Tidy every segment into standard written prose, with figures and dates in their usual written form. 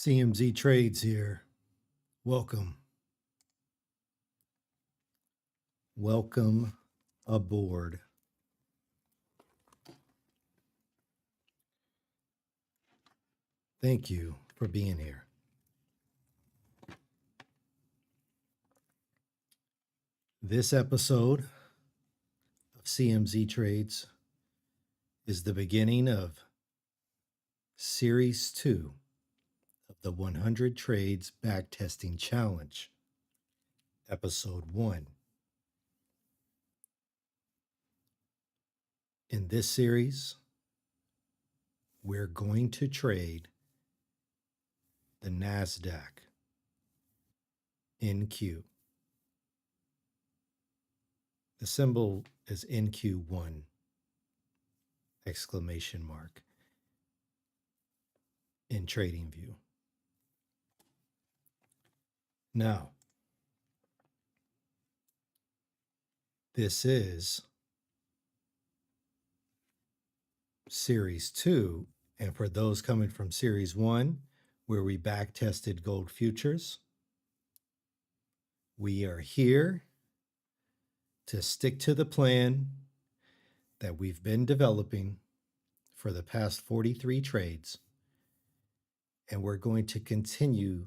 CMZTrades here. Welcome. Welcome aboard. Thank you for being here. This episode of CMZTrades is the beginning of Series 2 of the 100 Trades Backtesting Challenge, Episode 1. In this series, we're going to trade the Nasdaq NQ. The symbol is NQ1, exclamation mark, in TradingView. Now, this is Series 2, and for those coming from Series 1, where we back-tested gold futures, we are here to stick to the plan that we've been developing for the past 43 trades, and we're going to continue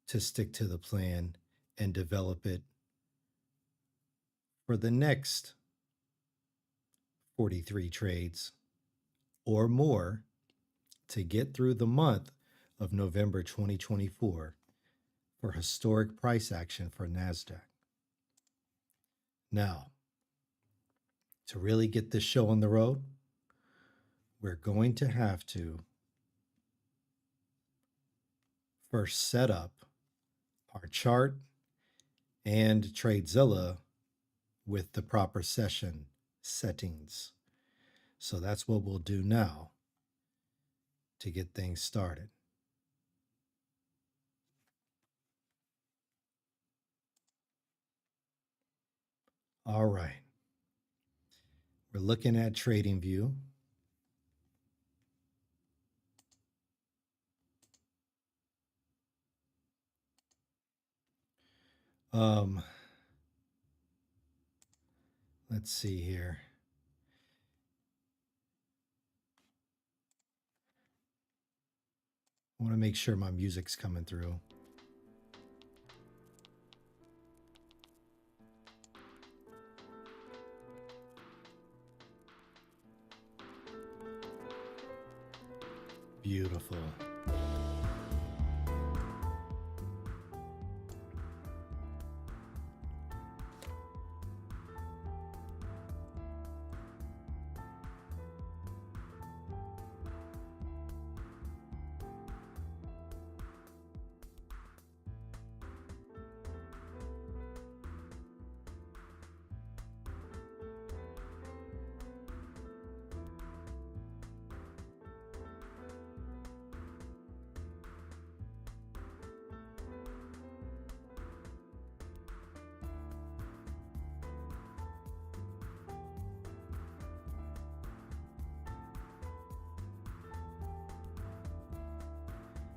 to stick to the plan and develop it for the next 43 trades or more to get through the month of November 2024 for historic price action for Nasdaq. Now, to really get this show on the road, we're going to have to first set up our chart and TradeZella with the proper session settings. So that's what we'll do now to get things started. All right. We're looking at TradingView. Let's see here. I want to make sure my music's coming through. Beautiful.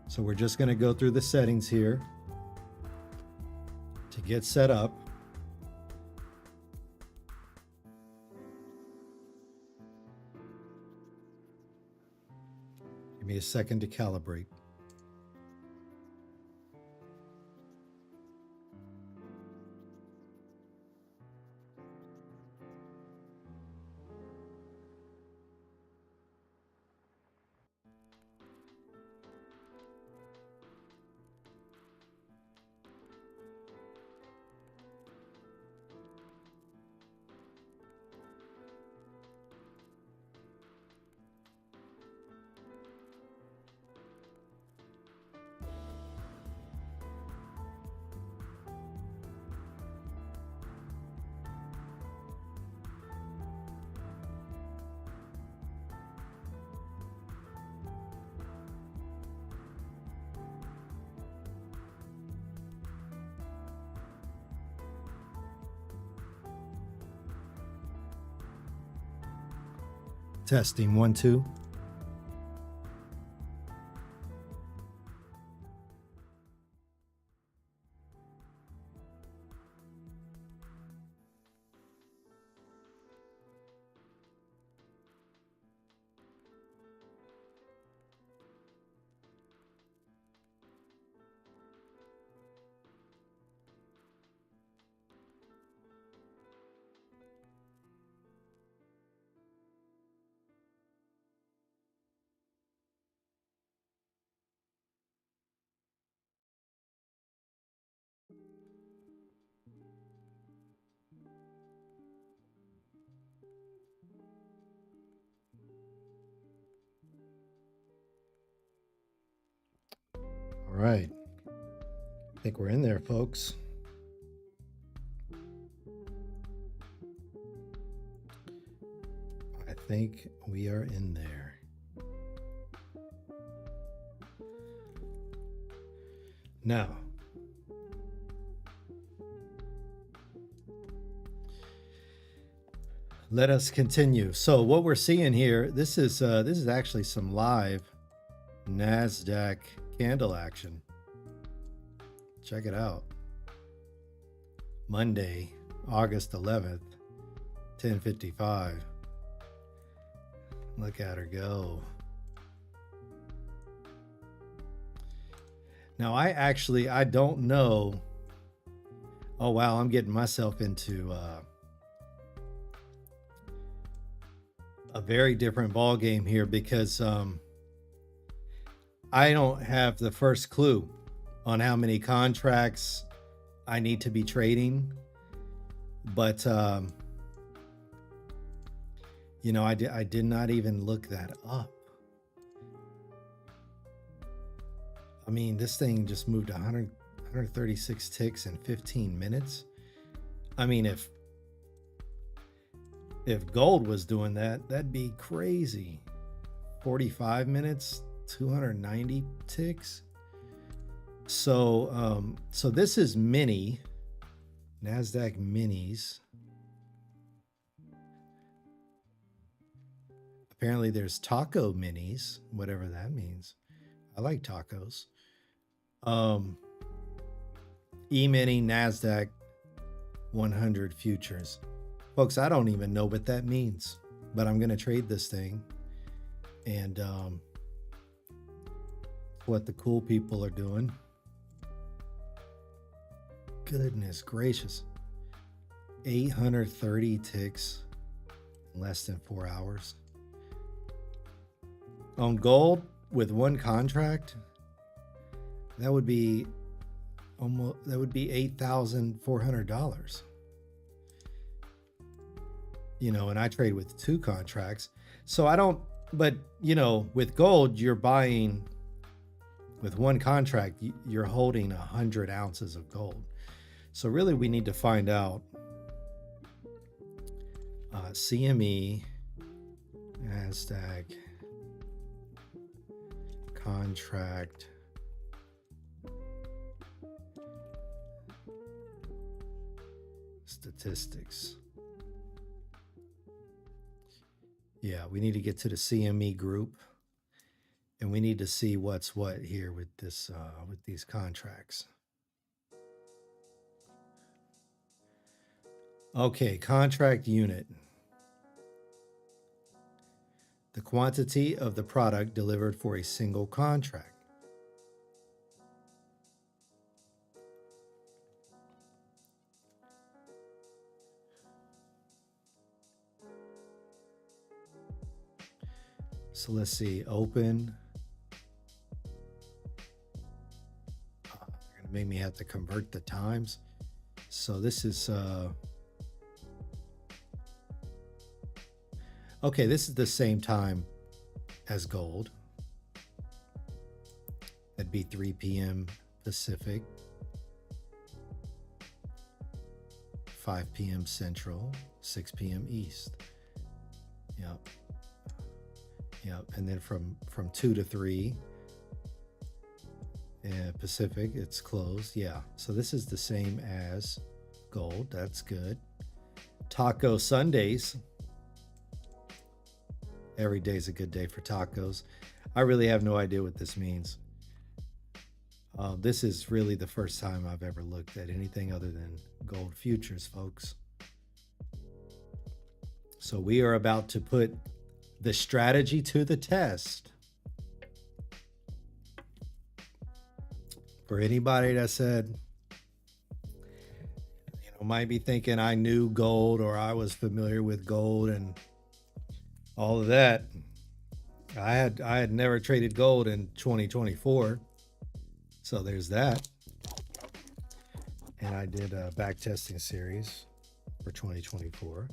So we're just going to go through the settings here to get set up. Give me a second to calibrate. Testing 1, 2. right. I think we're in there, folks. I think we are in there. Now, let us continue. So what we're seeing here, this is actually some live Nasdaq candle action. Check it out. Monday, August 11th, 10:55. Look at her go. Now I don't know. Oh wow, I'm getting myself into a very different ball game here because I don't have the first clue on how many contracts I need to be trading, but you know, I did not even look that up. I mean, this thing just moved 136 ticks in 15 minutes. I mean, if gold was doing that, that'd be crazy. 45 minutes, 290 ticks. So so this is mini, Nasdaq minis. Apparently there's taco minis, whatever that means. I like tacos. E-mini Nasdaq 100 futures. Folks, I don't even know what that means, but I'm going to trade this thing. And what the cool people are doing. Goodness gracious. 830 ticks in less than 4 hours. On gold with one contract, that would be $8,400. You know, and I trade with 2 contracts. So I don't, but you know, with gold, you're buying with one contract, you're holding 100 ounces of gold. So really we need to find out CME, Nasdaq, contract, statistics. Yeah, we need to get to the CME group, and we need to see what's what here with this with these contracts. Okay, contract unit. The quantity of the product delivered for a single contract. So let's see, open. They're gonna make me have to convert the times. So this is, okay, this is the same time as gold. That'd be 3 p.m. Pacific, 5 p.m. Central, 6 p.m. East. Yep. Yep. And then from 2 to 3 Pacific, it's closed. Yeah. So this is the same as gold. That's good. Taco Sundays. Every day's a good day for tacos. I really have no idea what this means. This is really the first time I've ever looked at anything other than gold futures, folks. So we are about to put the strategy to the test. For anybody that said, you know, might be thinking I knew gold or I was familiar with gold and all of that. I had never traded gold in 2024. So there's that. And I did a backtesting series for 2024.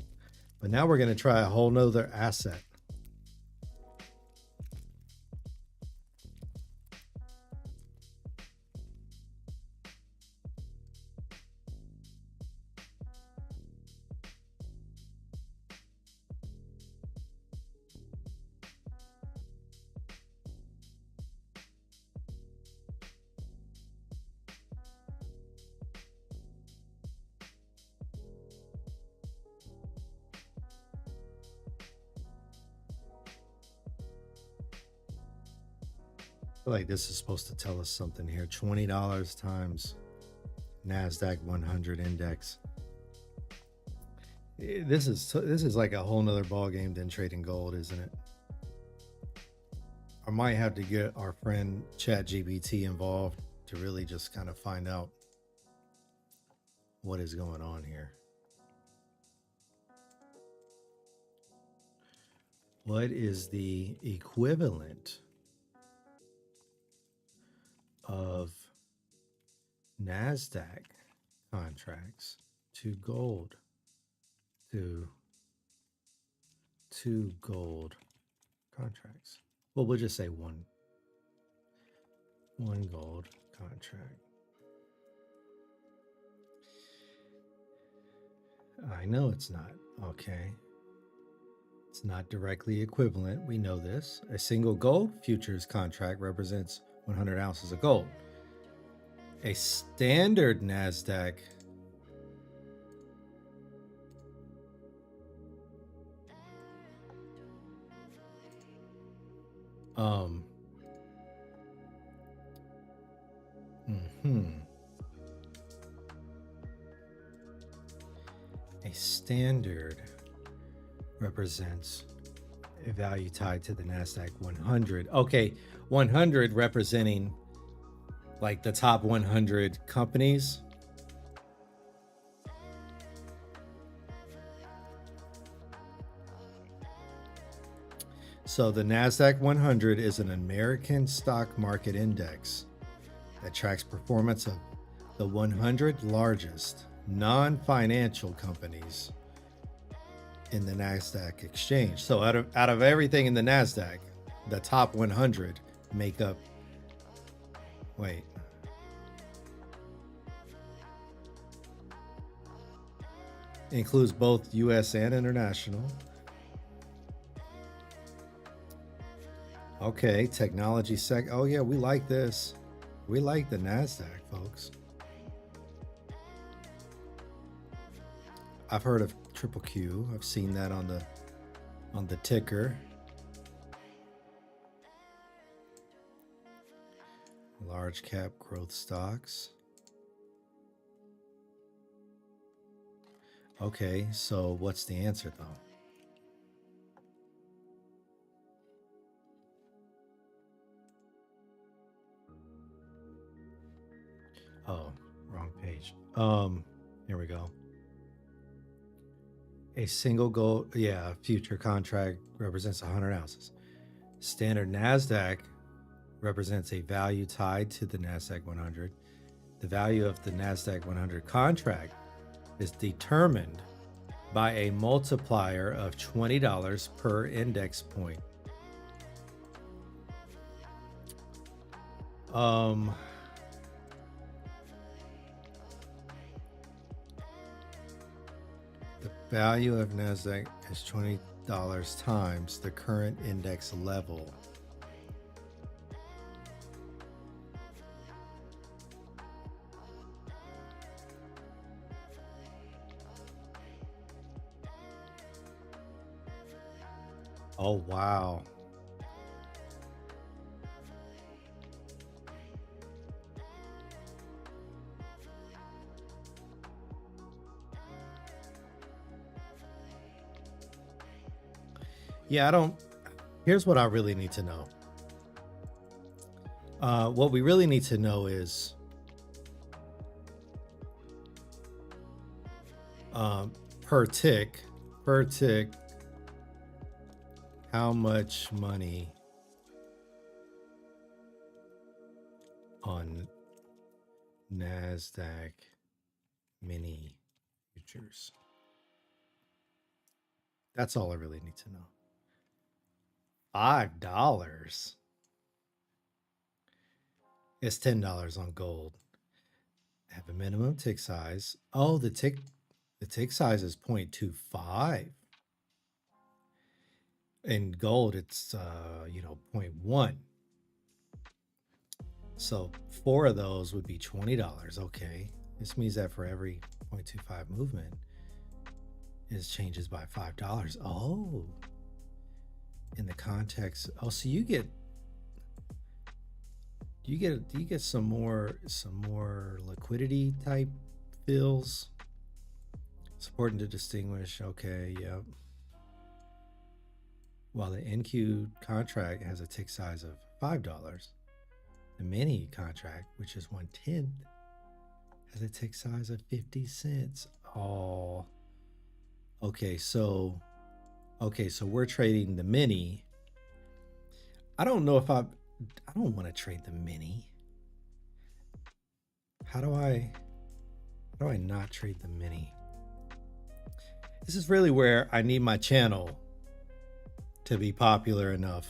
But now we're going to try a whole nother asset. feel like this is supposed to tell us something here. $20 times Nasdaq 100 index. This is like a whole nother ball game than trading gold, isn't it? I might have to get our friend ChatGPT involved to really just kind of find out what is going on here. What is the equivalent of Nasdaq contracts to gold, to gold contracts? Well, we'll just say one gold contract. I know it's not. Okay. It's not directly equivalent. We know this. A single gold futures contract represents 100 ounces of gold. A standard Nasdaq a standard represents a value tied to the Nasdaq 100. Okay, 100 representing like the top 100 companies. So the Nasdaq 100 is an American stock market index that tracks performance of the 100 largest non-financial companies in the Nasdaq exchange. So out of everything in the Nasdaq, the top 100 make up, includes both US and international. Okay, technology oh yeah, we like this. We like the Nasdaq, folks. I've heard of Triple Q. I've seen that on the ticker. Large cap growth stocks. Okay, so what's the answer though? Oh, wrong page. Here we go. A single gold, future contract represents 100 ounces. Standard Nasdaq represents a value tied to the Nasdaq 100. The value of the Nasdaq 100 contract is determined by a multiplier of $20 per index point. The value of Nasdaq is $20 times the current index level. Oh, wow. Yeah, here's what I really need to know. What we really need to know is per tick, how much money on Nasdaq mini futures? That's all I really need to know. $5. It's $10 on gold. Have a minimum tick size. Oh, the tick size is 0.25. In gold, it's 0.1. So 4 of those would be $20. Okay, this means that for every 0.25 movement, it changes by $5. Oh, in the context, so you get Do you get some more liquidity type fills? It's important to distinguish. Okay, yep. While the NQ contract has a tick size of $5, the mini contract, which is 1/10, has a tick size of 50 cents. Oh, okay. So we're trading the mini. I don't know if I don't want to trade the mini. How do I not trade the mini? This is really where I need my channel to be popular enough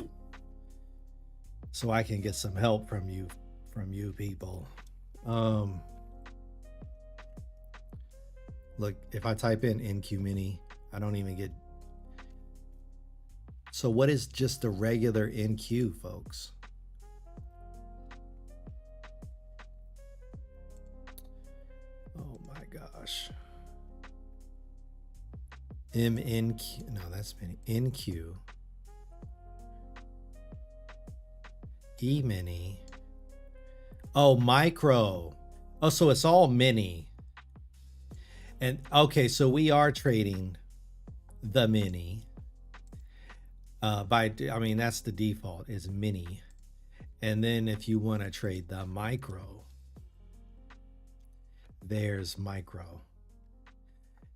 so I can get some help from you people. Look, if I type in NQ mini, I don't even get. So what is just the regular NQ, folks? Oh my gosh. MNQ, no, that's mini. NQ. E mini. Oh, micro. Oh, so it's all mini. And okay, so we are trading the mini. I mean, that's the default is mini. And then if you want to trade the micro, there's micro.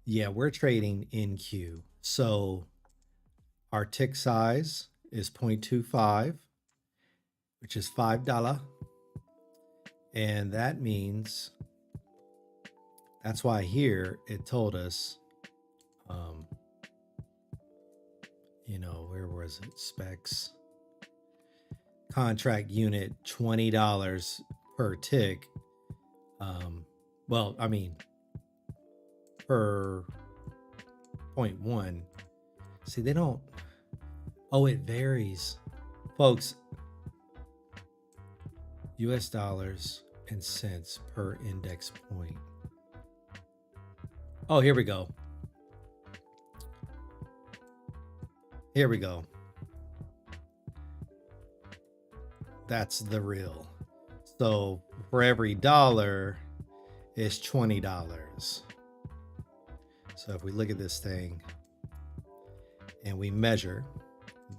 Yeah, we're trading NQ. So our tick size is 0.25, which is $5. And that means, that's why here it told us, you know, where was it? Specs. Contract unit, $20 per tick. Well, I mean, per 0.1. See, they don't. Oh, it varies. Folks, US dollars and cents per index point. Oh, here we go. Here we go. That's the real. So for every dollar is $20. So if we look at this thing and we measure,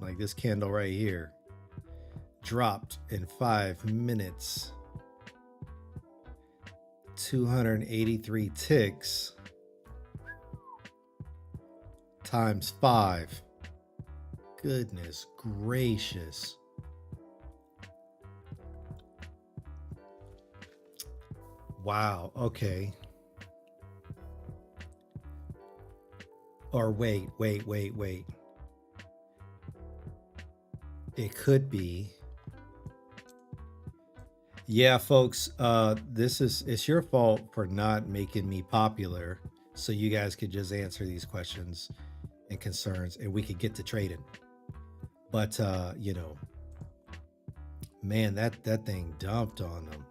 like this candle right here, dropped in 5 minutes, 283 ticks times 5. Goodness gracious. Wow, okay. Or wait. It could be. Yeah, folks, it's your fault for not making me popular so you guys could just answer these questions and concerns and we could get to trading. But you know, man, that thing dumped on them.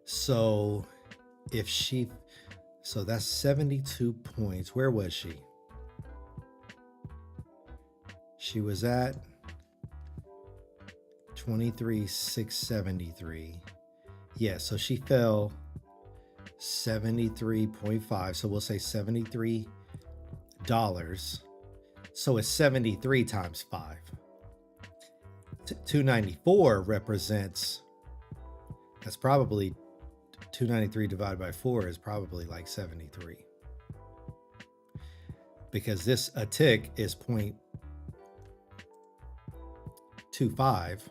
So if she, so that's 72 points. Where was she? She was at 23,673. Yeah, so she fell 73.5. So we'll say $73. So it's 73 times 5. 294 represents, that's probably 293 divided by 4 is probably like 73. Because this a tick is 0.25.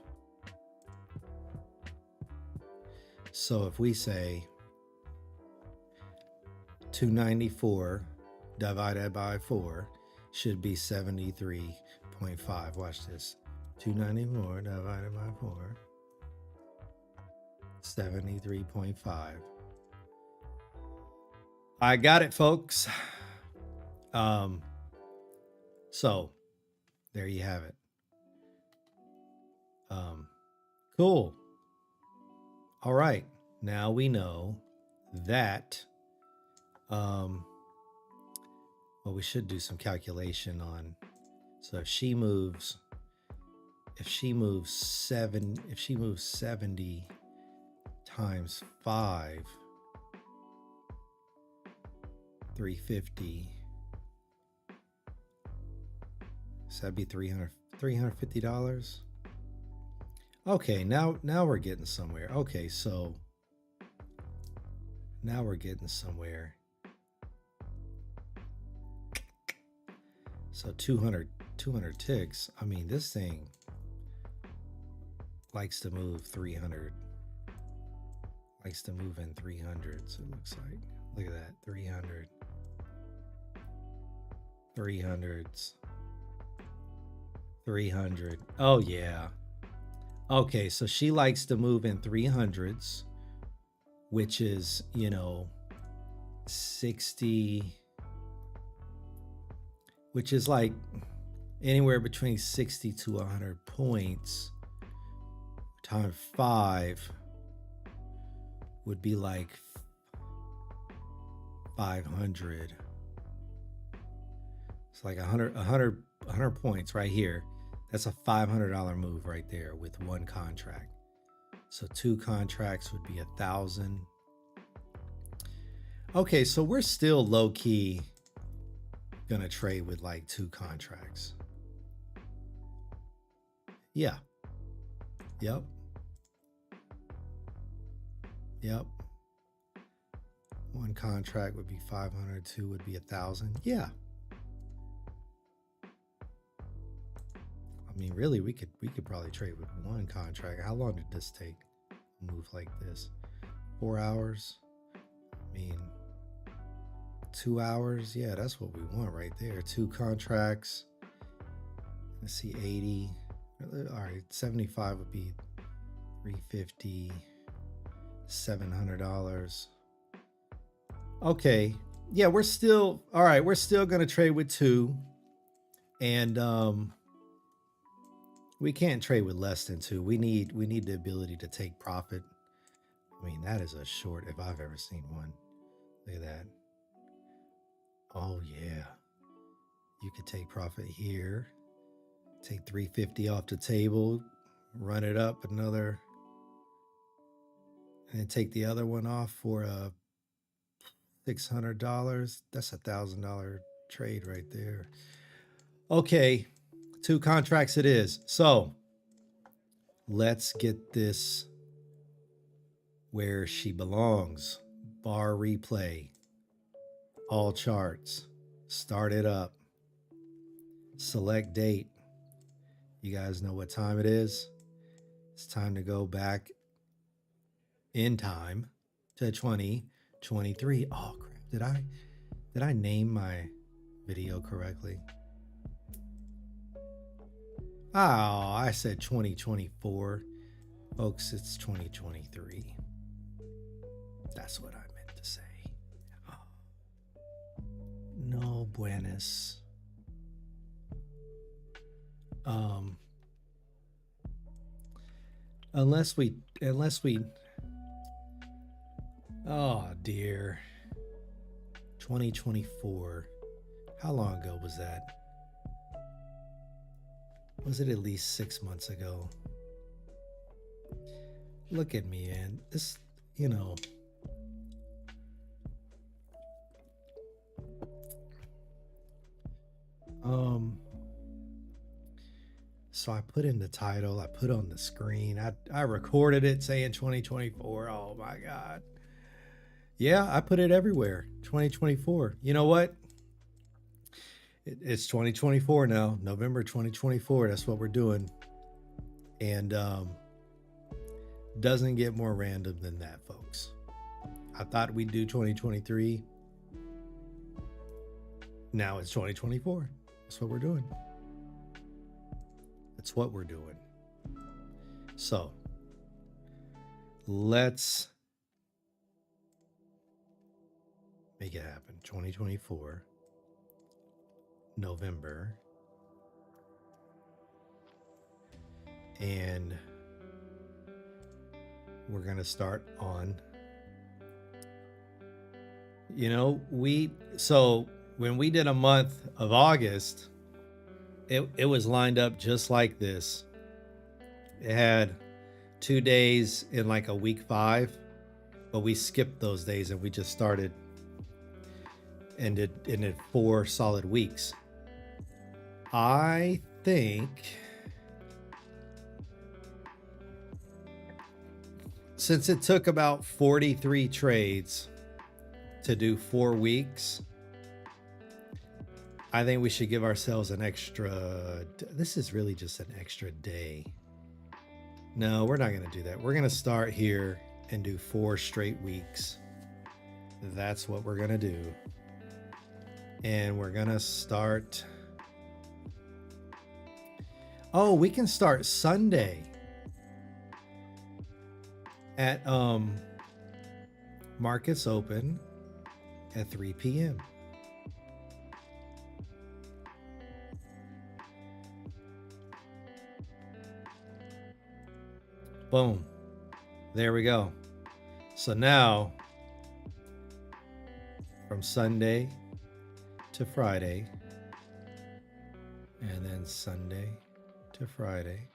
So if we say 294 divided by 4 should be 73.5. Watch this. 294 divided by 4. 73.5. I got it, folks. So there you have it. Cool. All right. Now we know that, well, we should do some calculation on, so if she moves if she moves 70 times 5, 350. So that'd be $350. Okay, now we're getting somewhere. Okay, so now we're getting somewhere. So 200 ticks. I mean, this thing likes to move 300. Likes to move in 300s, it looks like. Look at that, 300. 300s. 300. Oh, yeah. Okay, so she likes to move in 300s, which is, 60, which is like anywhere between 60 to 100 points times 5 would be like 500. It's like 100 points right here. That's a $500 move right there with one contract. So 2 contracts would be 1,000. Okay, so we're still low key gonna trade with like 2 contracts. Yeah. Yep. Yep. 1 contract would be 500, 2 would be 1,000. Yeah. I mean, really, we could probably trade with 1 contract. How long did this take? A move like this? 4 hours? I mean, 2 hours? Yeah, that's what we want right there. 2 contracts. Let's see, 80. All right, 75 would be 350, $700. Okay, yeah, we're still all right. We're still gonna trade with 2, and we can't trade with less than 2. We need the ability to take profit. I mean, that is a short if I've ever seen one. Look at that. Oh yeah, you could take profit here. Take 350 off the table, run it up another, and then take the other one off for $600. That's $1,000 trade right there. Okay, 2 contracts it is. So let's get this where she belongs. Bar replay, all charts, start it up, select date. You guys know what time it is. It's time to go back in time to 2023. Oh crap, did I name my video correctly? Oh, I said 2024. Folks, it's 2023. That's what I meant to say. No buenas. Unless we, oh dear, 2024. How long ago was that? Was it at least 6 months ago? Look at me, and this, so I put in the title, I put on the screen, I recorded it saying 2024. Oh my God. Yeah, I put it everywhere. 2024. You know what? It's 2024 now, November 2024. That's what we're doing. And doesn't get more random than that, folks. I thought we'd do 2023. Now it's 2024. That's what we're doing. That's what we're doing. So let's make it happen. 2024, November. And we're going to start on, so when we did a month of August, it was lined up just like this. It had 2 days in like a week 5, but we skipped those days and we just started and did 4 solid weeks. I think since it took about 43 trades to do 4 weeks, I think we should give ourselves an extra. This is really just an extra day. No, we're not going to do that. We're going to start here and do 4 straight weeks. That's what we're going to do. And we're going to start. Oh, we can start Sunday at markets open at 3 p.m. Boom. There we go. So now from Sunday to Friday, and then Sunday to Friday,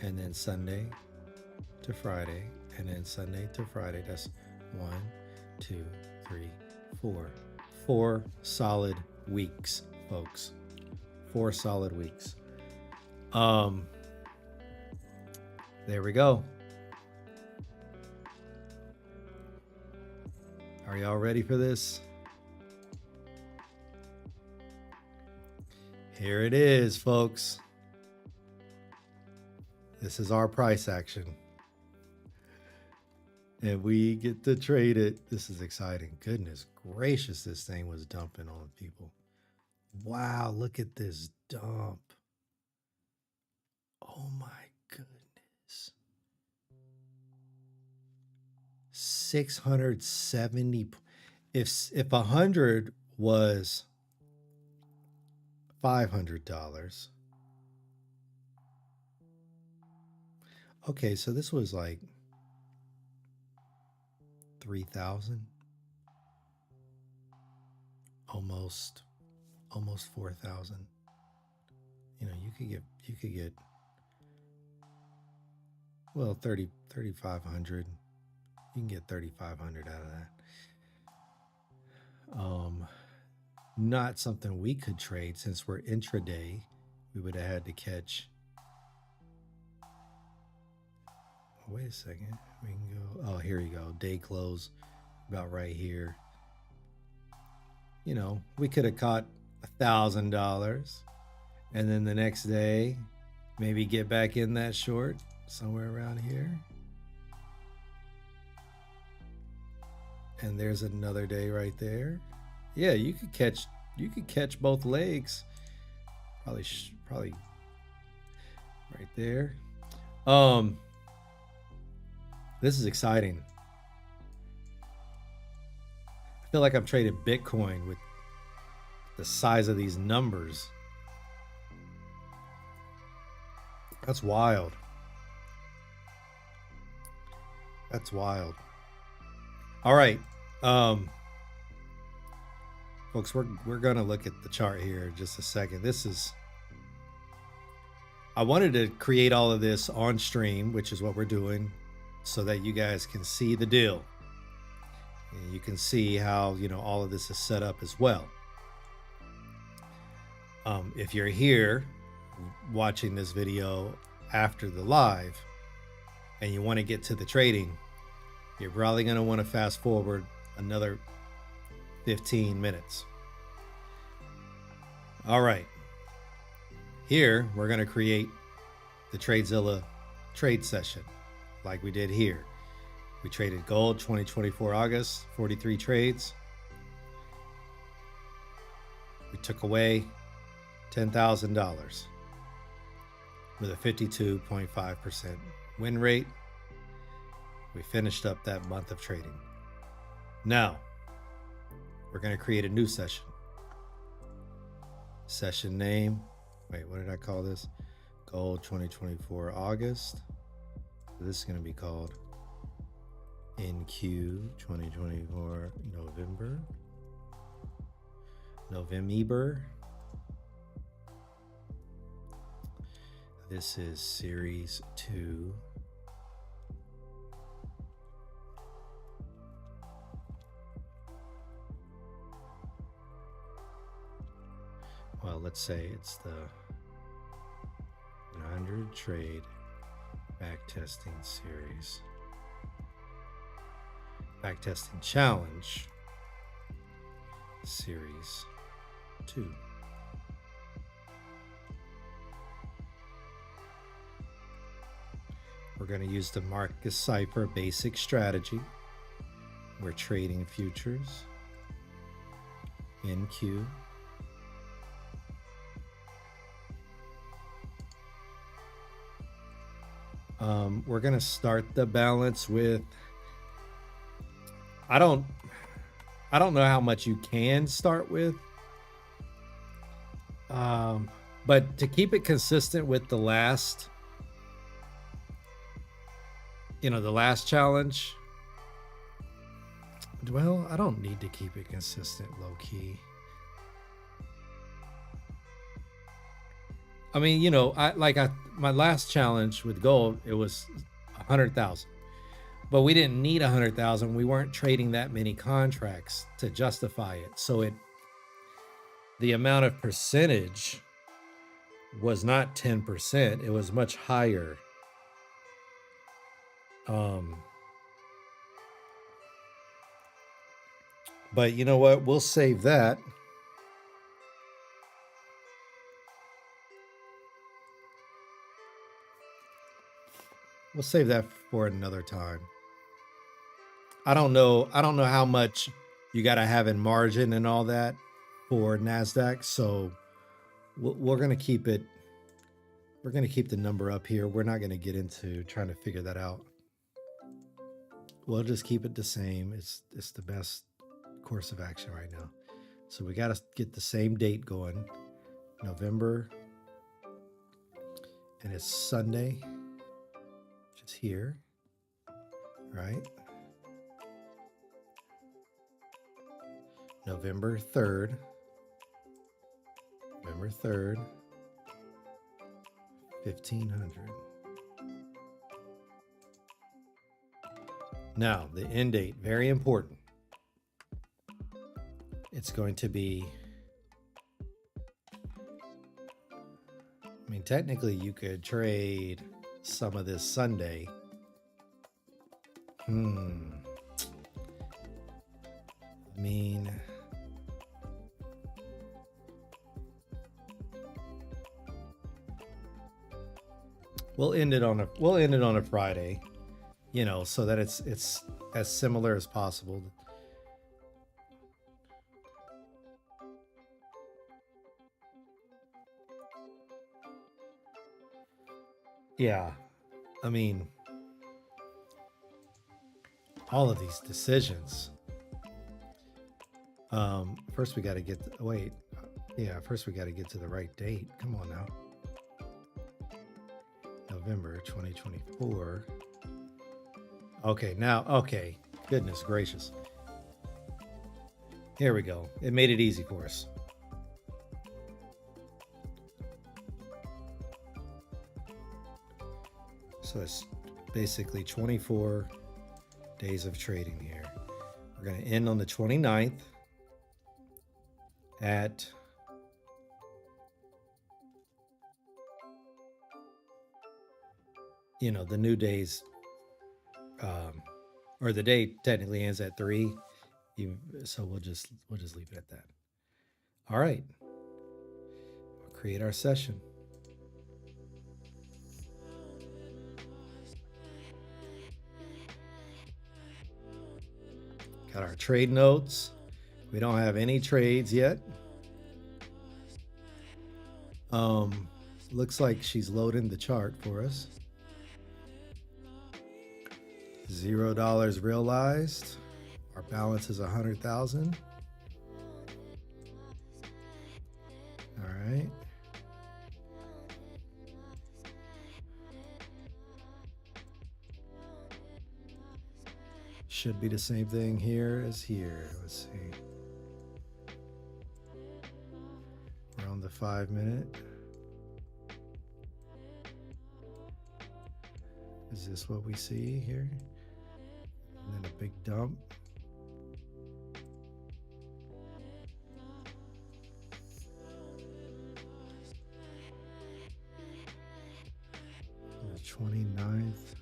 and then Sunday to Friday, and then Sunday to Friday. That's 1, 2, 3, 4. 4 solid weeks, folks. 4 solid weeks. There we go. Are y'all ready for this? Here it is, folks. This is our price action. And we get to trade it. This is exciting. Goodness gracious, this thing was dumping on people. Wow, look at this dump. Oh my goodness. 670. If 100 was $500. Okay, so this was like 3,000. Almost 4,000. You know, you could get well 3,500. You can get 3,500 out of that. Not something we could trade since we're intraday. We would have had to catch. Oh, wait a second. We can go. Oh, here you go. Day close, about right here. You know, we could have caught $1,000, and then the next day, maybe get back in that short somewhere around here. And there's another day right there. Yeah, you could catch both legs. Probably right there. This is exciting. I feel like I'm trading Bitcoin with the size of these numbers. That's wild. That's wild. All right. Folks, we're going to look at the chart here in just a second. I wanted to create all of this on stream, which is what we're doing, so that you guys can see the deal. And you can see how, you know, all of this is set up as well. If you're here watching this video after the live and you want to get to the trading, you're probably going to want to fast forward another 15 minutes. All right. Here, we're going to create the TradeZella trade session like we did here. We traded gold 2024 August, 43 trades. We took away $10,000 with a 52.5% win rate. We finished up that month of trading. Now, we're going to create a new session. Session name. Wait, what did I call this? Gold 2024 August. This is going to be called NQ 2024 November. This is series 2. Well, let's say it's the 100 trade backtesting series. Backtesting challenge series 2. We're going to use the MarketCipher Basic Strategy. We're trading futures, NQ, we're going to start the balance with, I don't know how much you can start with, but to keep it consistent with the last, the last challenge, well, I don't need to keep it consistent, low key. I mean, my last challenge with gold, it was 100,000, but we didn't need 100,000. We weren't trading that many contracts to justify it. So the amount of percentage was not 10%. It was much higher. But you know what? We'll save that. We'll save that for another time. I don't know how much you got to have in margin and all that for Nasdaq. So we're going to keep it. We're going to keep the number up here. We're not going to get into trying to figure that out. We'll just keep it the same. It's the best course of action right now. So we got to get the same date going, November, and it's Sunday, which is here, right? November 3rd, 1500. Now, the end date, very important. It's going to be, I mean, technically you could trade some of this Sunday. I mean, we'll end it on a Friday, so that it's as similar as possible. Yeah, I mean, all of these decisions. First we got to get first we got to get to the right date. Come on now. November 2024. Okay, goodness gracious. Here we go. It made it easy for us. So it's basically 24 days of trading here. We're going to end on the 29th at the new days, or the day technically ends at 3. So we'll just leave it at that. All right. We'll create our session. Got our trade notes. We don't have any trades yet. Looks like she's loading the chart for us. $0 realized. Our balance is 100,000. All right. Should be the same thing here as here. Let's see. We're on the 5 minute. Is this what we see here? And then a big dump. The 29th.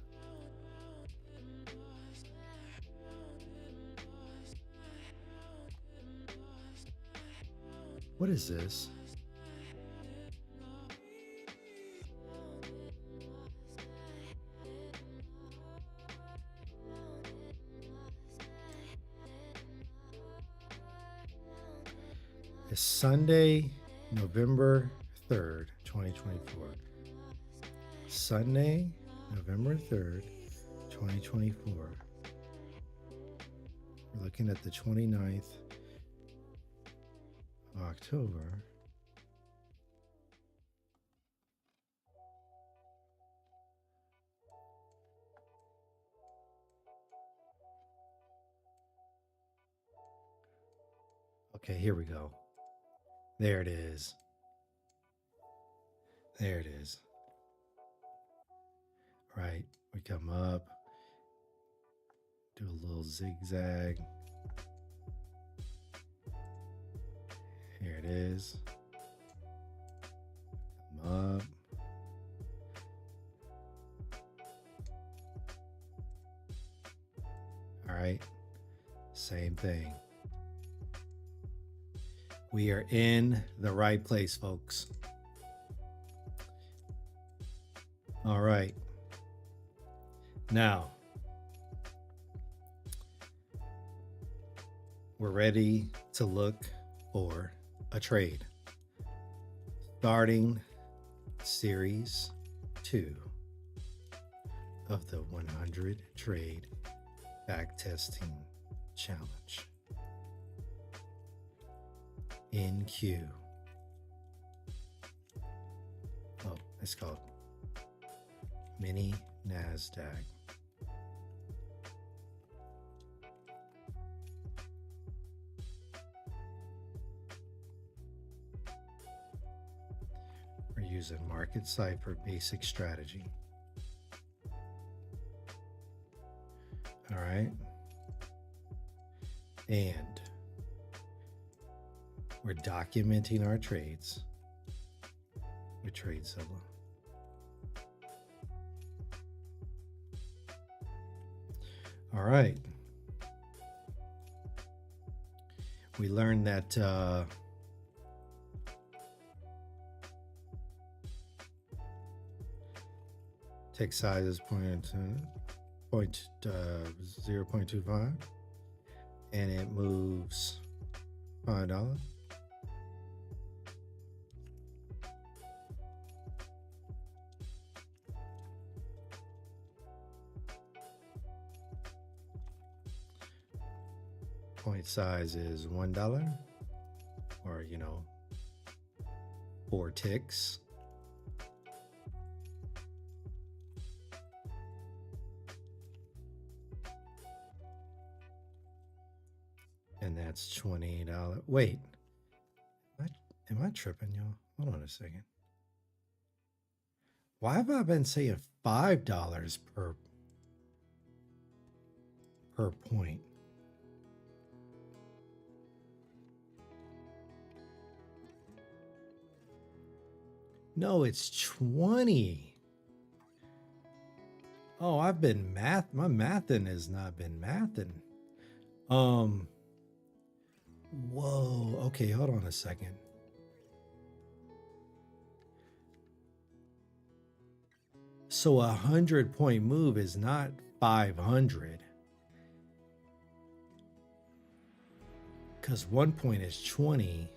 What is this? It's Sunday, November 3rd, 2024. Sunday, November 3rd, 2024. We're looking at the 29th of October. Okay, here we go. There it is. There it is. Right, we come up, do a little zigzag. Here it is. Come up. All right, same thing. We are in the right place, folks. All right. Now, we're ready to look for a trade. Starting series 2 of the 100 trade backtesting challenge. In queue. Oh, it's called Mini Nasdaq. We're using MarketCipher Basic Strategy. All right. And we're documenting our trades with TradeZella. All right. We learned that tick size is 0.25 and it moves $5. Point size is $1, or 4 ticks. And that's $20. Wait, am I tripping, y'all? Hold on a second. Why have I been saying $5 per point? No, it's 20. Oh, I've been my mathing has not been mathing. Whoa, okay, hold on a second. So 100-point move is not 500. Because 1 point is 20.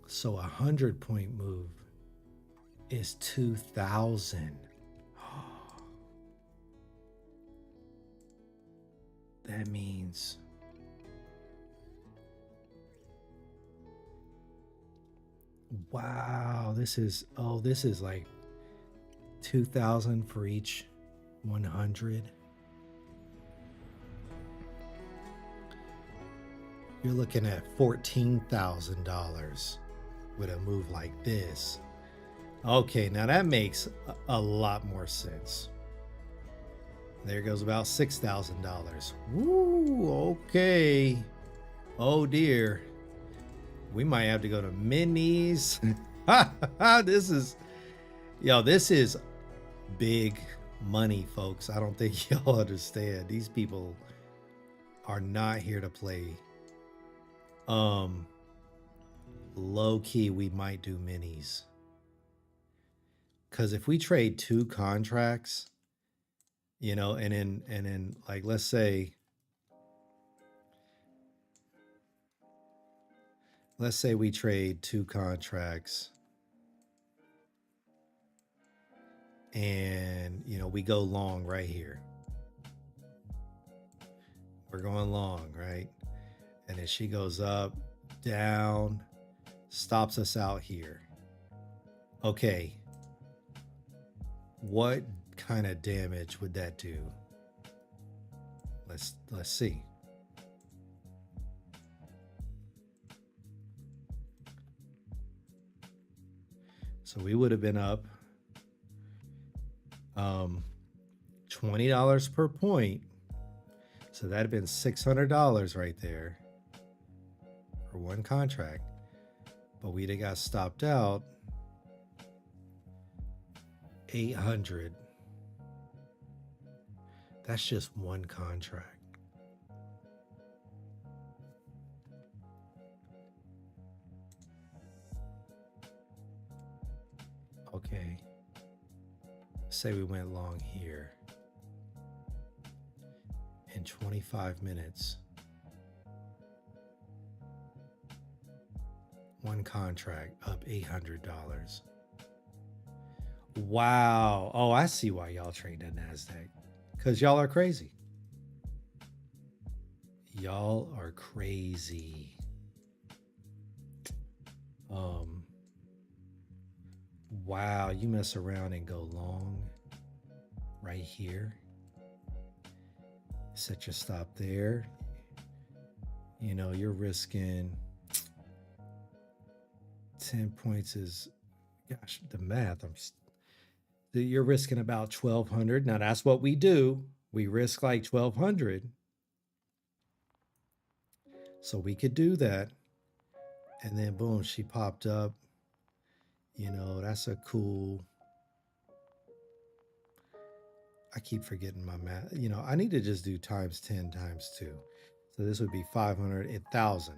So 100-point move is 2,000. That means wow, this is like 2,000 for each 100. You're looking at $14,000 with a move like this. Okay, now that makes a lot more sense. There goes about $6,000. Woo, okay. Oh dear. We might have to go to minis. This is big money, folks. I don't think y'all understand. These people are not here to play. Low key, we might do minis. Because if we trade 2 contracts, and then like, let's say we trade 2 contracts and, we go long right here. We're going long, right? And then she goes up, down, stops us out here. Okay. What kind of damage would that do? Let's see. So we would have been up $20 per point. So that'd have been $600 right there for 1 contract. But we'd have got stopped out $800. That's just 1 contract. Okay. Say we went long here. In 25 minutes. 1 contract up $800. Wow. Oh, I see why y'all trade the Nasdaq. Because y'all are crazy. Y'all are crazy. Wow, you mess around and go long right here. Set your stop there. You're risking 10 points is, gosh, the math. You're risking about 1,200. Now that's what we do. We risk like 1,200. So we could do that. And then boom, she popped up. That's a cool. I keep forgetting my math. I need to just do times 10 times 2. So this would be 500, 1,000.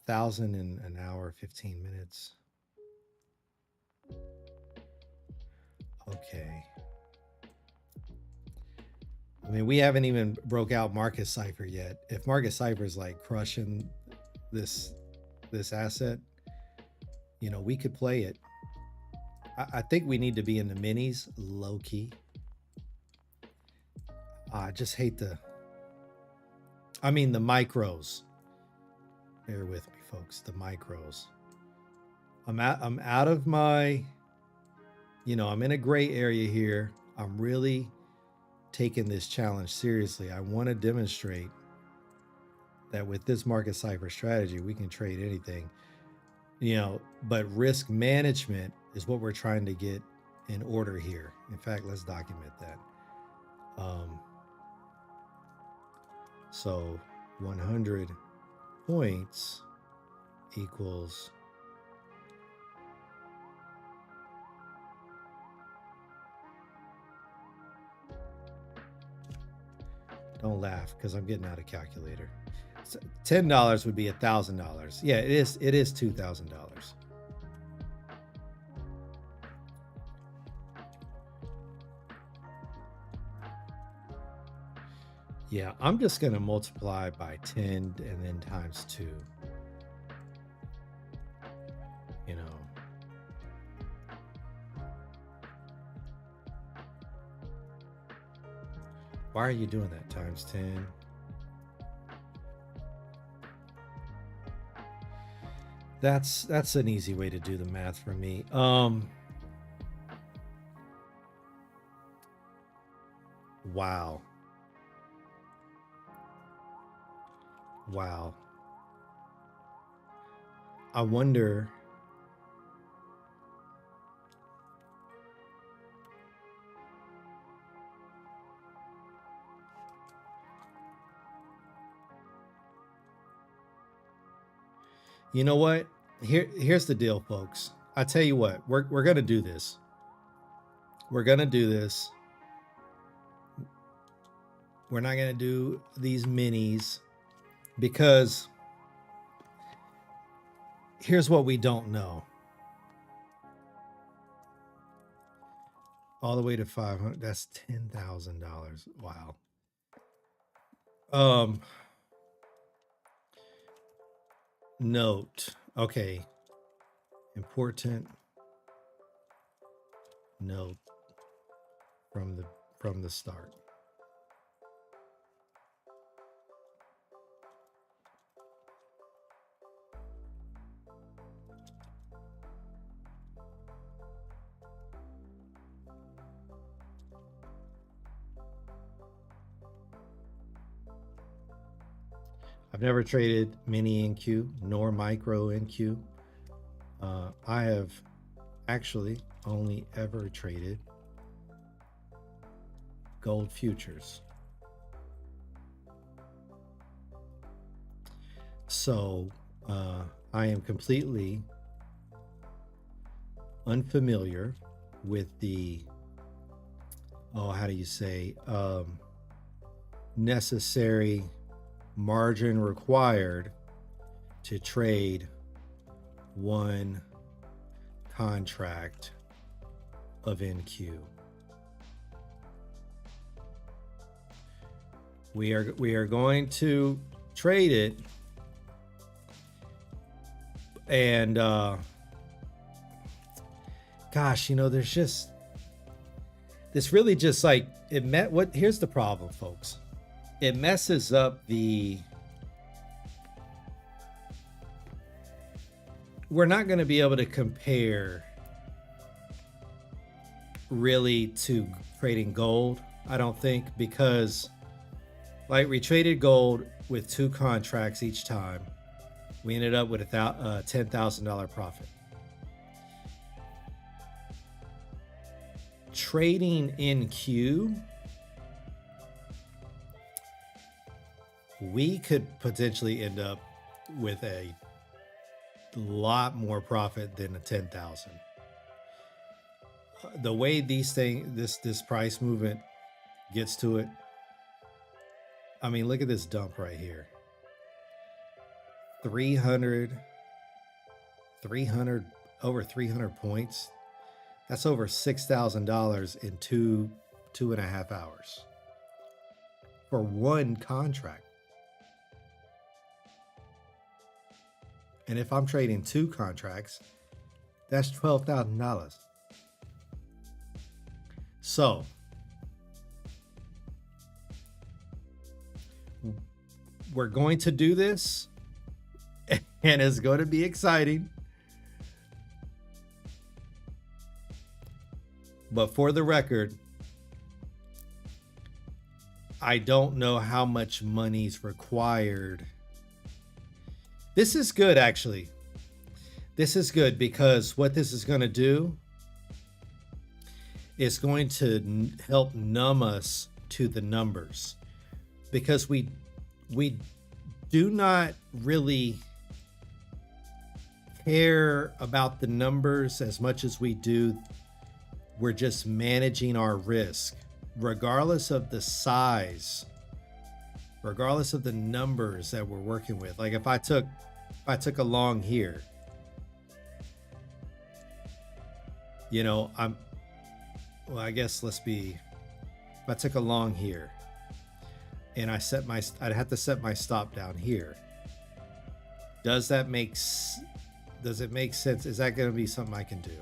1,000 in an hour, 15 minutes. Okay. I mean, we haven't even broke out MarketCipher yet. If MarketCipher is like crushing this asset, we could play it. I think we need to be in the minis, low key. I just hate the micros. Bear with me, folks. The micros. I'm out of my, I'm in a gray area here. I'm really taking this challenge seriously. I want to demonstrate that with this MarketCipher strategy, we can trade anything, but risk management is what we're trying to get in order here. In fact, let's document that. So 100 points equals don't laugh because I'm getting out a calculator. So $10 would be $1,000. Yeah, it is $2,000. Yeah, I'm just going to multiply by 10 and then times 2. Why are you doing that? Times 10. That's an easy way to do the math for me. Wow. Wow. I wonder You know what? Here's the deal, folks. I tell you what, we're gonna do this. We're gonna do this. We're not gonna do these minis because here's what we don't know. All the way to 500. That's $10,000. Wow. Note. Okay. Important note from the start. I've never traded mini NQ nor micro NQ. I have actually only ever traded gold futures. So I am completely unfamiliar with the, how do you say, necessary margin required to trade one contract of NQ. We are going to trade it, and gosh, you know, there's just this really just like it met what here's the problem, folks. It messes up the, we're not going to be able to compare really to trading gold, I don't think, because like we traded gold with 2 contracts each time. We ended up with a $10,000 profit. Trading NQ, we could potentially end up with a lot more profit than a 10,000. The way these things, this price movement gets to it, I mean, look at this dump right here. 300, over 300 points. That's over $6,000 in two and a half hours for one contract. And if I'm trading 2 contracts, that's $12,000. So we're going to do this, and it's going to be exciting. But for the record, I don't know how much money's required. This is good, actually. This is good because what this is going to do is going to help numb us to the numbers, because we do not really care about the numbers as much as we do. We're just managing our risk, regardless of the size, regardless of the numbers that we're working with. Like if I took a long here, you know, I guess if I took a long here and I'd have to set my stop down here. Does it make sense? Is that going to be something I can do?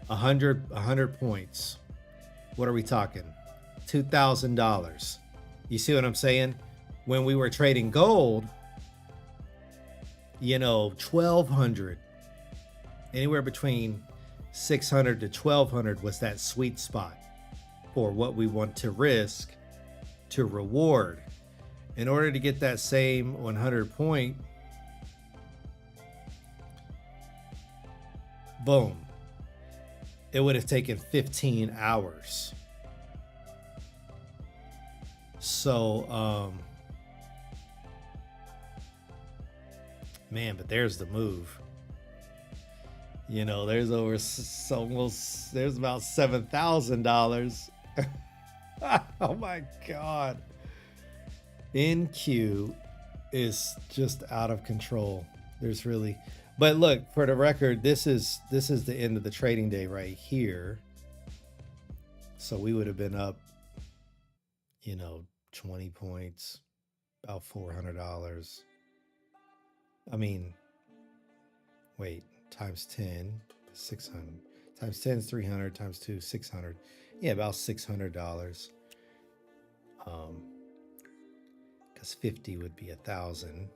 100 points. What are we talking? $2,000. You see what I'm saying? When we were trading gold, you know, 1,200, anywhere between 600 to 1,200 was that sweet spot for what we want to risk to reward. In order to get that same 100 point, boom, it would have taken 15 hours. So Man, but there's the move. You know, there's over almost, there's about $7,000. Oh my God. NQ is just out of control. There's really, but look, for the record, this is the end of the trading day right here. So we would have been up, you know, 20 points, about $400. I mean, wait, times 10, 600. Times 10 is 300, times 2, 600. Yeah, about $600. Because 50 would be 1,000.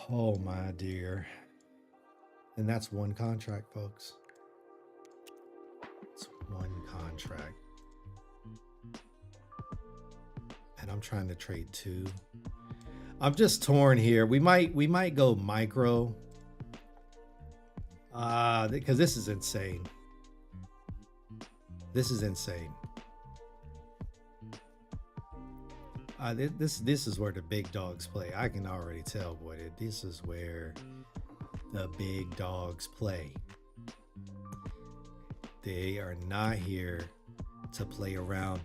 Oh my dear. And that's one contract, folks. It's one contract. And I'm trying to trade two. I'm just torn here. We might go micro. Because this is insane. This is insane. This is where the big dogs play. I can already tell, boy. This is where the big dogs play. They are not here to play around.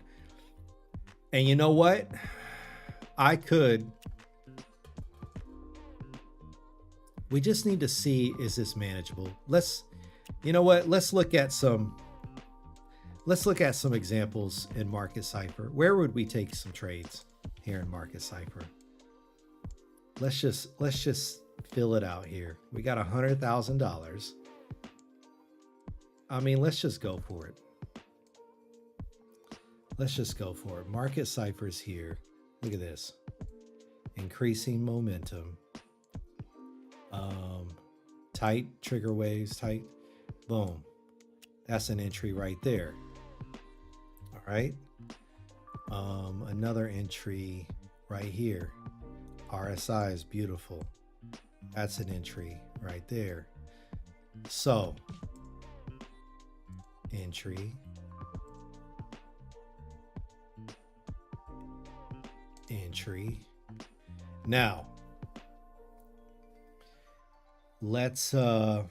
And you know what? We just need to see, is this manageable? You know what? Let's look at some examples in MarketCipher. Where would we take some trades here in MarketCipher? Let's just fill it out here. We got $100,000. I mean, let's just go for it. Let's just go for it. MarketCipher's here. Look at this. Increasing momentum. Tight trigger waves, tight. Boom. That's an entry right there. All right. Another entry right here. RSI is beautiful. That's an entry right there. So, entry. Entry. Now, let's we're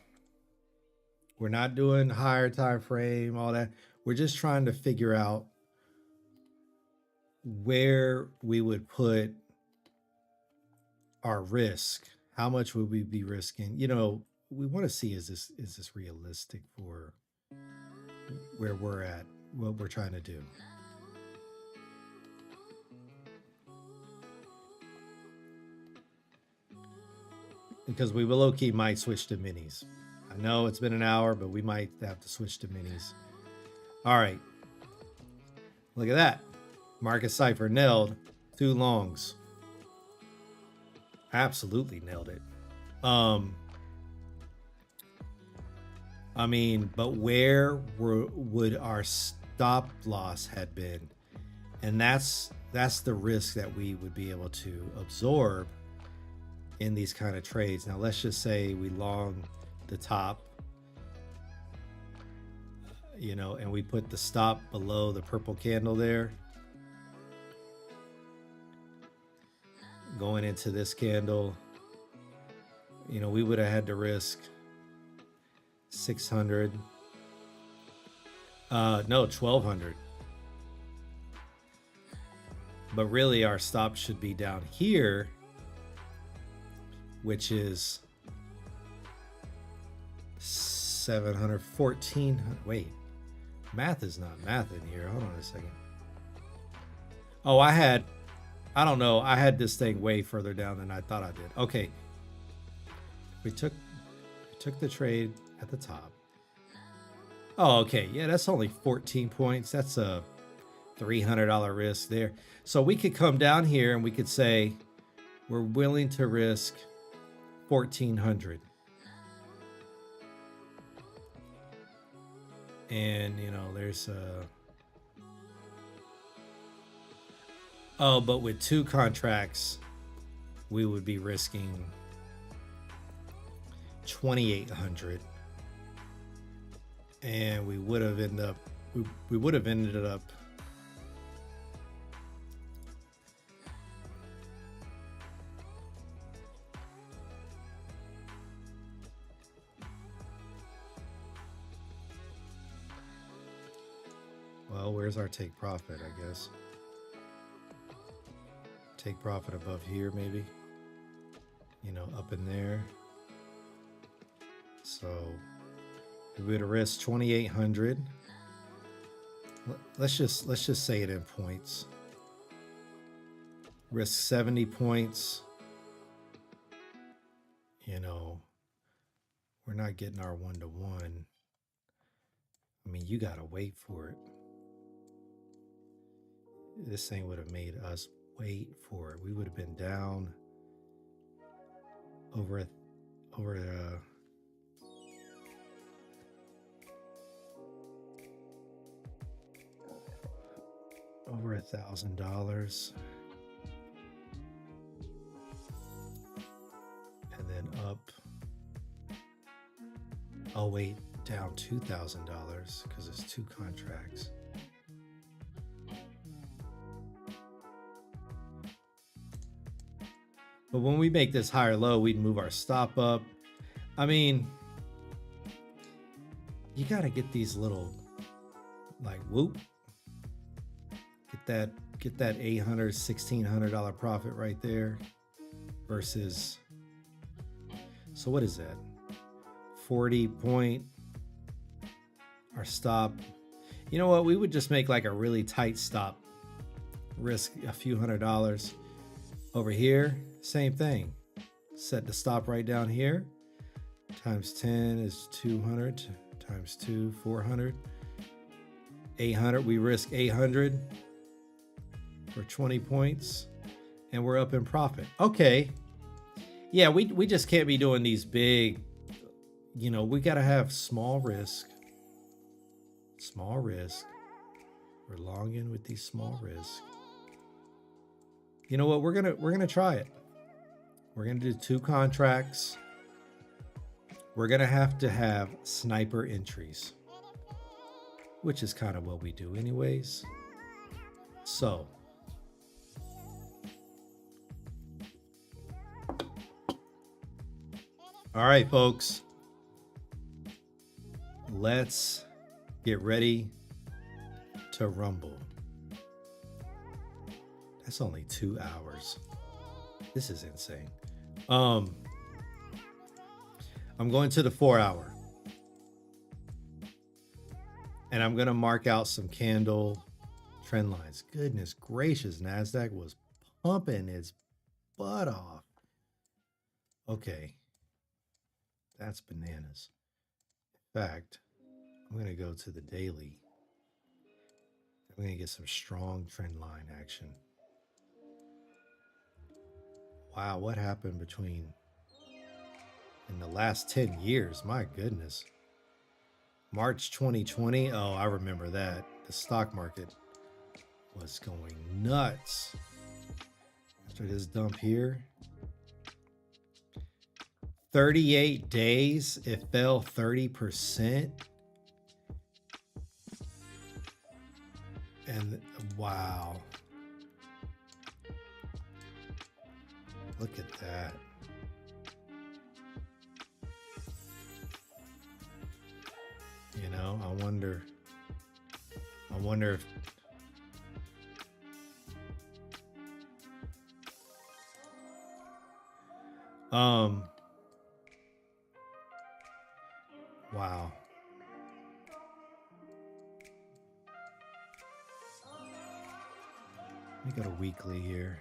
not doing higher time frame, all that. We're just trying to figure out where we would put our risk. How much would we be risking? You know, we want to see, is this realistic for where we're at, what we're trying to do. Because we will low-key might switch to minis. I know it's been an hour, but we might have to switch to minis. All right. Look at that. MarketCipher nailed 2 longs. Absolutely nailed it. I mean, but where would our stop loss had been? And that's the risk that we would be able to absorb in these kind of trades. Now, let's just say we long the top, you know, and we put the stop below the purple candle there. Going into this candle, you know, we would have had to risk 600. No, 1,200. But really our stop should be down here, which is 700, 1,400. Wait, math is not math in here. Hold on a second. Oh, I don't know. I had this thing way further down than I thought I did. Okay. We took the trade at the top. Oh, okay. Yeah, that's only 14 points. That's a $300 risk there. So we could come down here and we could say we're willing to risk 1,400. And, you know, there's oh, but with 2 contracts, we would be risking 2,800. And we would have ended up, we would have ended up Where's our take profit, I guess? Take profit above here, maybe. You know, up in there. So we would have risked 2,800. Let's just say it in points. Risk 70 points. You know, we're not getting our 1-to-1. I mean, you gotta wait for it. This thing would have made us wait for it. We would have been down over $1,000, and then up. Oh wait, down $2,000 because it's 2 contracts. But when we make this higher low, we'd move our stop up. I mean, you got to get these little, like, whoop. Get that $800, $1,600 profit right there versus, so what is that? 40 point, our stop. You know what? We would just make like a really tight stop, risk a few $100. Over here, same thing. Set the stop right down here. Times 10 is 200. Times 2, 400. 800, we risk 800 for 20 points. And we're up in profit. Okay. Yeah, we just can't be doing these big, you know, we got to have small risk. Small risk. We're long in with these small risk. You know what? We're gonna try it. We're gonna do 2 contracts. We're gonna have to have sniper entries, which is kind of what we do anyways. So all right, folks, let's get ready to rumble. That's only 2 hours. This is insane. I'm going to the 4 hour. And I'm going to mark out some candle trend lines. Goodness gracious, Nasdaq was pumping its butt off. Okay. That's bananas. In fact, I'm going to go to the daily. I'm going to get some strong trend line action. Wow, what happened in the last 10 years? My goodness. March 2020. Oh, I remember that. The stock market was going nuts. After this dump here. 38 days, it fell 30%. And wow. Look at that. You know, I wonder if wow. Let me go to weekly here.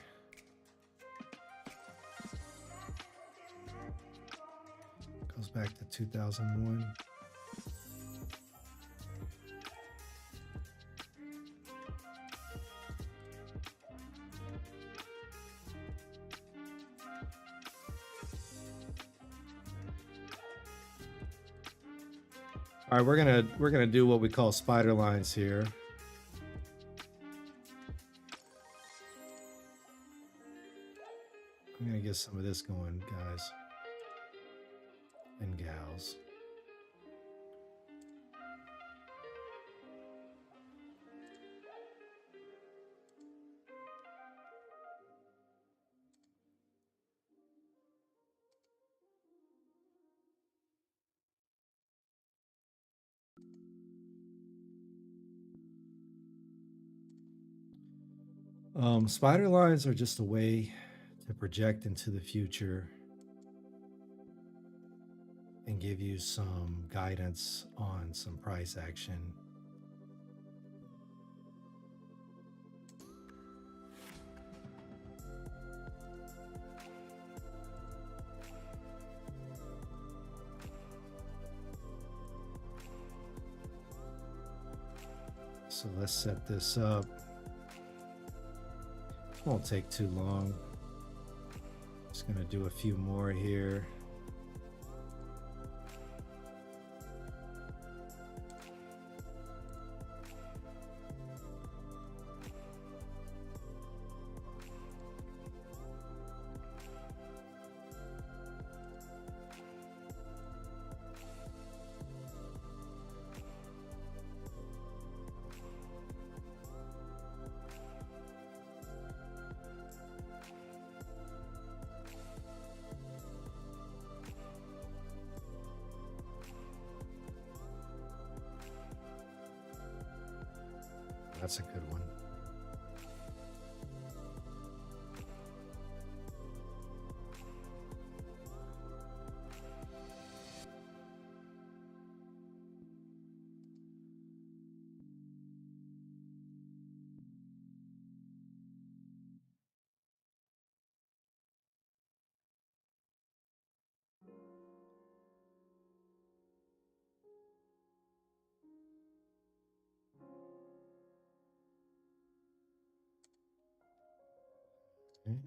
Goes back to 2001. All right, we're gonna do what we call spider lines here. I'm gonna get some of this going, guys and gals. Spider lines are just a way to project into the future and give you some guidance on some price action. So let's set this up. It won't take too long. Just gonna do a few more here. That's a good one. Okay.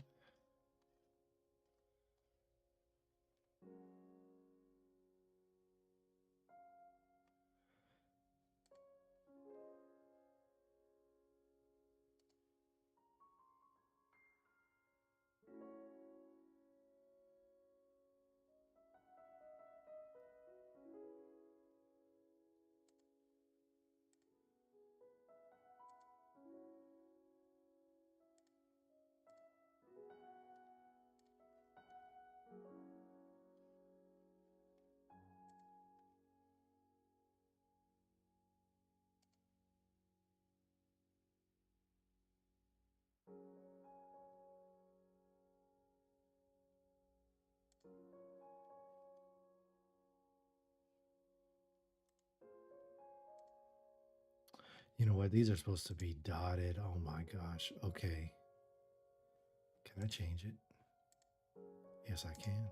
You know what? These are supposed to be dotted. Oh my gosh. Okay. Can I change it? Yes, I can.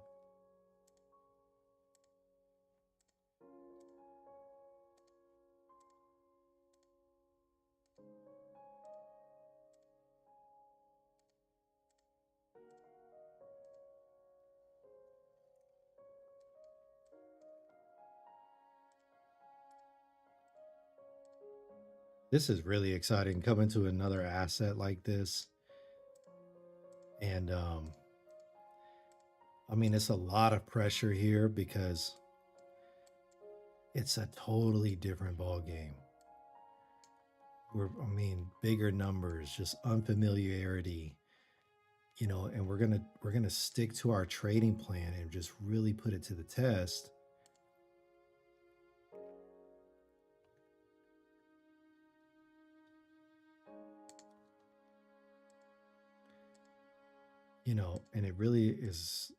This is really exciting coming to another asset like this. And I mean, it's a lot of pressure here because it's a totally different ball game. I mean, bigger numbers, just unfamiliarity, you know, and we're gonna stick to our trading plan and just really put it to the test. You know, and it really is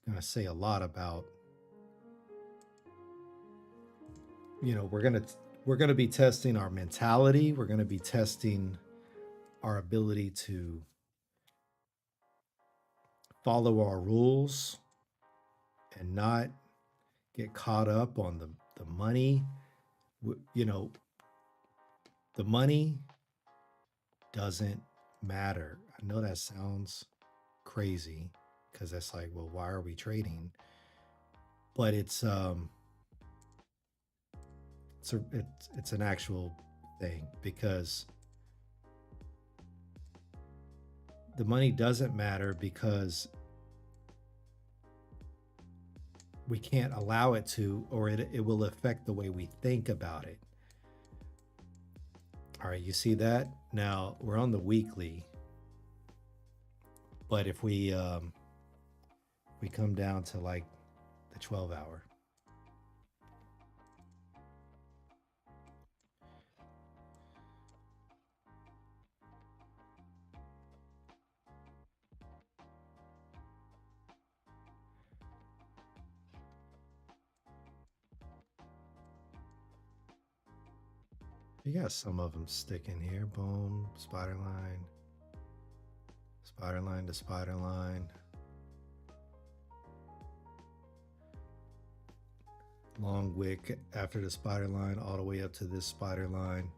gonna say a lot about, you know, we're gonna be testing our mentality. We're gonna be testing our ability to follow our rules and not get caught up on the money. You know, the money doesn't matter. I know that sounds crazy because that's like, well, why are we trading? But it's an actual thing because the money doesn't matter because we can't allow it to, or it will affect the way we think about it. All right, you see that? Now we're on the weekly, but if we come down to like the 12-hour, You got some of them sticking here. Boom, spider line to spider line. Long wick after the spider line all the way up to this spider line.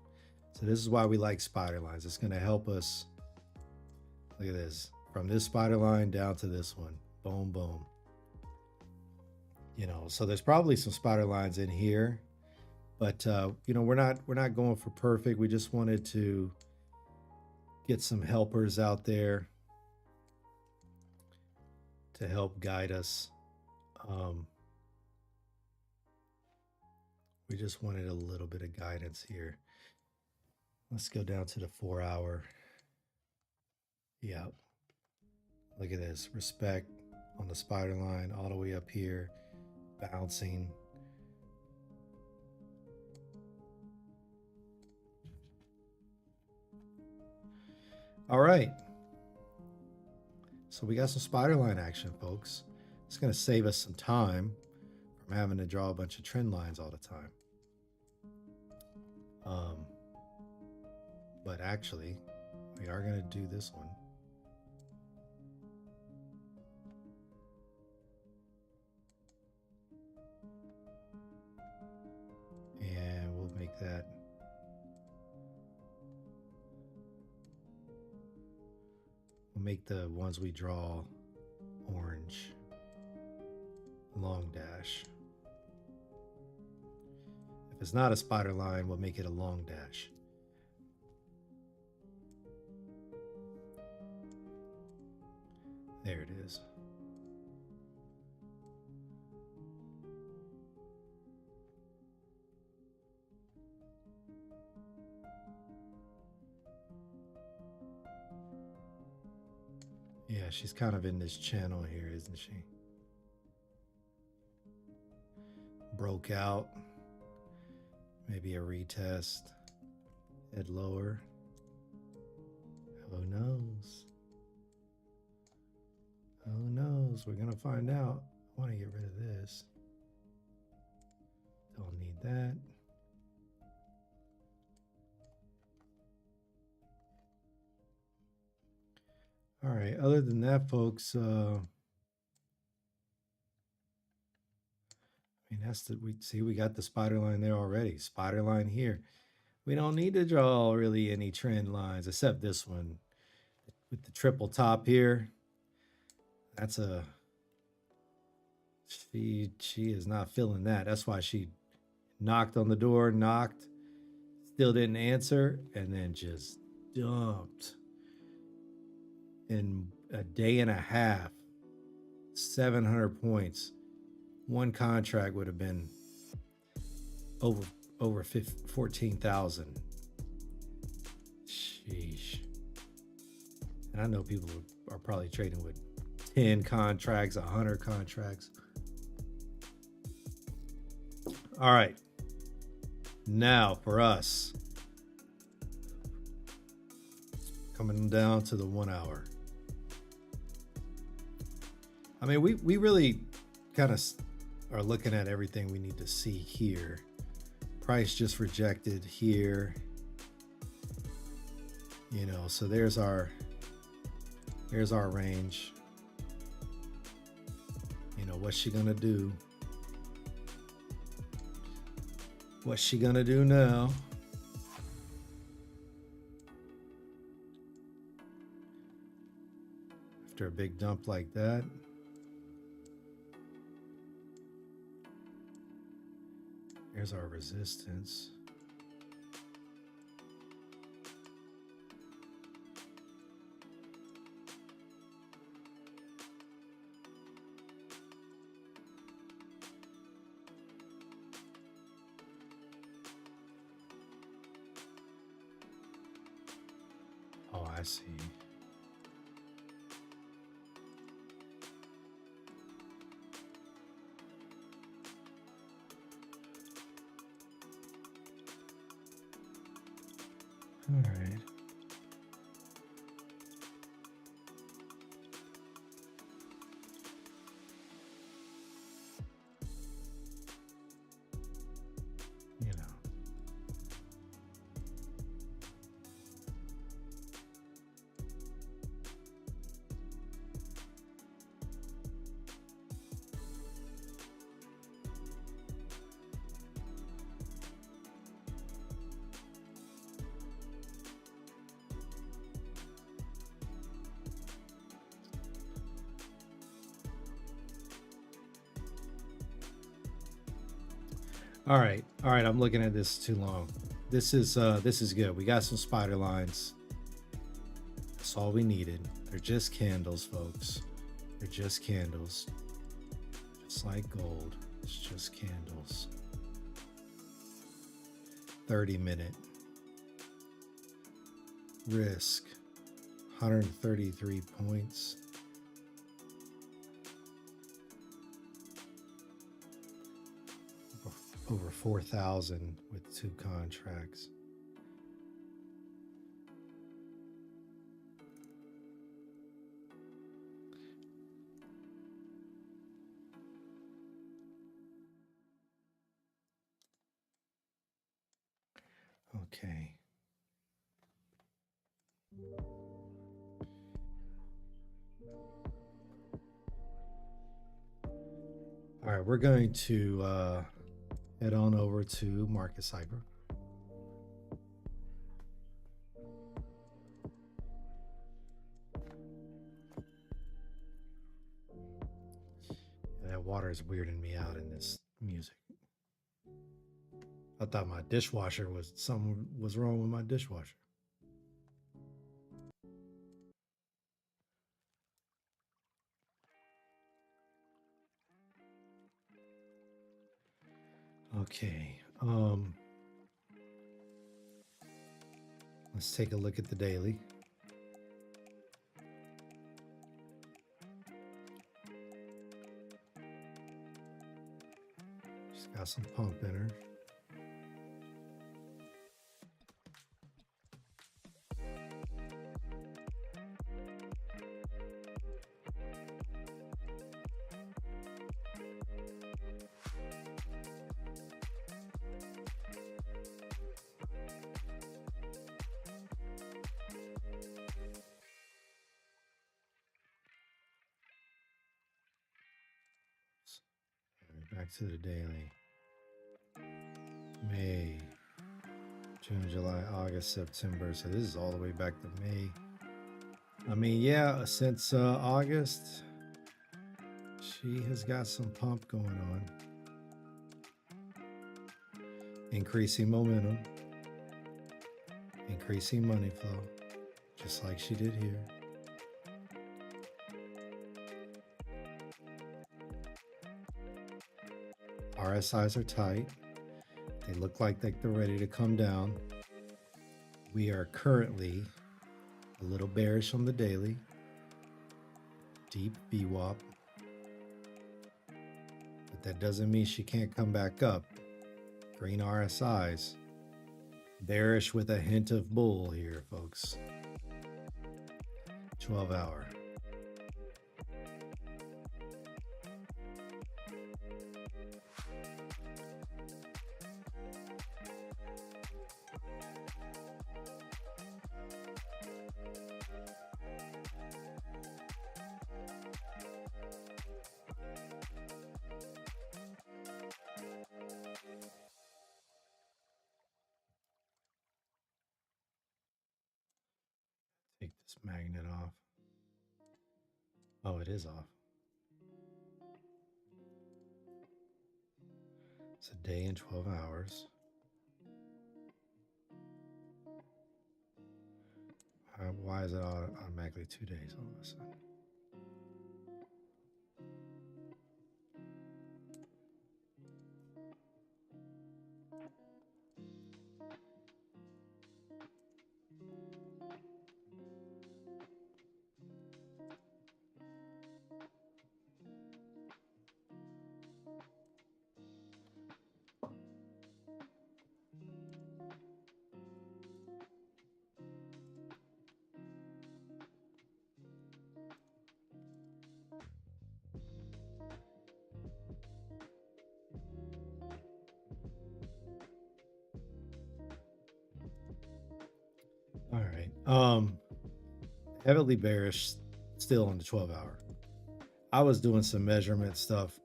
So this is why we like spider lines. It's going to help us. Look at this. From this spider line down to this one. Boom, boom. You know, so there's probably some spider lines in here. But you know, we're not going for perfect. We just wanted to get some helpers out there to help guide us. We just wanted a little bit of guidance here. Let's go down to the 4 hour. Yeah. Look at this. Respect on the spider line all the way up here. Bouncing. All right. So we got some spider line action, folks. It's going to save us some time from having to draw a bunch of trend lines all the time. But actually, we are going to do this one. And we'll make that. We'll make the ones we draw orange. Long dash. If it's not a spider line, we'll make it a long dash. There it is. Yeah, she's kind of in this channel here, isn't she? Broke out. Maybe a retest. Head lower. Who knows? Who knows? We're going to find out. I want to get rid of this. Don't need that. All right. Other than that, folks, I mean, that's the, we got the spider line there already. Spider line here. We don't need to draw really any trend lines except this one with the triple top here. That's a, she is not feeling that. That's why she knocked on the door, knocked, still didn't answer, and then just dumped in a day and a half, 700 points. One contract would have been over 14,000. Sheesh. And I know people are probably trading with 10 contracts, 100 contracts. All right. Now for us, coming down to the 1 hour. I mean, we really kind of are looking at everything we need to see here. Price just rejected here. You know, so there's our range. You know, what's she gonna do? What's she gonna do now? After a big dump like that. Here's our resistance. Oh, I see. All right. You know. All right. I'm looking at this too long. This is good. We got some spider lines. That's all we needed. They're just candles, folks. They're just candles. Just like gold. It's just candles. 30-minute. Risk. 133 points. Over 4,000 with 2 contracts. Okay. All right, we're going to head on over to MarketCipher. That water is weirding me out in this music. I thought my dishwasher was something was wrong with my dishwasher. Okay. Let's take a look at the daily. She's got some pump in her. Back to the daily. May, June, July, August, September. So this is all the way back to May. I mean, yeah, since August, she has got some pump going on. Increasing momentum. Increasing money flow. Just like she did here. RSIs are tight. They look like they're ready to come down. We are currently a little bearish on the daily. Deep VWAP. But that doesn't mean she can't come back up. Green RSIs. Bearish with a hint of bull here, folks. 12 hour. Take this magnet off. Oh, it is off. It's a day and 12 hours. Why is it automatically 2 days all of a sudden? All right. Heavily bearish still on the 12 hour. I was doing some measurement stuff.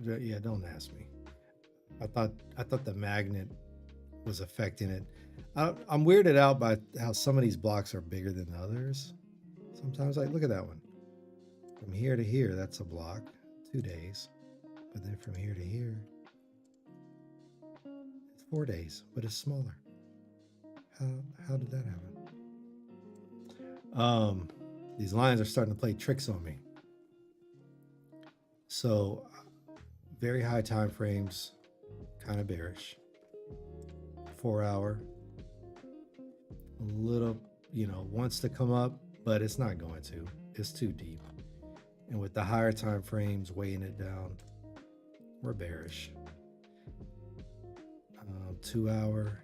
Yeah, don't ask me. I thought the magnet was affecting it. I'm weirded out by how some of these blocks are bigger than others. Sometimes, like, look at that one. From here to here, that's a block, 2 days. But then from here to here, 4 days, but it's smaller. How did that happen? These lines are starting to play tricks on me. So very high time frames, kind of bearish. 4 hour, a little, wants to come up, but it's not going to. It's too deep. And with the higher time frames weighing it down, we're bearish. 2 hour.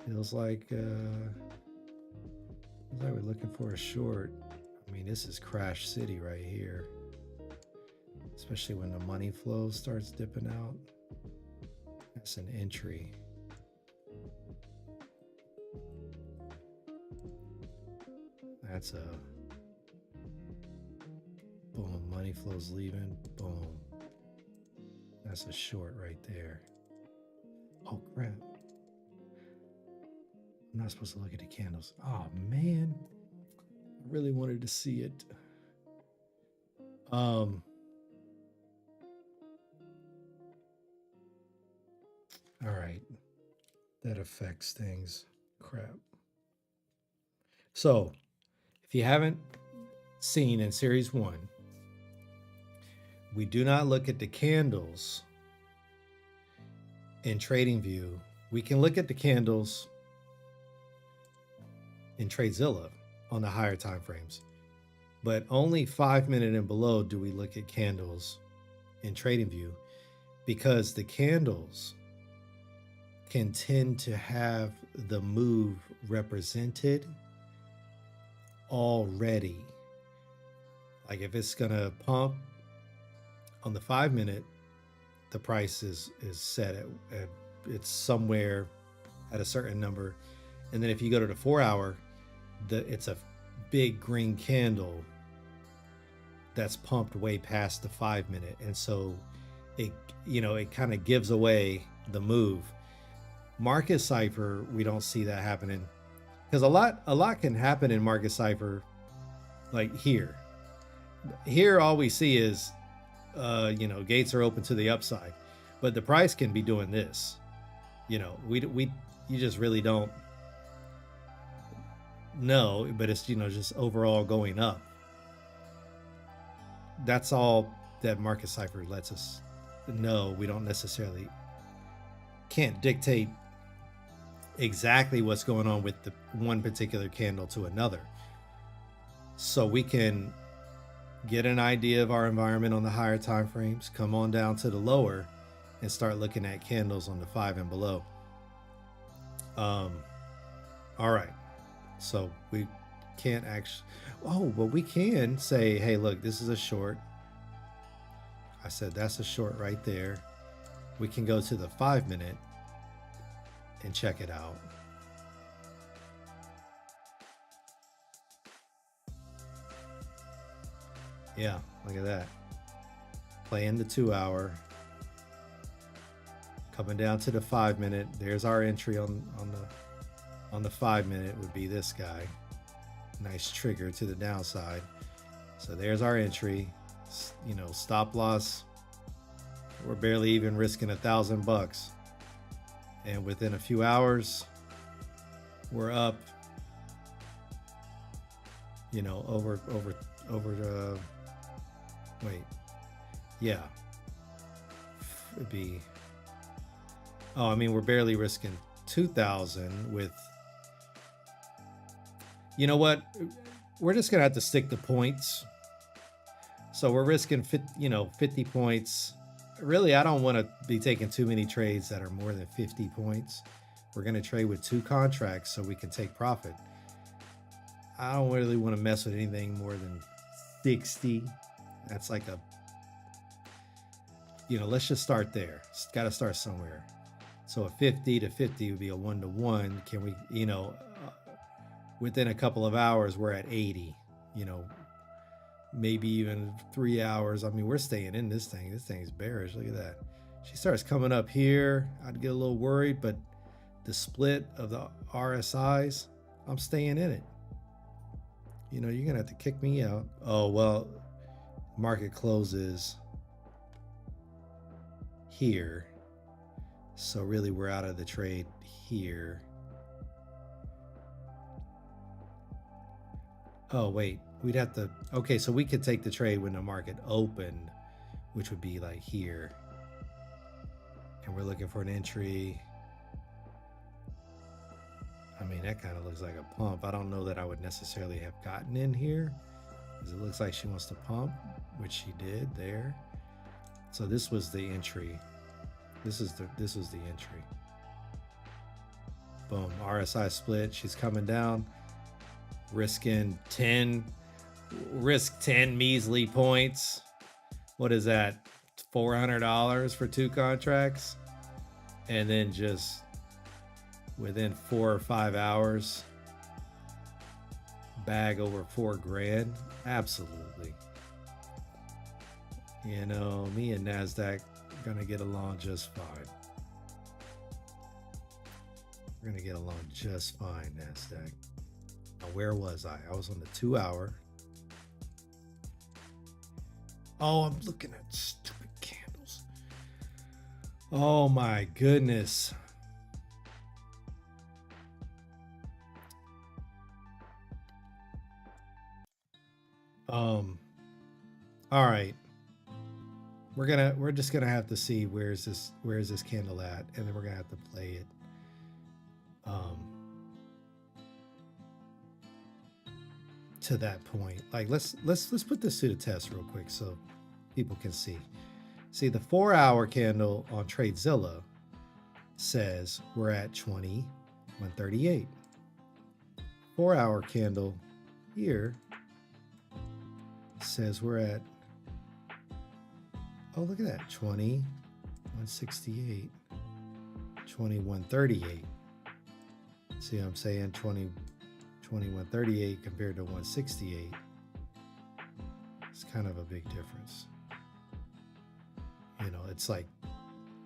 Feels like we're looking for a short. I mean, this is crash city right here, especially when the money flow starts dipping out. That's an entry. That's a boom. Money flows leaving. Boom. That's a short right there. Oh crap. I'm not supposed to look at the candles. Oh man. I really wanted to see it. All right. That affects things. Crap. So if you haven't seen in series 1, we do not look at the candles in TradingView. We can look at the candles in TradeZella on the higher time frames, but only 5 minute and below do we look at candles in TradingView, because the candles can tend to have the move represented already. Like if it's gonna pump on the 5 minute, the price is set at it's somewhere at a certain number. And then if you go to the 4 hour, it's a big green candle that's pumped way past the 5 minute. And so it kind of gives away the move. MarketCipher, we don't see that happening, because a lot can happen in MarketCipher. Like here all we see is gates are open to the upside, but the price can be doing this. You just really don't know, but it's just overall going up. That's all that MarketCipher lets us know. We don't necessarily can't dictate exactly what's going on with the one particular candle to another. So we can get an idea of our environment on the higher time frames, come on down to the lower, and start looking at candles on the 5 and below. All right. So we can't actually, but we can say, hey, look, this is a short. I said that's a short right there. We can go to the 5 minute and check it out. Yeah, look at that. Playing the 2 hour. Coming down to the 5 minute. There's our entry on the 5 minute would be this guy. Nice trigger to the downside. So there's our entry. Stop loss. We're barely even risking $1,000. And within a few hours, we're up, over it'd be, we're barely risking 2,000 with, we're just gonna have to stick to points. So we're risking 50 points. Really, I don't want to be taking too many trades that are more than 50 points. We're going to trade with 2 contracts so we can take profit. I don't really want to mess with anything more than 60. That's like let's just start there. It's got to start somewhere. So a 50 to 50 would be a 1-to-1. Can we, within a couple of hours, we're at 80, maybe even 3 hours. We're staying in this thing. This thing's bearish. Look at that. She starts coming up here. I'd get a little worried, but the split of the RSIs, I'm staying in it. You're going to have to kick me out. Oh, well, market closes here. So really we're out of the trade here. Oh, wait, we'd have to, okay, so we could take the trade when the market opened, which would be like here. And we're looking for an entry. I mean, that kind of looks like a pump. I don't know that I would necessarily have gotten in here, because it looks like she wants to pump, which she did there. So this was the entry. This was the entry. Boom, RSI split. She's coming down, risking 10 measly points. What is that? $400 for 2 contracts, and then just within 4 or 5 hours bag over $4 grand. Absolutely. You know, me and Nasdaq are gonna get along just fine. We're gonna get along just fine, Nasdaq. Now, where was I? I was on the 2 hour. Oh, I'm looking at stupid candles. Oh my goodness. All right. We're just gonna have to see where is this candle at, and then we're gonna have to play it. To that point. Like let's put this to the test real quick so people can see. See, the 4 hour candle on TradeZella says we're at 2138. 4 hour candle here says we're at, oh, look at that, 2168, 2138. See what I'm saying? 2138 compared to 168. It's kind of a big difference. You know, it's like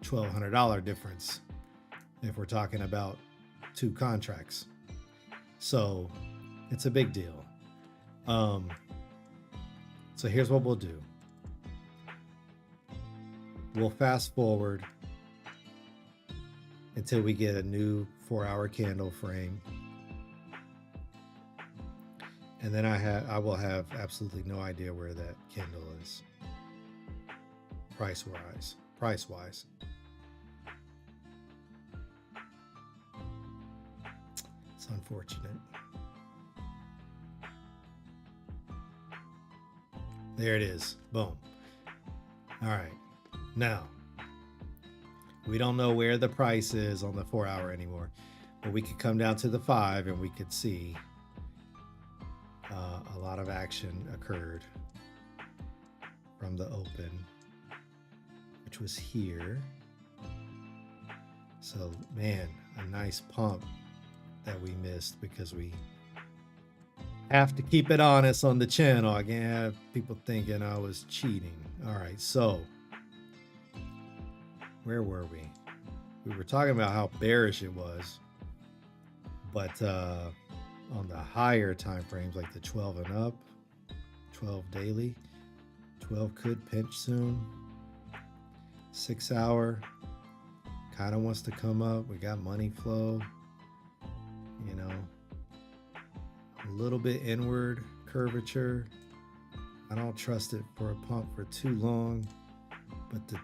$1,200 difference if we're talking about 2 contracts. So it's a big deal. So here's what we'll do. We'll fast forward until we get a new 4 hour candle frame. And then I will have absolutely no idea where that candle is price wise. It's unfortunate. There it is. Boom. All right. Now, we don't know where the price is on the 4 hour anymore, but we could come down to the 5 and we could see a lot of action occurred from the open, which was here. So, man, a nice pump that we missed because we have to keep it honest on the channel. I can't have people thinking I was cheating. All right, so where were we? We were talking about how bearish it was, but on the higher time frames, like the 12 and up, 12 daily, 12 could pinch soon. 6 hour kind of wants to come up. We got money flow, you know, a little bit inward curvature. I don't trust it for a pump for too long, but the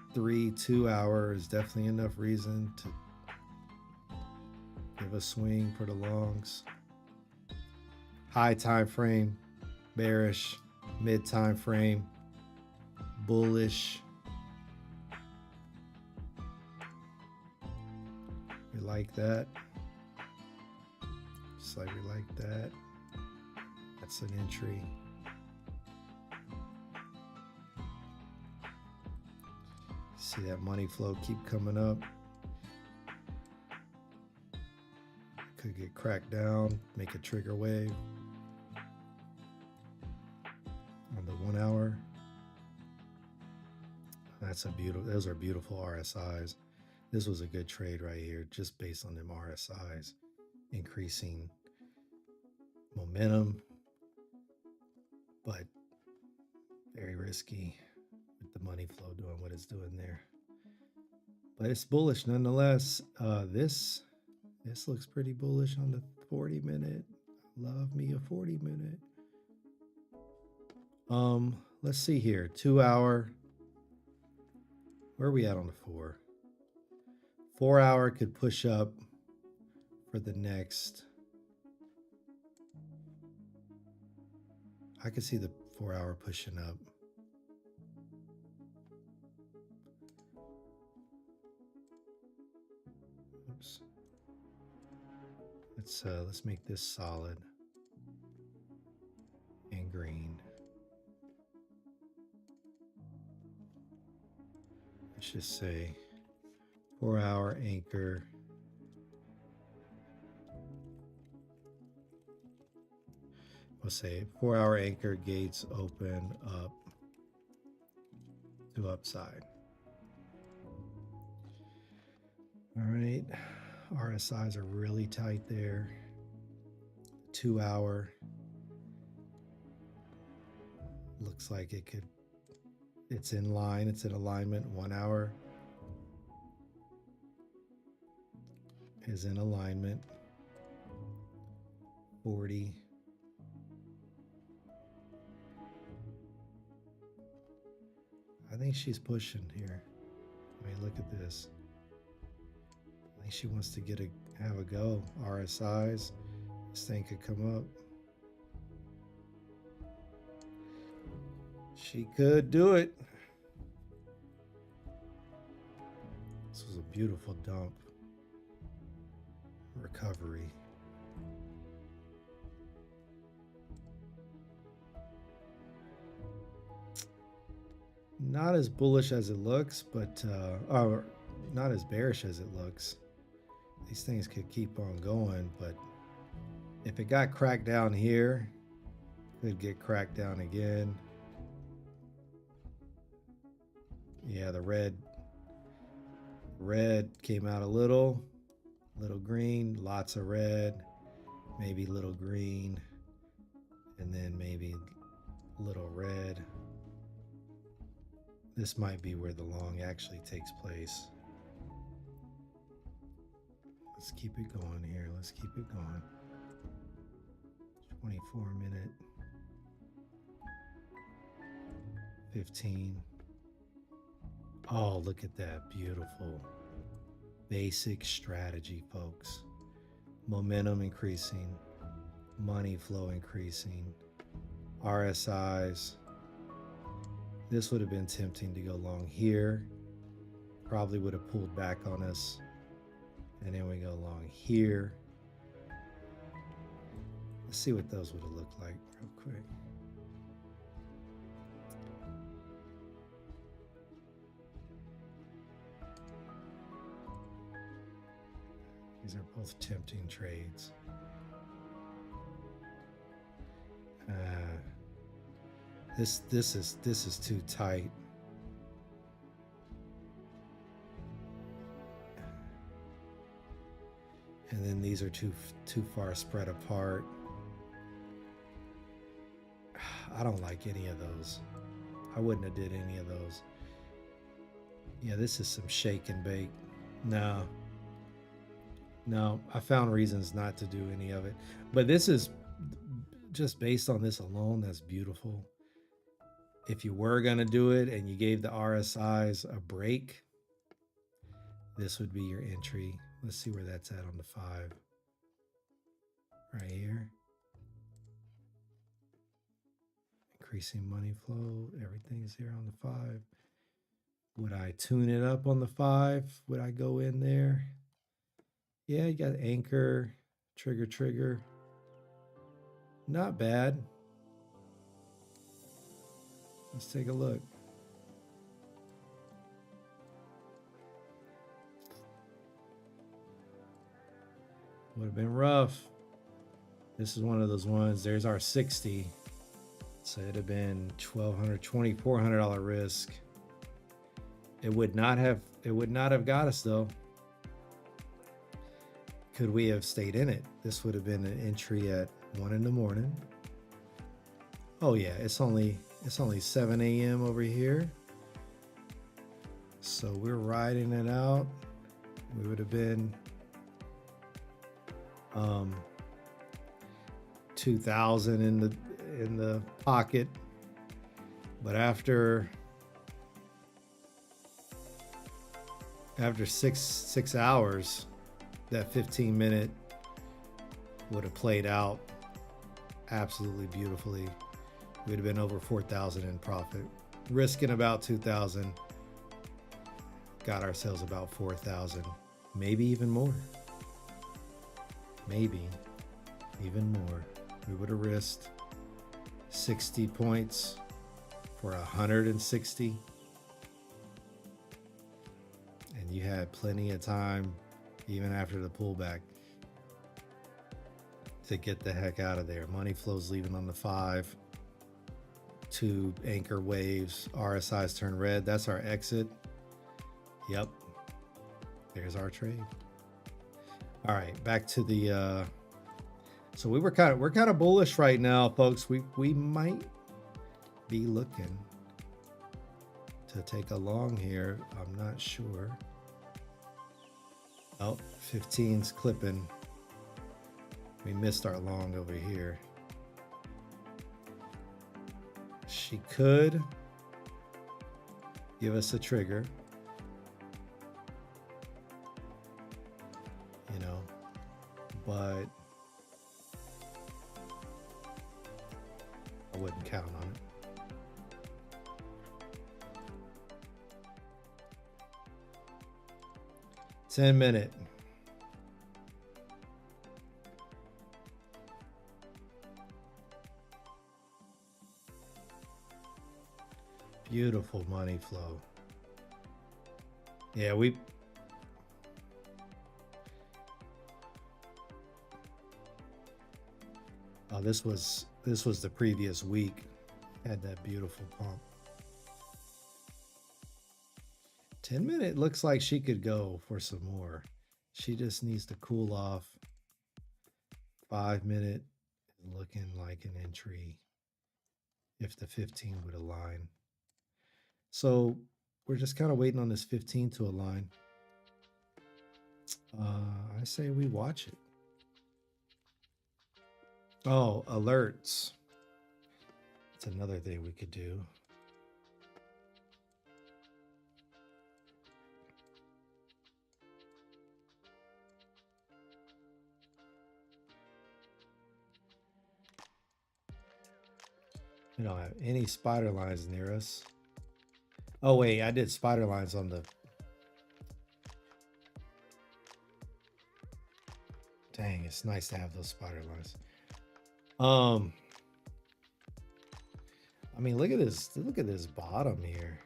2 hour is definitely enough reason to give a swing for the longs. High time frame, bearish. Mid time frame, bullish. We like that. Just like we like that. That's an entry. See that money flow keep coming up. Could get cracked down, make a trigger wave on the 1 hour. That's a beautiful, those are beautiful RSIs. This was a good trade right here, just based on them RSIs, increasing momentum, but very risky with the money flow doing what it's doing there. but it's bullish nonetheless. This looks pretty bullish on the 40-minute. Love me a 40-minute. Let's see here. 2 hour. Where are we at on the 4? 4 hour could push up for the next. I could see the 4 hour pushing up. Oops. Let's make this solid and green. Let's just say 4 hour anchor. We'll say 4 hour anchor, gates open up to upside. All right, RSIs are really tight there. 2 hour looks like it's in line, it's in alignment. 1 hour is in alignment. 40. I think she's pushing here. I mean, look at this. I think she wants to have a go. RSIs. This thing could come up. She could do it. This was a beautiful dump. Recovery. Not as bullish as it looks, but or not as bearish as it looks. These things could keep on going, but if it got cracked down here, it could get cracked down again. Yeah, the red came out a little green, lots of red, maybe little green, and then maybe little red. This might be where the long actually takes place. Let's keep it going here. Let's keep it going. 24-minute. 15. Oh, look at that. Beautiful. Basic strategy, folks. Momentum increasing. Money flow increasing. RSIs. This would have been tempting to go long here. Probably would have pulled back on us. And then we go long here. Let's see what those would have looked like real quick. These are both tempting trades. This is too tight. And then these are too far spread apart. I don't like any of those. I wouldn't have did any of those. Yeah, this is some shake and bake. No, I found reasons not to do any of it. But this is just based on this alone, that's beautiful. If you were going to do it and you gave the RSIs a break, this would be your entry. Let's see where that's at on the 5. Right here. Increasing money flow. Everything's here on the 5. Would I tune it up on the 5? Would I go in there? Yeah, you got anchor, trigger. Not bad. Let's take a look. Would have been rough. This is one of those ones. There's our 60. So it'd have been $1,200, $2,400 risk. It would not have got us though. Could we have stayed in it? This would have been an entry at 1 in the morning. Oh yeah, it's only 7 a.m. over here. So we're riding it out. We would have been 2,000 in the pocket, but after six hours, that 15-minute would have played out absolutely beautifully. We'd have been over 4,000 in profit, risking about 2,000. Got ourselves about 4,000, maybe even more. Maybe even more. We would have risked 60 points for 160. And you had plenty of time, even after the pullback, to get the heck out of there. Money flows leaving on the 5. 2 anchor waves. RSI's turn red. That's our exit. Yep. There's our trade. All right, back to the so we're kind of bullish right now, folks. We might be looking to take a long here. I'm not sure. Oh, 15's clipping. We missed our long over here. She could give us a trigger, you know, but I wouldn't count on it. $10-minute. Beautiful money flow. Yeah, oh, this was the previous week. Had that beautiful pump. 10-minute looks like she could go for some more. She just needs to cool off. 5-minute looking like an entry if the 15 would align. So we're just kind of waiting on this 15 to align. I say we watch it. Oh, alerts. That's another thing we could do. We don't have any spider lines near us. Oh wait, I did spider lines on the... Dang, it's nice to have those spider lines. I mean, look at this bottom here.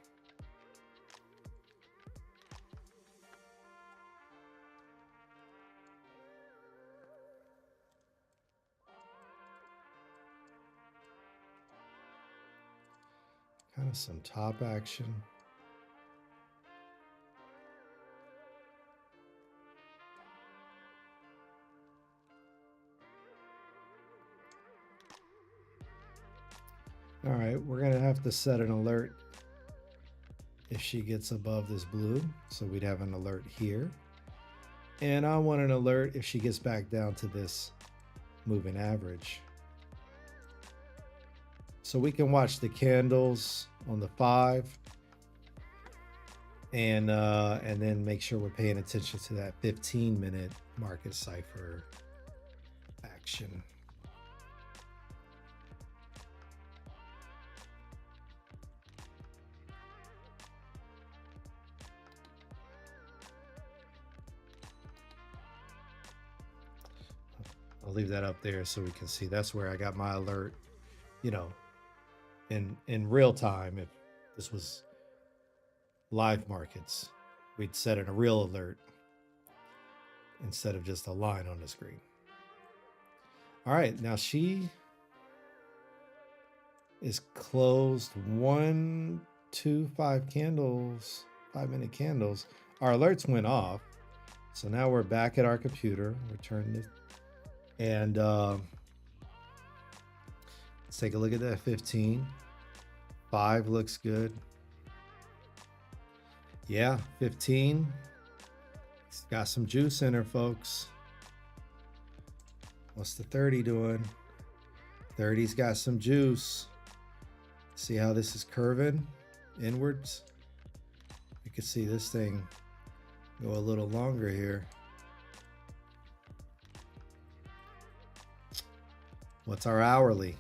Kind of some top action. All right, we're gonna have to set an alert if she gets above this blue. So we'd have an alert here. And I want an alert if she gets back down to this moving average. So we can watch the candles on the 5 and then make sure we're paying attention to that 15-minute MarketCipher action. I'll leave that up there so we can see. That's where I got my alert, you know, in real time. If this was live markets, we'd set in a real alert instead of just a line on the screen. All right, now she is closed 1, 2, 5 candles, 5-minute candles. Our alerts went off. So now we're back at our computer. We're turning it. And let's take a look at that 15. 5 looks good. Yeah, 15. It's got some juice in her, folks. What's the 30 doing? 30's got some juice. See how this is curving inwards? You can see this thing go a little longer here. What's our hourly?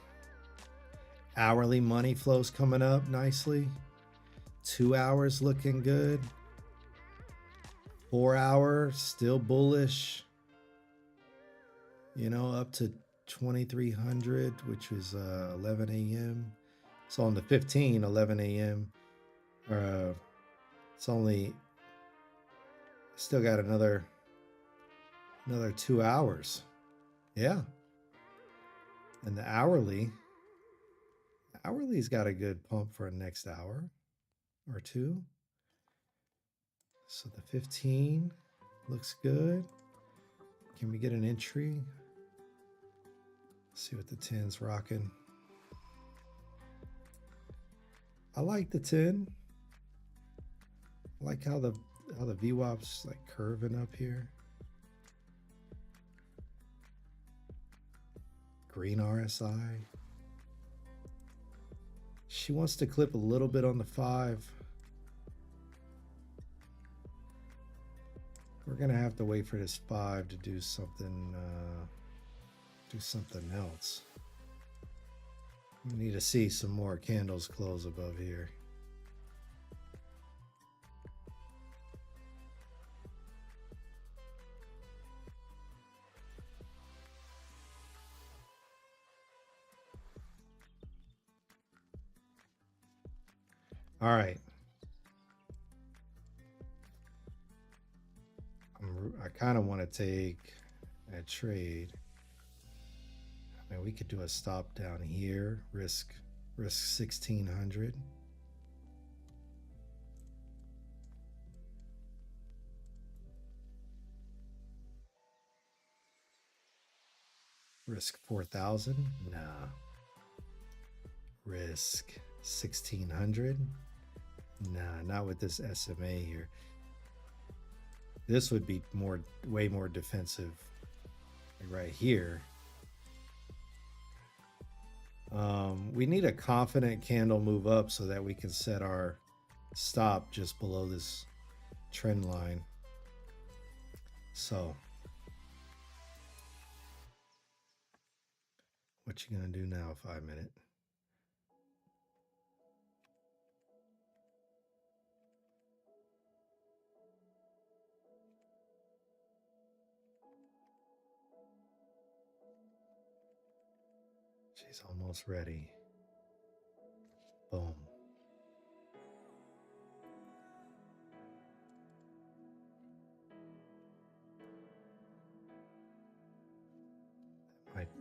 Hourly money flows coming up nicely. 2 hours looking good. 4 hour still bullish. You know, up to 2300, which was 11 a.m. So on the 15, 11 a.m. It's only still got another 2 hours. Yeah. And the hourly's got a good pump for a next hour or two. So the 15 looks good. Can we get an entry? Let's see what the 10's rocking. I like the 10. I like how the VWAP's like curving up here. Green RSI. She wants to clip a little bit on the 5. We're gonna have to wait for this 5 to do something else. We need to see some more candles close above here. All right. I kind of want to take a trade. I mean, we could do a stop down here, risk 1600. Risk 4,000? Nah. Risk 1600? Nah, not with this SMA here. This would be way more defensive right here. We need a confident candle move up so that we can set our stop just below this trend line. So what you gonna do now, 5 minute? She's almost ready. Boom.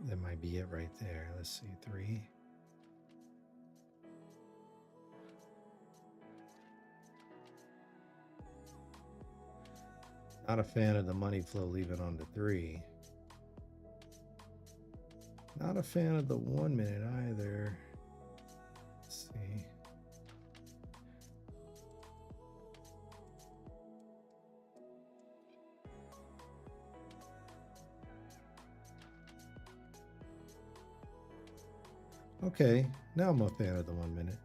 That might be it right there. Let's see, 3. Not a fan of the money flow leaving on the 3. Not a fan of the 1 minute either. Let's see. Okay, now I'm a fan of the 1 minute.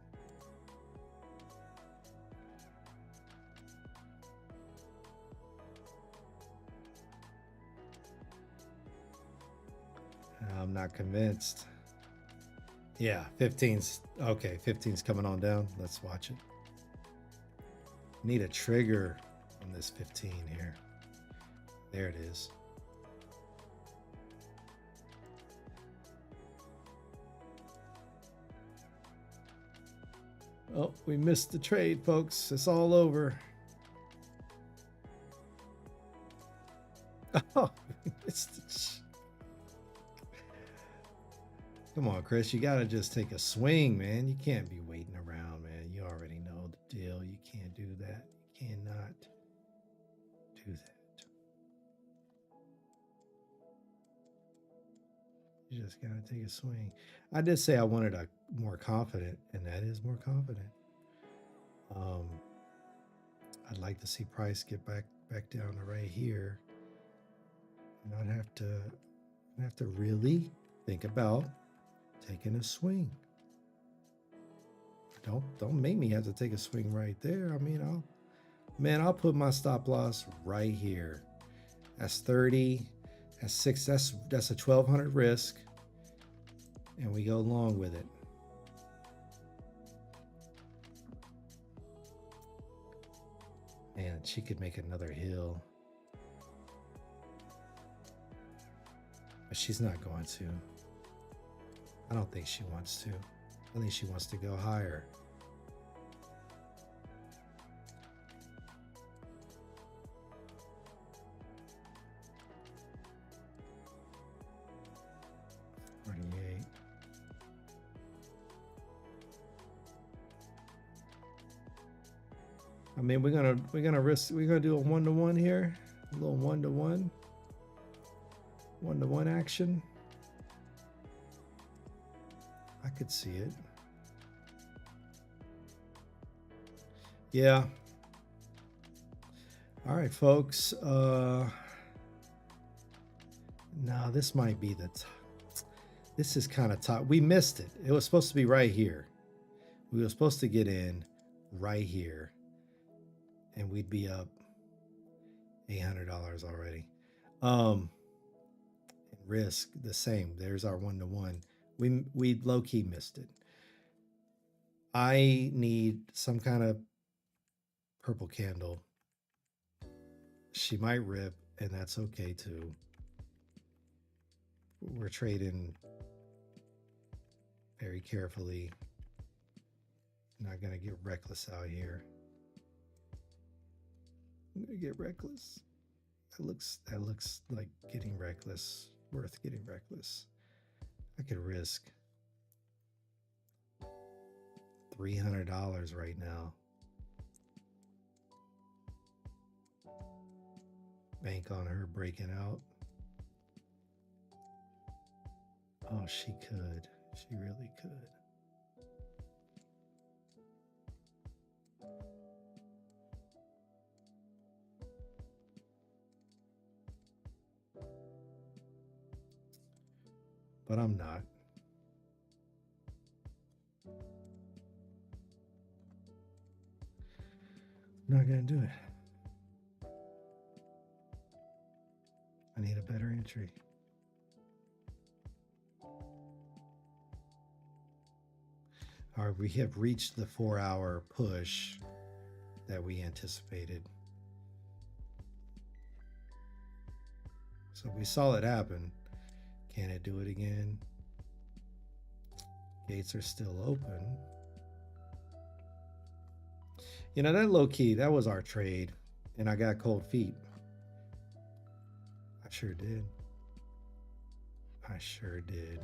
I'm not convinced. Yeah, 15's okay. 15's coming on down. Let's watch it. Need a trigger on this 15 here. There it is. Oh, we missed the trade, folks. It's all over. Oh, we missed it. Come on, Chris. You got to just take a swing, man. You can't be waiting around, man. You already know the deal. You can't do that. You cannot do that. You just got to take a swing. I did say I wanted a more confident, and that is more confident. I'd like to see price get back down to right here. And I'd have to really think about taking a swing. Don't make me have to take a swing right there. I mean, I'll put my stop loss right here. That's 30. That's 6. That's a 1,200 risk, and we go along with it. Man, she could make another hill, but she's not going to. I don't think she wants to. I think she wants to go higher. I mean, we're gonna do a 1-to-1 here, a little 1-to-1 action. I could see it. Yeah. All right, folks. Now this might be the top. This is kind of top. We missed it. It was supposed to be right here. We were supposed to get in right here, and we'd be up $800 already. Risk the same. There's our 1-to-1. We low-key missed it. I need some kind of purple candle. She might rip, and that's okay too. We're trading very carefully. Not gonna get reckless out here. I'm gonna get reckless. That looks like getting reckless. Worth getting reckless. I could risk $300 right now. Bank on her breaking out. Oh, she could. She really could. But I'm not. I'm not gonna do it. I need a better entry. All right, we have reached the 4-hour push that we anticipated. So we saw it happen. Can it do it again? Gates are still open. You know, that low key, that was our trade, and I got cold feet. I sure did. I sure did.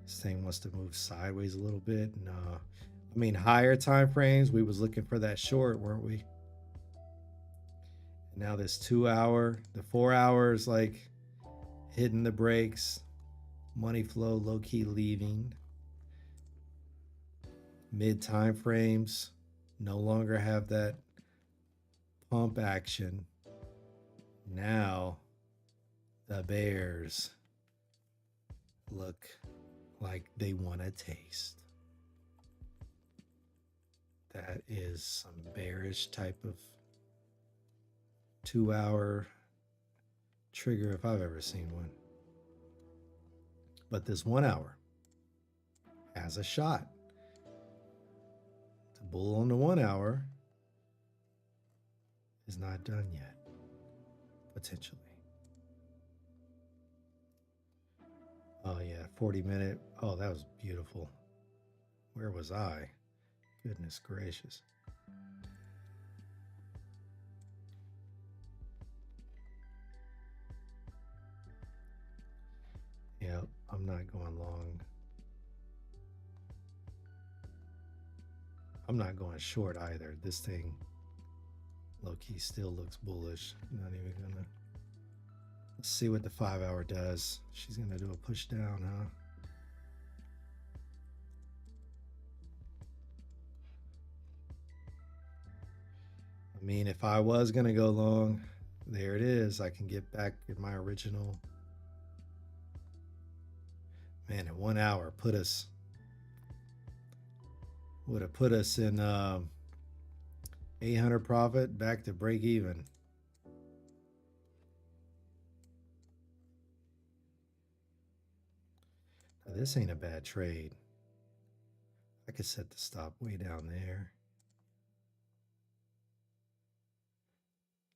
This thing wants to move sideways a little bit. No, I mean, higher time frames, we was looking for that short, weren't we? Now this 2-hour, the 4 hours, like hitting the brakes, money flow low-key leaving. Mid time frames no longer have that pump action. Now the bears look like they want a taste. That is some bearish type of 2-hour trigger if I've ever seen one. But this 1 hour has a shot. The bull on the 1 hour is not done yet, potentially. Oh yeah, 40-minute. Oh, that was beautiful. Where was I? Goodness gracious. Yeah, I'm not going long. I'm not going short either. This thing low-key still looks bullish. Not even gonna. Let's see what the 5-hour does. She's gonna do a push down, huh? I mean, if I was going to go long, there it is. I can get back in my original. Man, in 1 hour, would have put us in 800 profit back to break even. Now, this ain't a bad trade. I could set the stop way down there.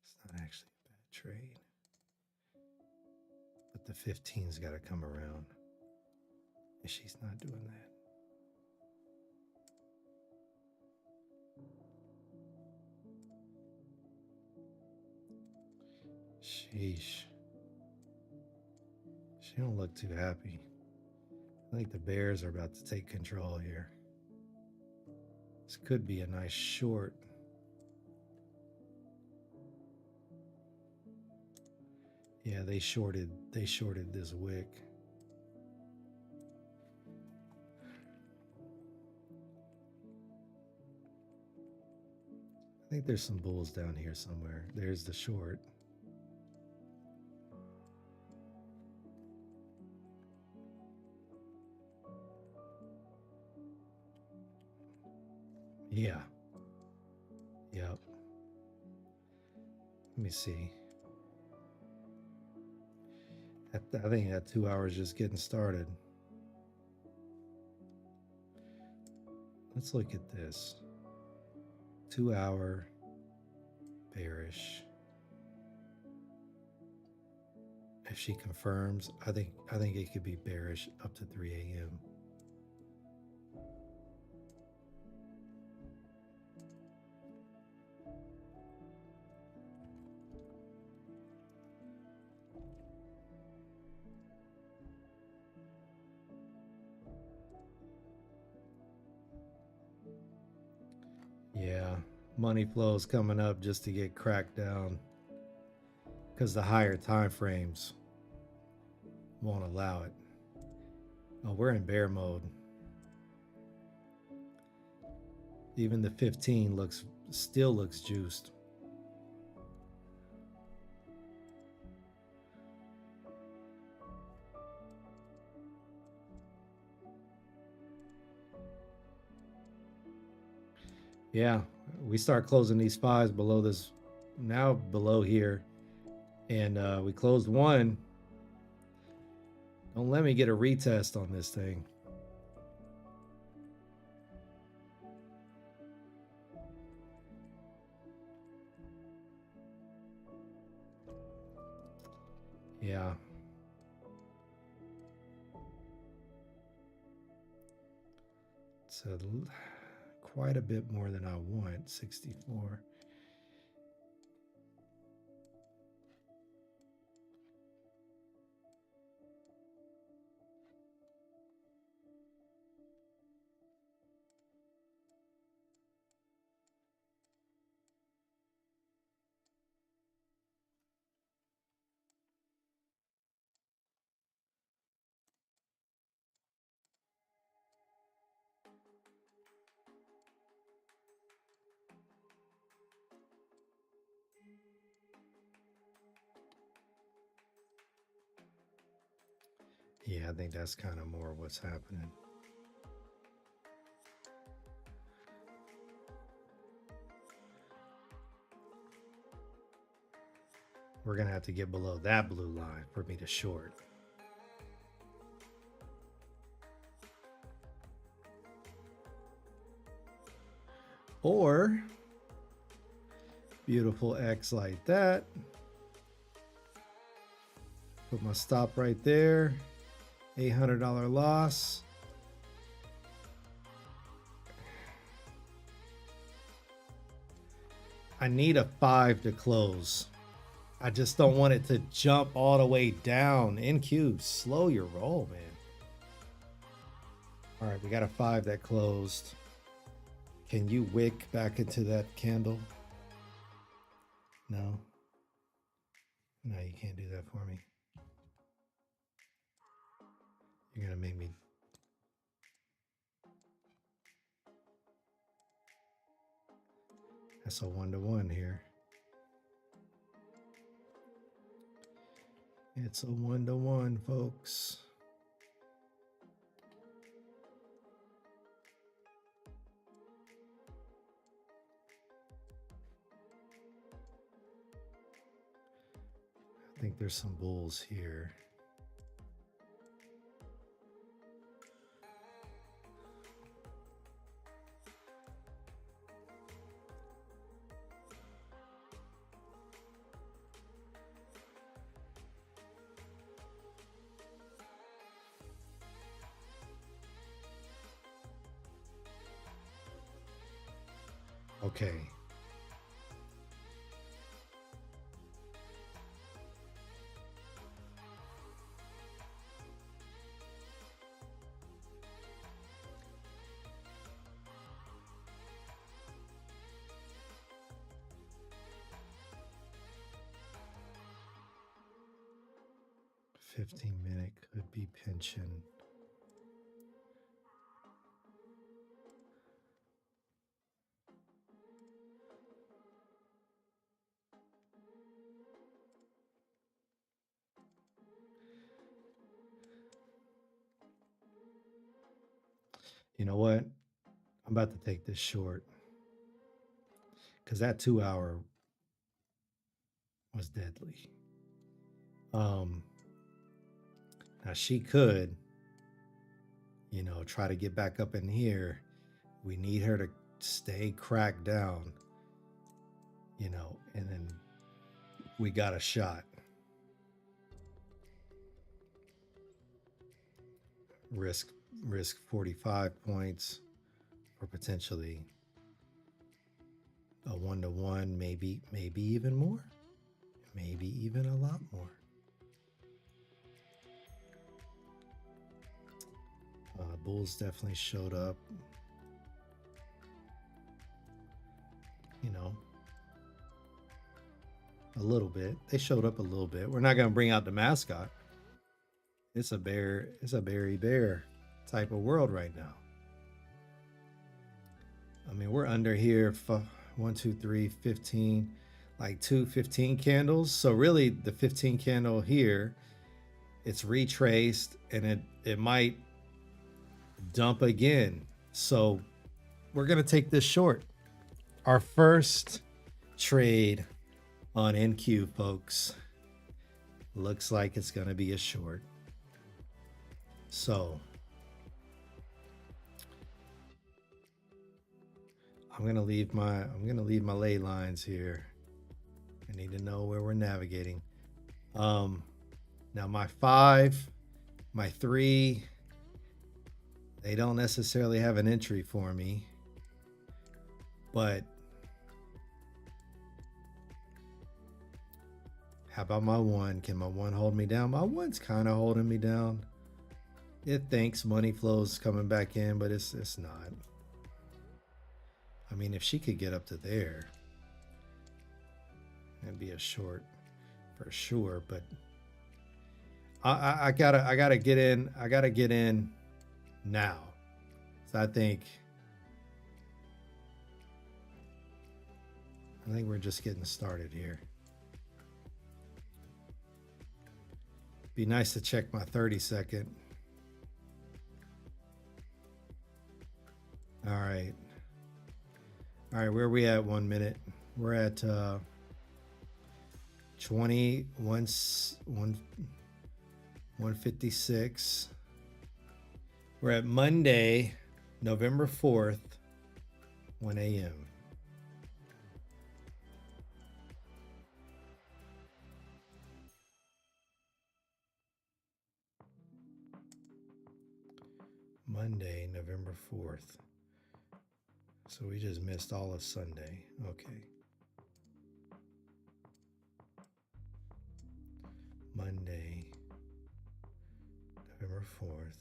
It's not actually a bad trade. But the 15's got to come around. And she's not doing that. Sheesh. She don't look too happy. I think the bears are about to take control here. This could be a nice short. Yeah, they shorted this wick. I think there's some bulls down here somewhere. There's the short. Yeah. Yep. Let me see. I think that 2 hours just getting started. Let's look at this. 2 hour bearish. If she confirms, I think it could be bearish up to 3 a.m. Yeah, money flows coming up just to get cracked down because the higher time frames won't allow it. Oh, we're in bear mode. Even the 15 still looks juiced. Yeah, we start closing these fives below this, now below here, and we closed one. Don't let me get a retest on this thing. Yeah. So quite a bit more than I want, 64. Yeah, I think that's kind of more what's happening. We're going to have to get below that blue line for me to short. Or beautiful X like that. Put my stop right there. $800 loss. I need a 5 to close. I just don't want it to jump all the way down. NQ, slow your roll, man. All right, we got a 5 that closed. Can you wick back into that candle? No. No, you can't do that for me. You're going to make me. That's a 1-to-1 here. It's a 1-to-1, folks. I think there's some bulls here. Okay. $15-minute could be pinching. You know what? I'm about to take this short because that 2-hour was deadly. Now she could, you know, try to get back up in here. We need her to stay cracked down, you know, and then we got a shot. Risk 45 points or potentially a 1-to-1, maybe even more, maybe even a lot more. Bulls definitely showed up, you know, a little bit. They showed up a little bit. We're not going to bring out the mascot. It's a bear. It's a bear type of world right now. I mean, we're under here for 1, 2, 3, 15, like 2 15 candles. So really the 15 candle here, it's retraced and it might dump again. So we're going to take this short. Our first trade on NQ, folks. Looks like it's going to be a short. So I'm going to leave my ley lines here. I need to know where we're navigating. Now my 5, my 3, they don't necessarily have an entry for me, but how about my 1? Can my 1 hold me down? My 1's kind of holding me down. It thinks money flows coming back in, but it's not. I mean, if she could get up to there, it'd be a short for sure. But I gotta get in. I gotta get in now. So I think we're just getting started here. Be nice to check my 30-second. All right, where are we at 1 minute? We're at 156. We're at Monday, November 4th, 1 a.m. Monday, November 4th. So we just missed all of Sunday. Okay. Monday, November 4th.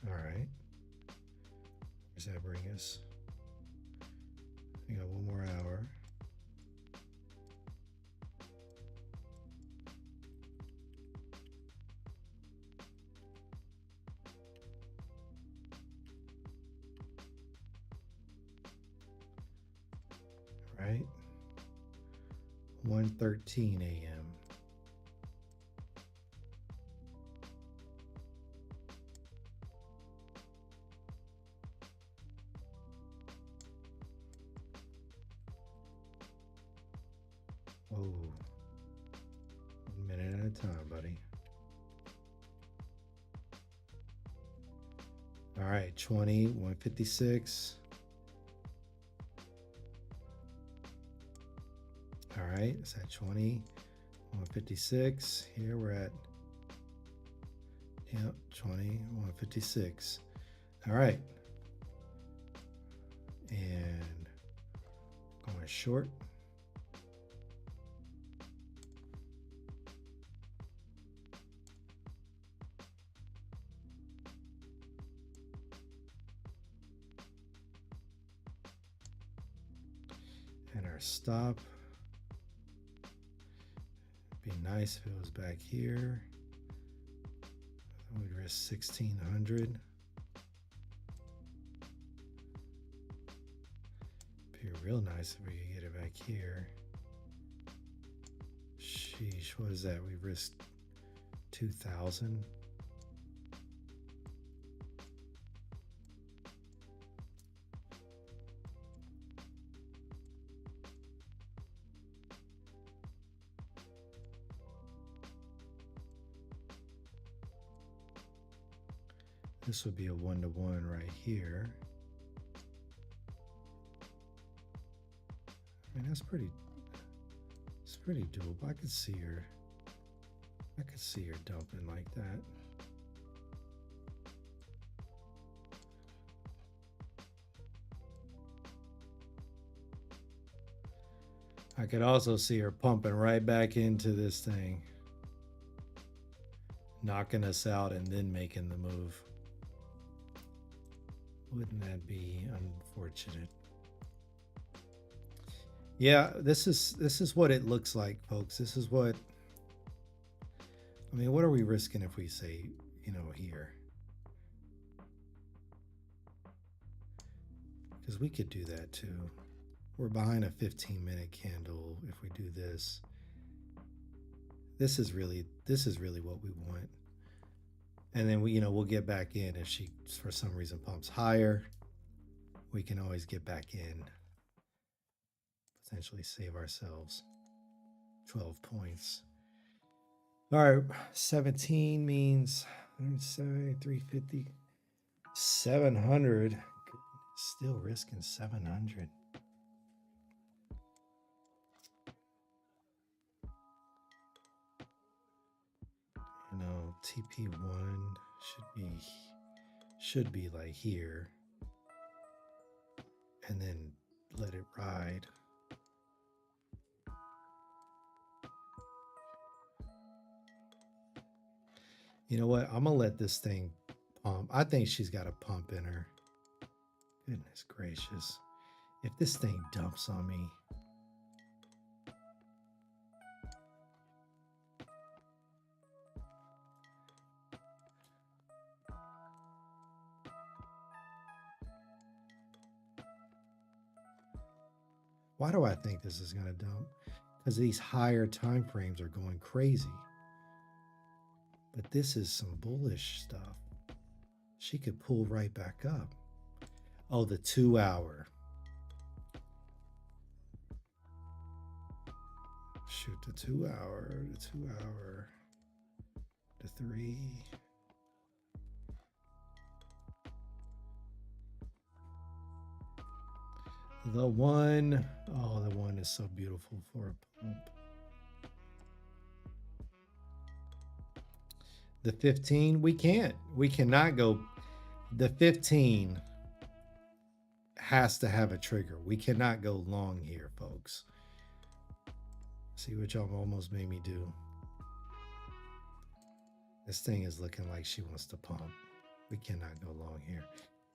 All right. Where's that bring us? We got 1 more hour. 1:13 a.m. Oh, 1 minute at a time, buddy. All right, 20, 156. All right, it's at 20, 156. Here we're at, yep, 20, 156. All right. And going short. And our stop. Be nice if it was back here. We'd risk 1600. Be real nice if we could get it back here. Sheesh, what is that? We risked 2000. This would be a 1-to-1 right here. I mean, it's pretty doable. I could see her dumping like that. I could also see her pumping right back into this thing, knocking us out and then making the move. Wouldn't that be unfortunate? Yeah, this is what it looks like, folks. This is what, I mean, what are we risking if we say, you know, here? Because we could do that too. We're behind a 15-minute candle if we do this. This is really what we want. And then we'll get back in if she for some reason pumps higher. We can always get back in. Potentially save ourselves 12 points. All right, 17 means 170, 350, 700. Still risking 700. You know, TP1 should be like here, and then let it ride. You know what? I'm gonna let this thing pump. I think she's got a pump in her. Goodness gracious. If this thing dumps on me. Why do I think this is gonna dump? Because these higher time frames are going crazy. But this is some bullish stuff. She could pull right back up. Oh, the 2 hour. Shoot, the 2 hour, the 3. The 1, oh, the 1 is so beautiful for a pump. The 15, we cannot go. The 15 has to have a trigger. We cannot go long here, folks. See what y'all almost made me do. This thing is looking like she wants to pump. We cannot go long here.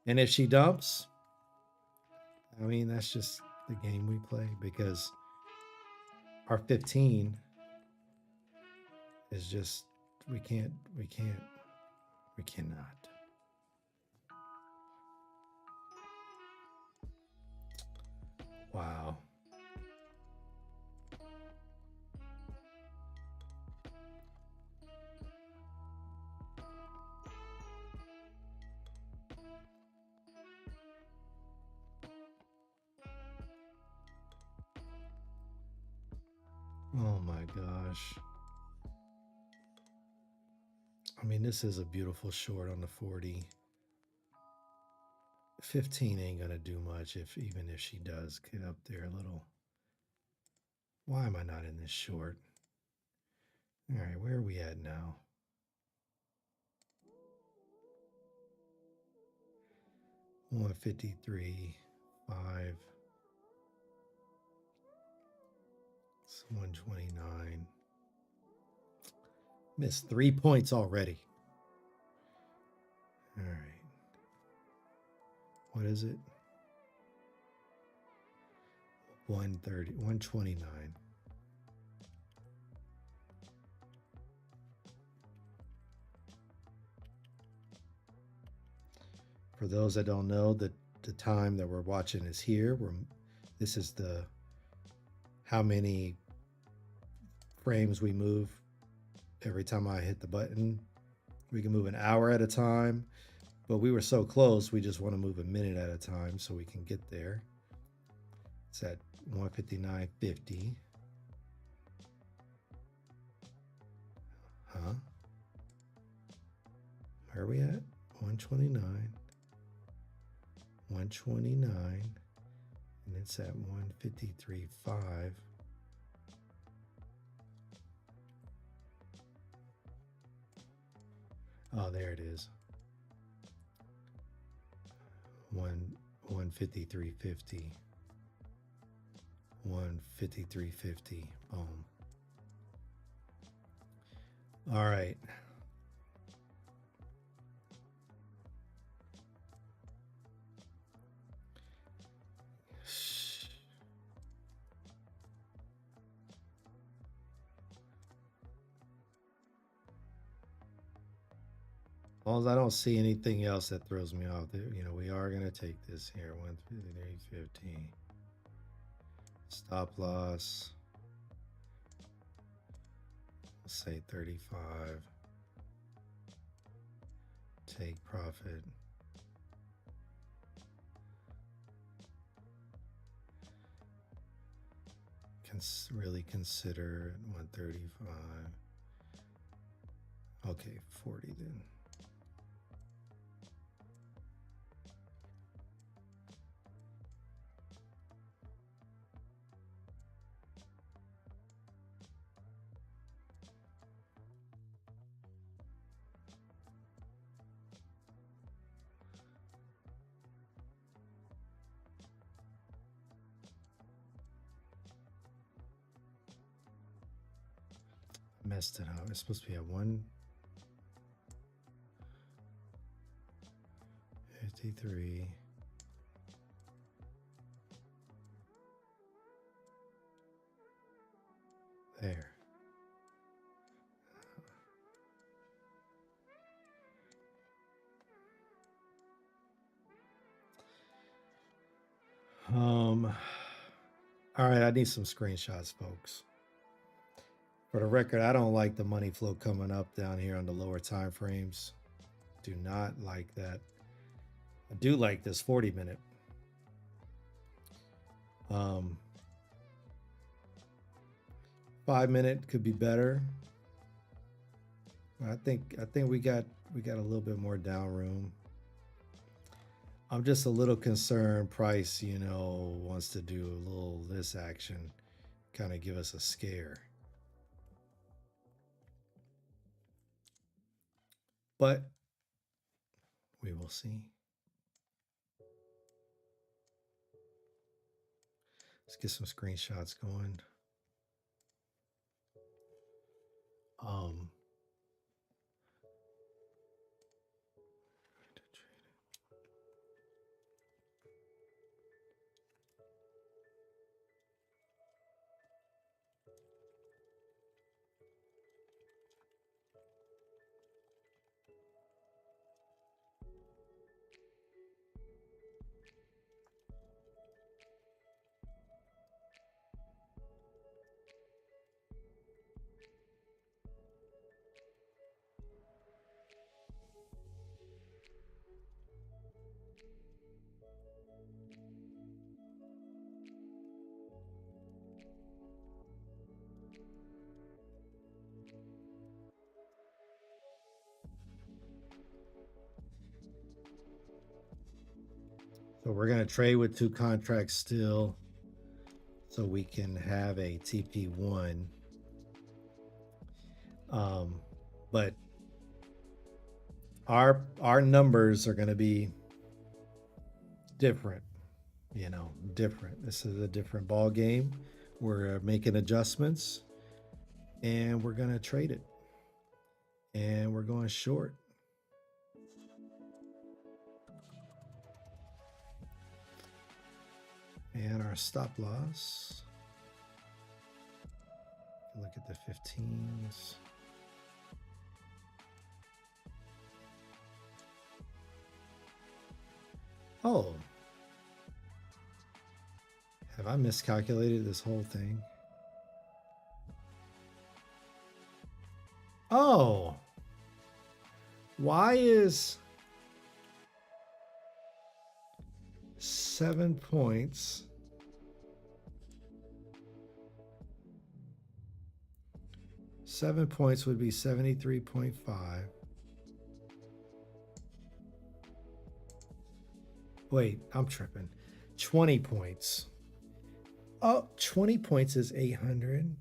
And if she dumps, I mean, that's just the game we play, because our 15 is just, we cannot. Wow. my gosh. I mean, this is a beautiful short on the 40. 15 ain't gonna do much even if she does get up there a little. Why am I not in this short? All right, where are we at now? $153.5. It's 129. Missed 3 points already. All right. What is it? 130, 129. For those that don't know, the time that we're watching is here. This is the how many frames we move every time I hit the button. We can move an hour at a time, but we were so close, we just want to move a minute at a time so we can get there. It's at 159.50. Huh? Where are we at? 129. 129. And it's at 153.5. Oh, there it is. 153.50. 153.50. Boom. All right. As long as I don't see anything else that throws me off, you know, we are going to take this here. 153.50. Stop loss. Let's say 35. Take profit. Really consider 135. Okay, 40 then. Messed it up. It's supposed to be at 153. There. All right, I need some screenshots, folks. For the record, I don't like the money flow coming up down here on the lower time frames. Do not like that. I do like this 40-minute. 5-minute could be better. I think we got a little bit more down room. I'm just a little concerned price, you know, wants to do a little this action, kind of give us a scare. But we will see. Let's get some screenshots going. So we're going to trade with 2 contracts still so we can have a TP1. But our numbers are going to be different, different. This is a different ball game. We're making adjustments and we're going to trade it. And we're going short. And our stop loss. Look at the 15s. Oh. Have I miscalculated this whole thing? Oh. Why is 7 points? Seven points would be 73.5. Wait, I'm tripping. 20 points. Oh, 20 points is 800.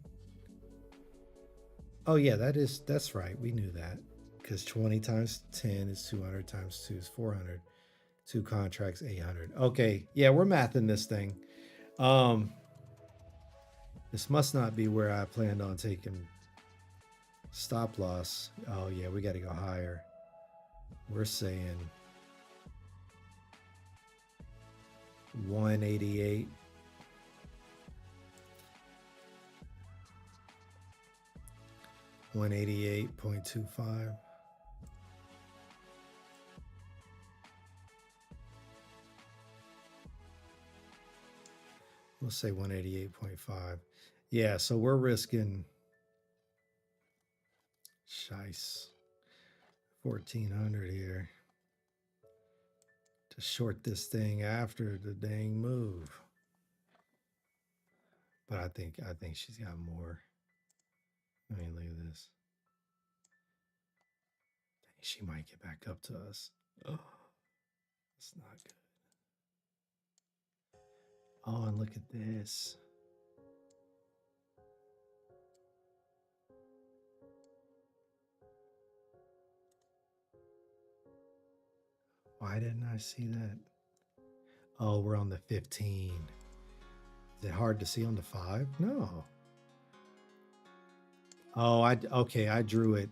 Oh yeah, that's right. We knew that. Because 20 times 10 is 200 times 2 is 400. 2 contracts, 800. Okay, yeah, we're mathing this thing. This must not be where I planned on taking stop loss. Oh yeah, we got to go higher. We're saying 188. $188.25. We'll say 188.5. Yeah, so we're risking shice 1400 here to short this thing after the dang move. But I think she's got more. I mean, look at this. She might get back up to us. Oh, that's not good. Oh, and look at this. Why didn't I see that? Oh, we're on the 15. Is it hard to see on the 5? No. Oh, okay, I drew it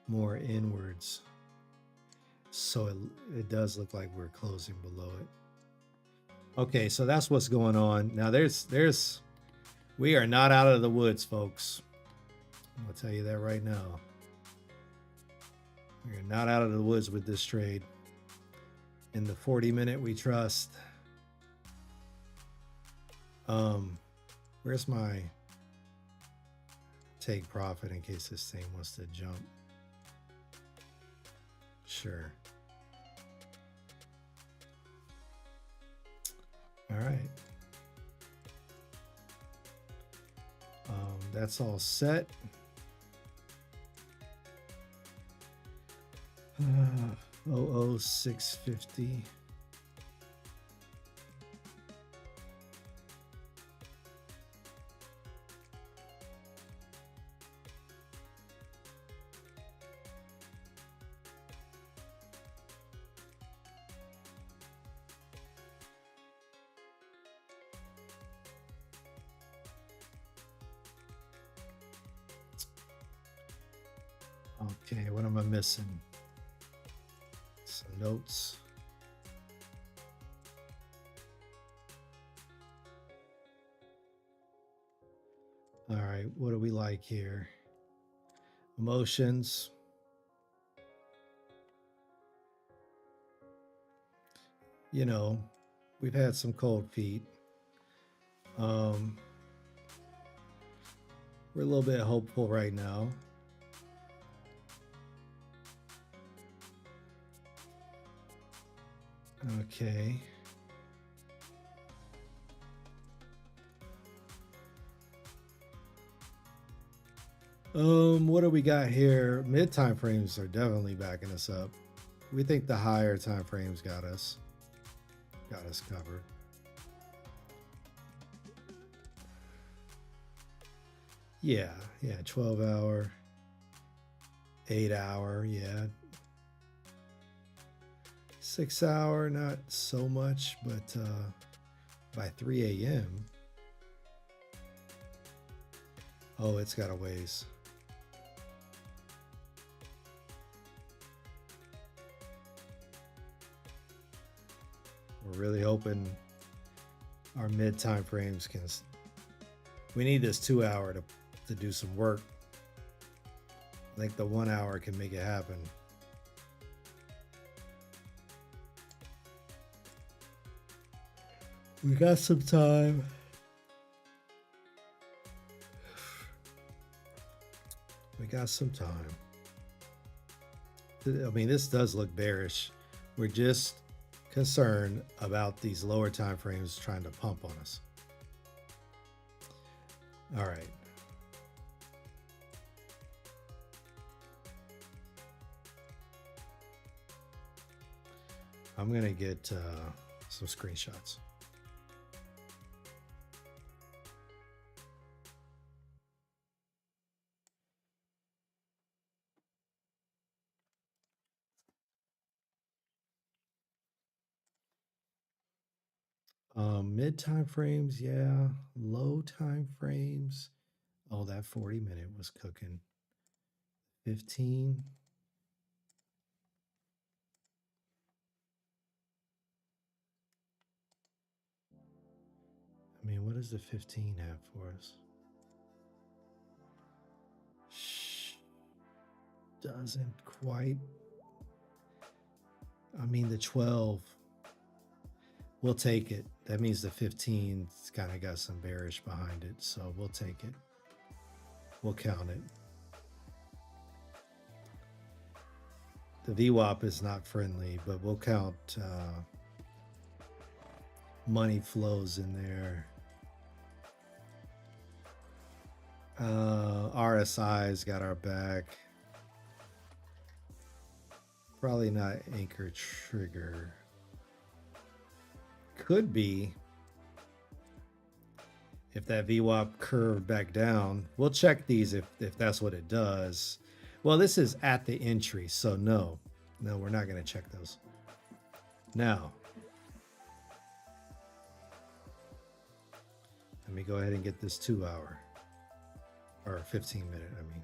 more inwards. So it does look like we're closing below it. Okay, so that's what's going on. Now we are not out of the woods, folks. I'll tell you that right now. We are not out of the woods with this trade. In the 40-minute, we trust. Where's my take profit in case this thing wants to jump? Sure. All right. That's all set. 00650. Okay, what am I missing? Some notes. All right, what do we like here? Emotions. You know, we've had some cold feet. We're a little bit hopeful right now. Okay. What do we got here? Mid time frames are definitely backing us up. We think the higher time frames got us covered. Yeah, 12 hour, 8 hour, yeah. 6 hour, not so much, but by 3 a.m. Oh, it's got a ways. We're really hoping our mid time frames can. We need this 2 hour to do some work. I think the 1 hour can make it happen. We got some time. We got some time. I mean, this does look bearish. We're just concerned about these lower time frames trying to pump on us. All right. I'm going to get some screenshots. Mid time frames, yeah. Low time frames. Oh, that 40-minute was cooking. 15. I mean, what does the 15 have for us? Doesn't quite. I mean, the 12. We'll take it. That means the 15's kind of got some bearish behind it, so we'll take it. We'll count it. The VWAP is not friendly, but we'll count money flows in there. RSI's got our back. Probably not anchor trigger. Could be if that VWAP curved back down. We'll check these if that's what it does. Well, this is at the entry, so no, we're not going to check those. Now, let me go ahead and get this 2 hour or 15-minute, I mean.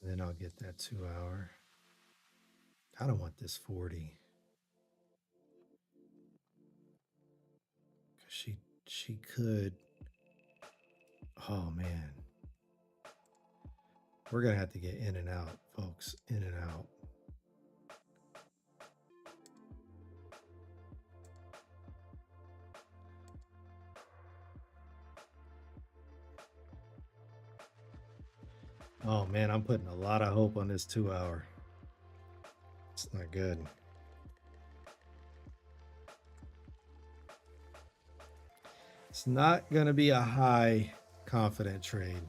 Then I'll get that 2 hour. I don't want this 40. She could. Oh man. We're gonna have to get in and out, folks. In and out. Oh man, I'm putting a lot of hope on this 2 hour. It's not good. It's not going to be a high confident trade.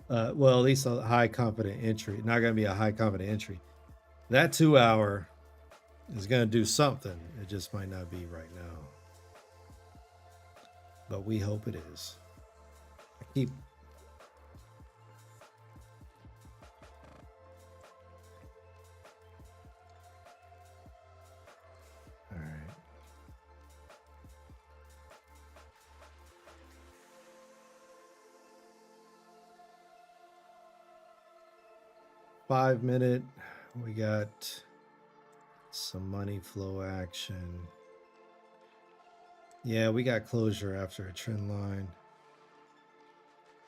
Well, at least a high confident entry. Not going to be a high confident entry. That 2 hour is going to do something. It just might not be right now. But we hope it is. I keep... All right. Five minute, we got some money flow action. Yeah, we got closure after a trend line.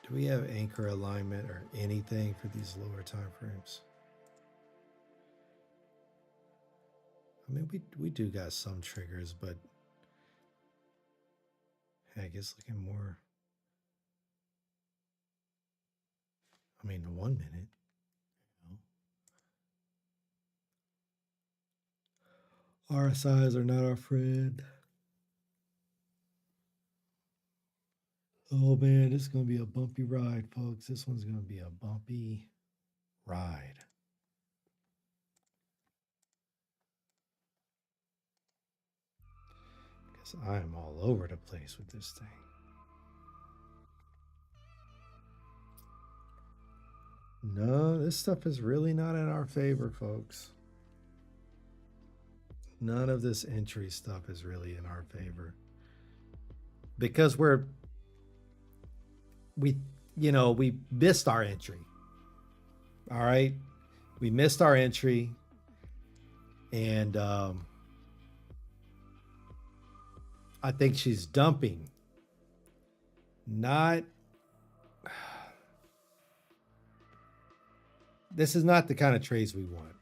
Do we have anchor alignment or anything for these lower time frames? I mean, we do got some triggers, but heck, it's looking more. I mean, 1 minute. RSIs are not our friend. Oh man, this is going to be a bumpy ride, folks. This one's going to be a bumpy ride. Because I am all over the place with this thing. No, this stuff is really not in our favor, folks. None of this entry stuff is really in our favor. Because we missed our entry. All right. We missed our entry. And I think she's dumping. This is not the kind of trades we want.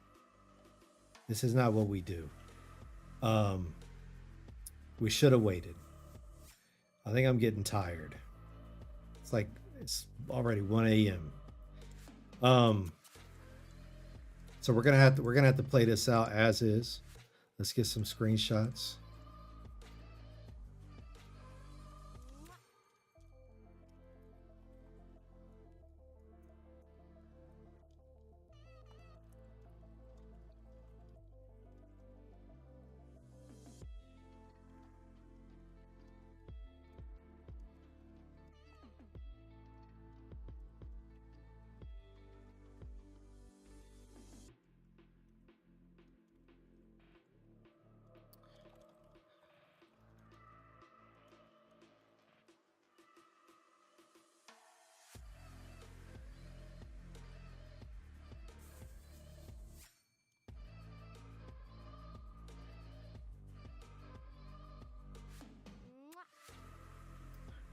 This is not what we do. We should have waited. I think I'm getting tired. It's already 1 a.m. So we're gonna have to play this out as is. Let's get some screenshots.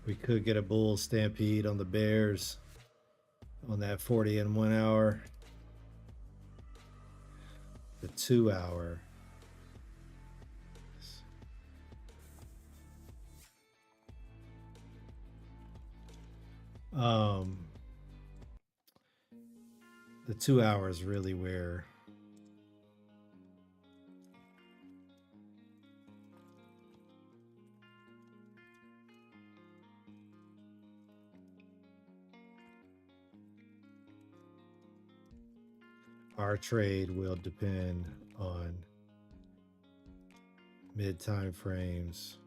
We could get a bull stampede on the bears on that 40 and 1 hour. The 2 hour. The 2 hour is really where our trade will depend on mid time frames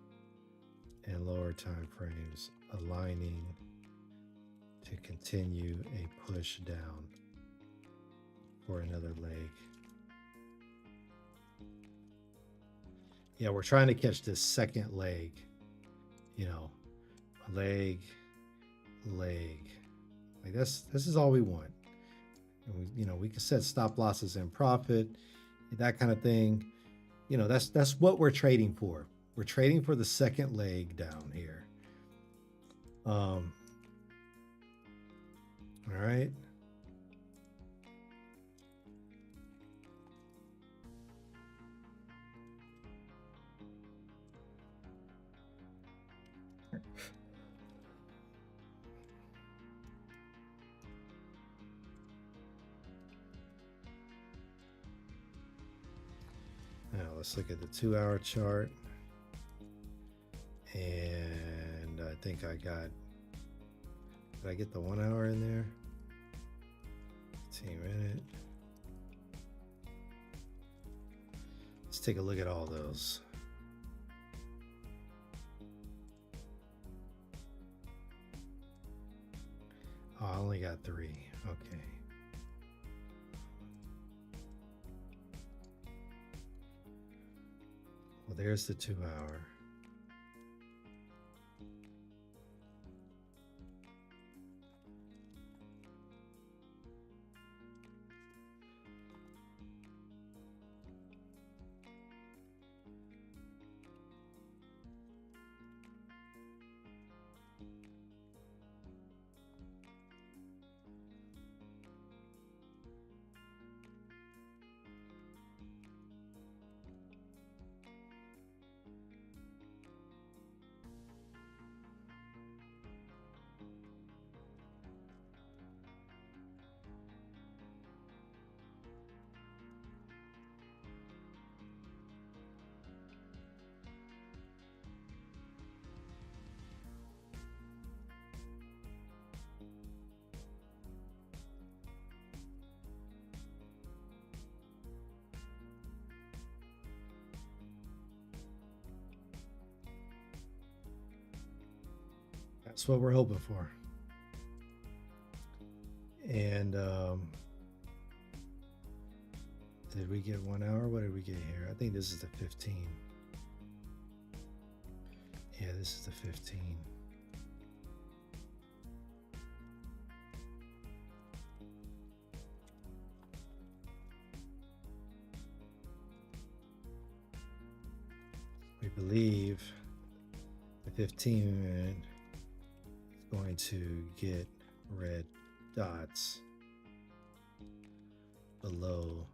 and lower time frames aligning to continue a push down for another leg. Yeah, we're trying to catch this second leg, leg. Like this is all we want. And we can set stop losses in profit, that kind of thing. That's what we're trading for. We're trading for the second leg down here. All right. Now let's look at the 2 hour chart. And I think did I get the 1 hour in there? 15 minute. Let's take a look at all those. Oh, I only got 3. Okay. Well, there's the 2 hour. That's what we're hoping for. And did we get 1 hour? What did we get here? I think this is the 15. Yeah, this is the 15. We believe the 15 minute is going to get red dots below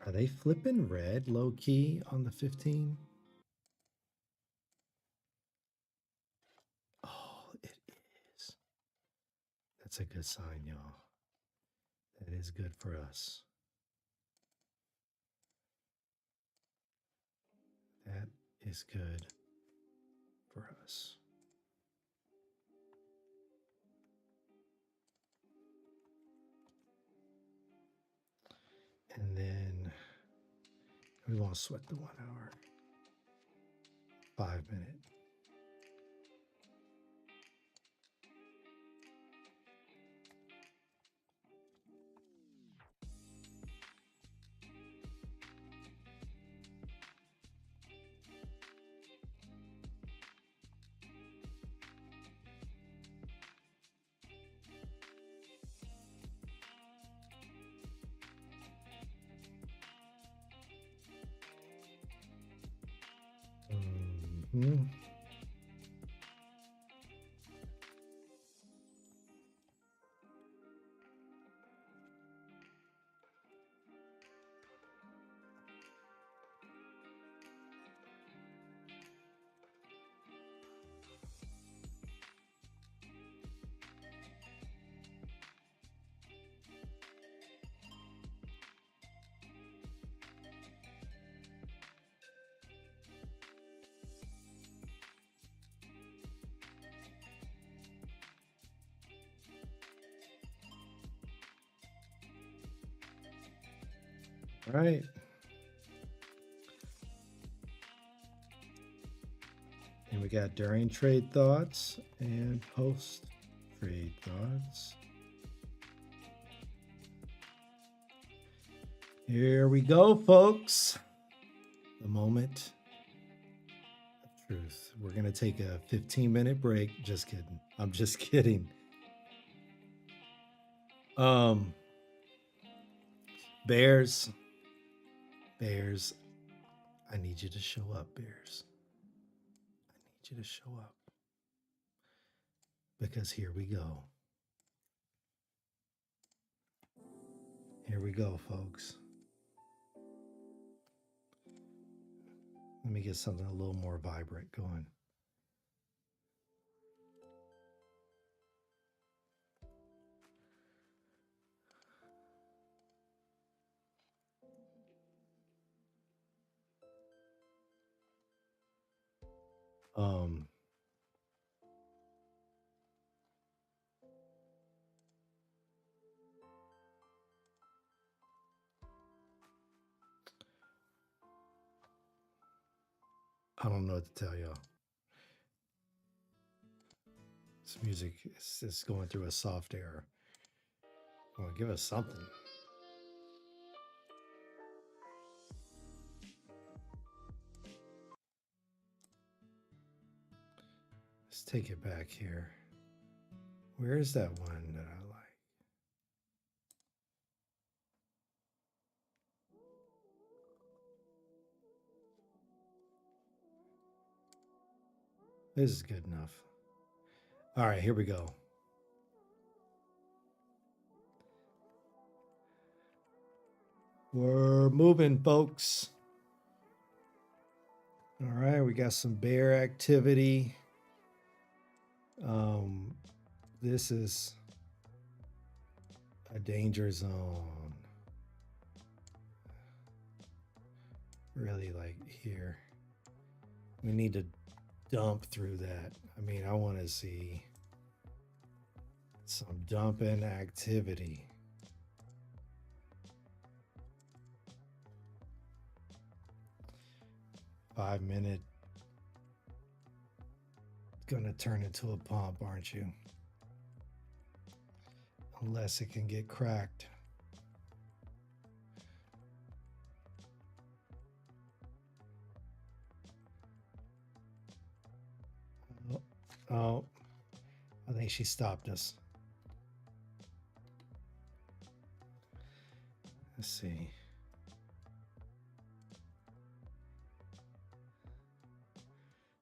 Are they flipping red low key on the 15? Oh, it is. That's a good sign, y'all. That is good for us. That is good for us. And then we won't sweat the 1 hour. 5 minute. All right. And we got during trade thoughts and post trade thoughts. Here we go, folks. The moment of truth. We're going to take a 15-minute break. Just kidding. I'm just kidding. Bears, I need you to show up, Bears. I need you to show up. Because here we go. Here we go, folks. Let me get something a little more vibrant going. I don't know what to tell y'all. This music is going through a soft era. Well, give us something. Let's take it back here. Where is that one that I like? This is good enough. All right, here we go. We're moving, folks. All right, we got some bear activity. This is a danger zone. really like here. We need to dump through that. I mean, I want to see some dumping activity. $5-minute. Gonna turn into a pump, aren't you? Unless it can get cracked. Oh, I think she stopped us. Let's see.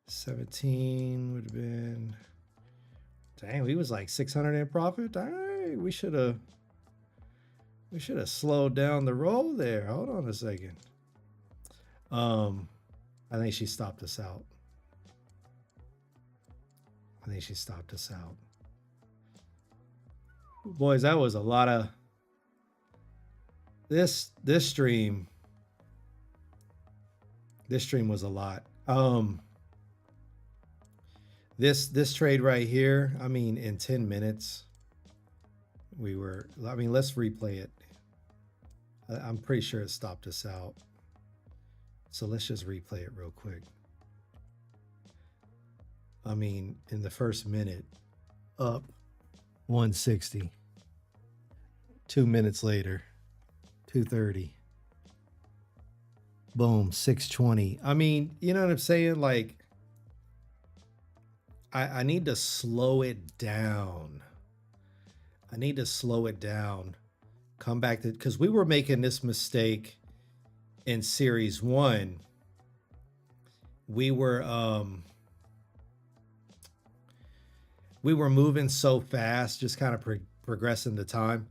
$17 would have been. Dang, we was like 600 in profit. Dang, we should have slowed down the roll there. Hold on a second. I think she stopped us out. Boys, that was a lot of this stream. This stream was a lot. This trade right here, I mean, in 10 minutes, we were, I mean, let's replay it. I'm pretty sure it stopped us out. So let's just replay it real quick. I mean, in the first minute, up 160. 2 minutes later, 230. Boom, 620. I mean, you know what I'm saying? Like, I need to slow it down. Come back to, because we were making this mistake in series 1. We were moving so fast, just kind of progressing the time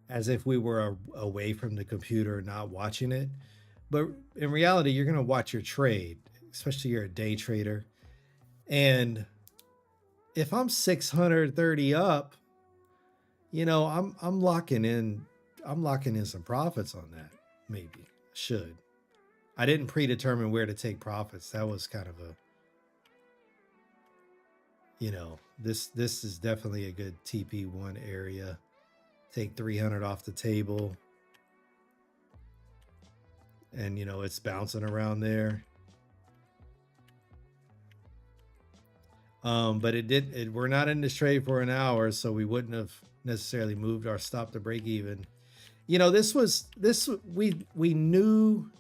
as if we were away from the computer, not watching it. But in reality, you're going to watch your trade, especially you're a day trader. And if I'm 630 up, you know, I'm locking in some profits on that. Maybe should. I didn't predetermine where to take profits. That was kind of a, you know, this is definitely a good TP1 area. Take 300 off the table. And, you know, it's bouncing around there. But we're not in this trade for an hour, so we wouldn't have necessarily moved our stop to break even. You know, we knew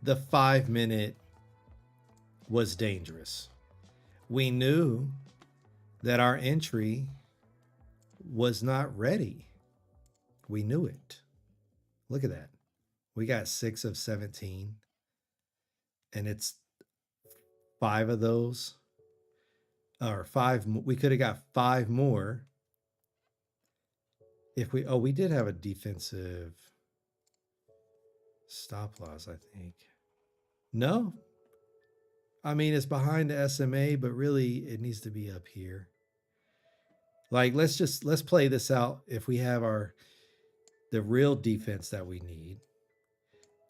the 5-minute was dangerous. We knew that our entry was not ready. We knew it. Look at that. We got 6 of 17, and it's 5 of those, or 5. We could have got 5 more if we did have a defensive stop loss, I think. No, I mean, it's behind the SMA, but really it needs to be up here. Like, let's play this out. If we have the real defense that we need,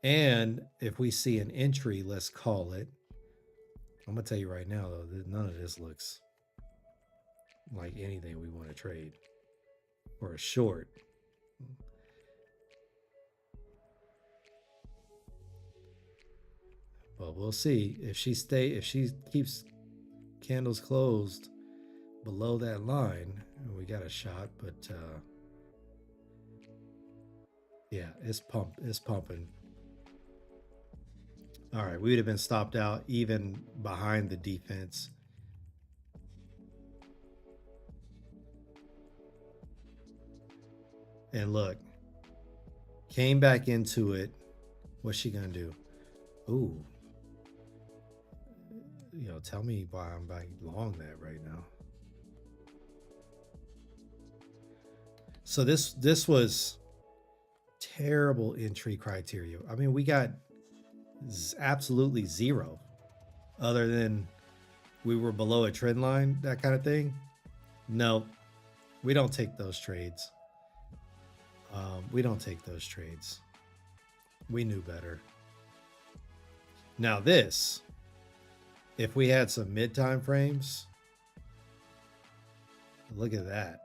and if we see an entry, let's call it. I'm gonna tell you right now, though, that none of this looks like anything we want to trade or a short. But we'll see if she keeps candles closed below that line, we got a shot. But yeah, it's pumping. All right, we would have been stopped out even behind the defense. And look, came back into it. What's she gonna do? Ooh, you know, tell me why I'm buying long that right now. So this was terrible entry criteria. I mean, we got absolutely 0, other than we were below a trend line, that kind of thing. No, we don't take those trades. We don't take those trades. We knew better. Now this, if we had some mid time frames, look at that.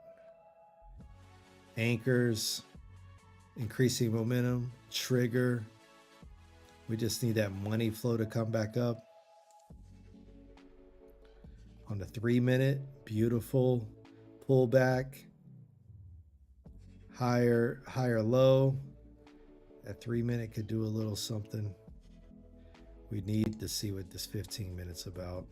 Anchors, increasing momentum, trigger. We just need that money flow to come back up. On the 3 minute, beautiful pullback, higher low. That 3 minute could do a little something. We need to see what this 15 minutes about.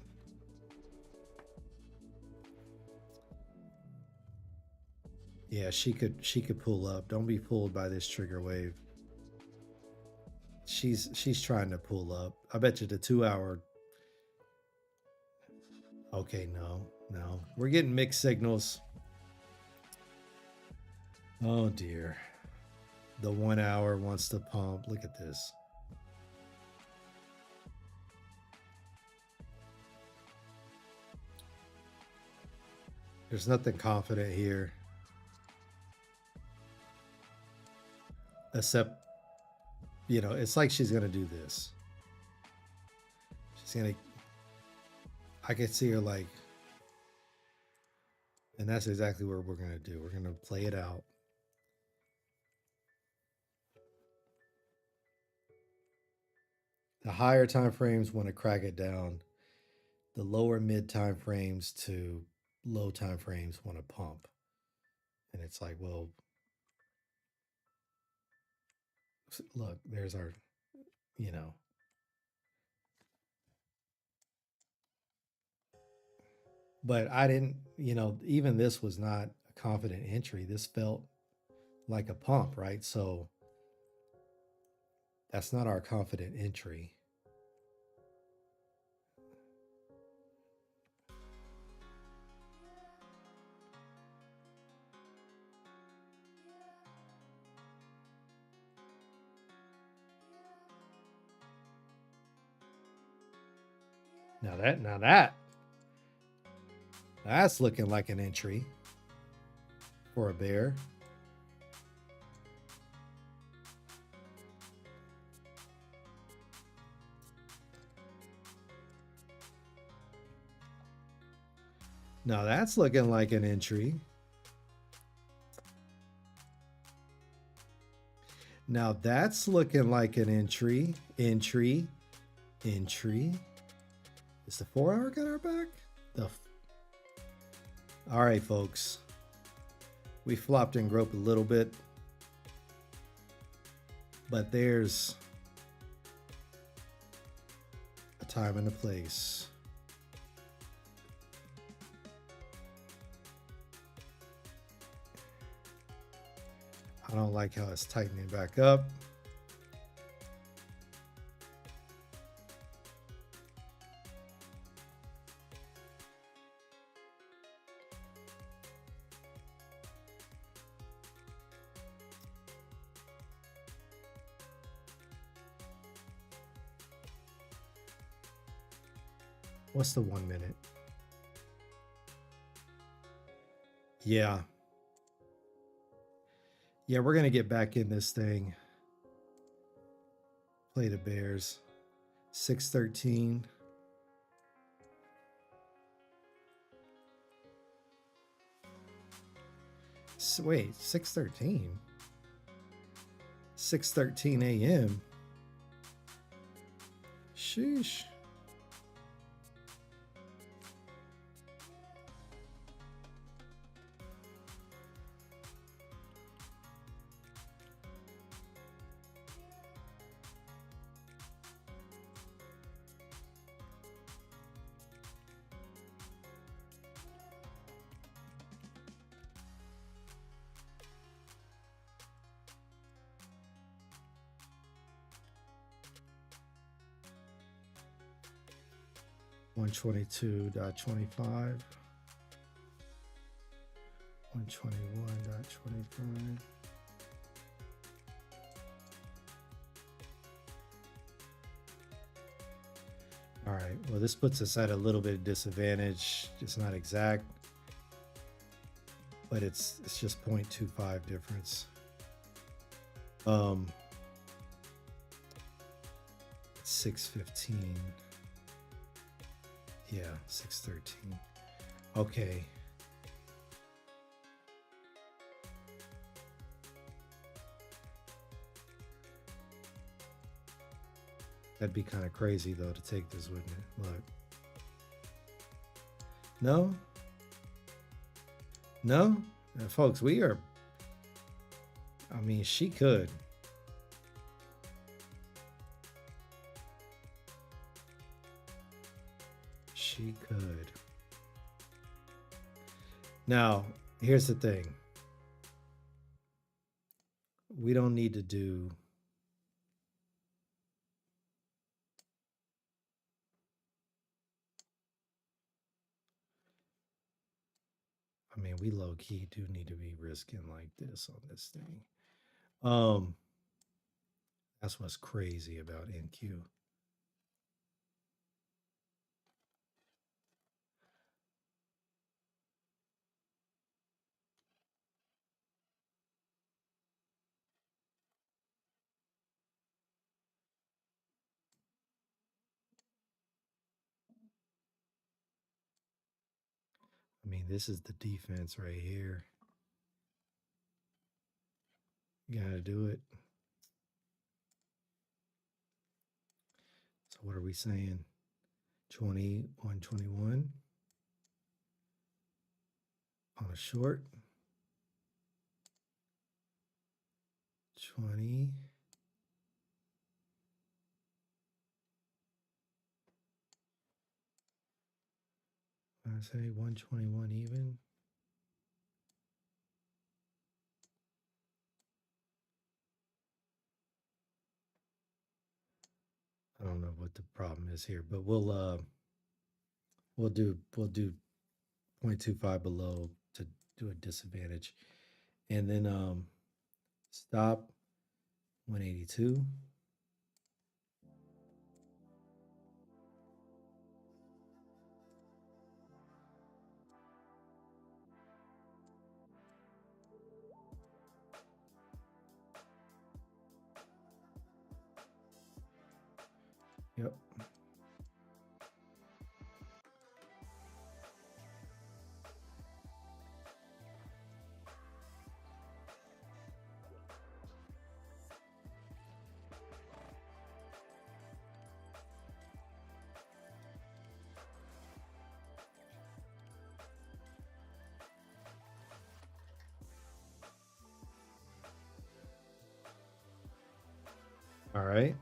Yeah, she could pull up. Don't be fooled by this trigger wave. She's trying to pull up. I bet you the 2 hour. Okay, no. We're getting mixed signals. Oh dear. The 1 hour wants to pump. Look at this. There's nothing confident here. Except, you know, it's like she's going to do this. She's going to, I could see her like, and that's exactly what we're going to do. We're going to play it out. The higher time frames want to crack it down. The lower mid time frames to low time frames want to pump. And it's like, well, look, there's our, you know. But I didn't, you know, even this was not a confident entry. This felt like a pump, right? So that's not our confident entry. That's looking like an entry for a bear. Now that's looking like an entry. Now that's looking like an entry. Is the 4 hour got our back? All right, folks. We flopped and groped a little bit. But there's a time and a place. I don't like how it's tightening back up. What's the 1 minute? Yeah. Yeah, we're going to get back in this thing. Play the Bears. 613. So wait, 613? 6:13 a.m. Sheesh. $122.25, $121.25. All right, well, this puts us at a little bit of disadvantage. It's not exact, but it's just 0.25 difference. 615. Yeah, 613. Okay. That'd be kind of crazy though to take this, wouldn't it? Look. No? No? Folks, we are, I mean, she could. She could. Now, here's the thing. We don't need to do I mean, we low key do need to be risking like this on this thing. That's what's crazy about NQ. I mean, this is the defense right here. You gotta do it. So what are we saying? 21.21 on a short. 20. I say 121 even. I don't know what the problem is here, but we'll do 0.25 below to do a disadvantage. And then stop 182. Yep. All right.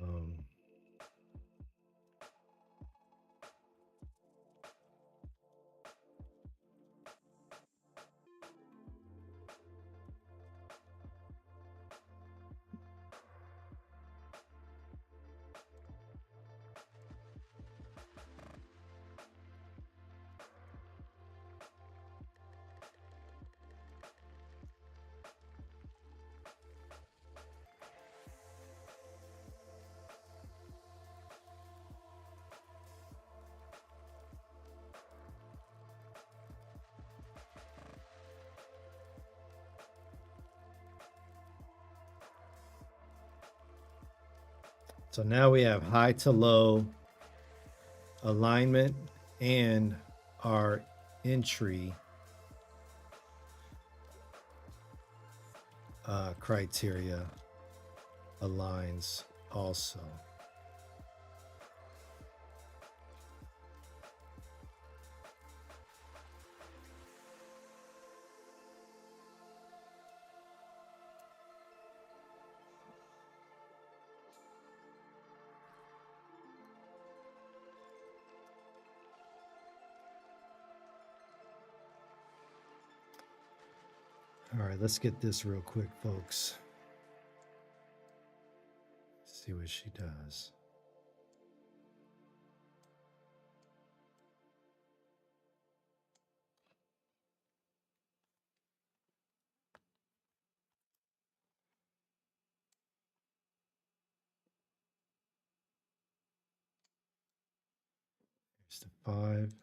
Um, so now we have high to low alignment and our entry criteria aligns also. All right, let's get this real quick, folks. See what she does. Here's the 5.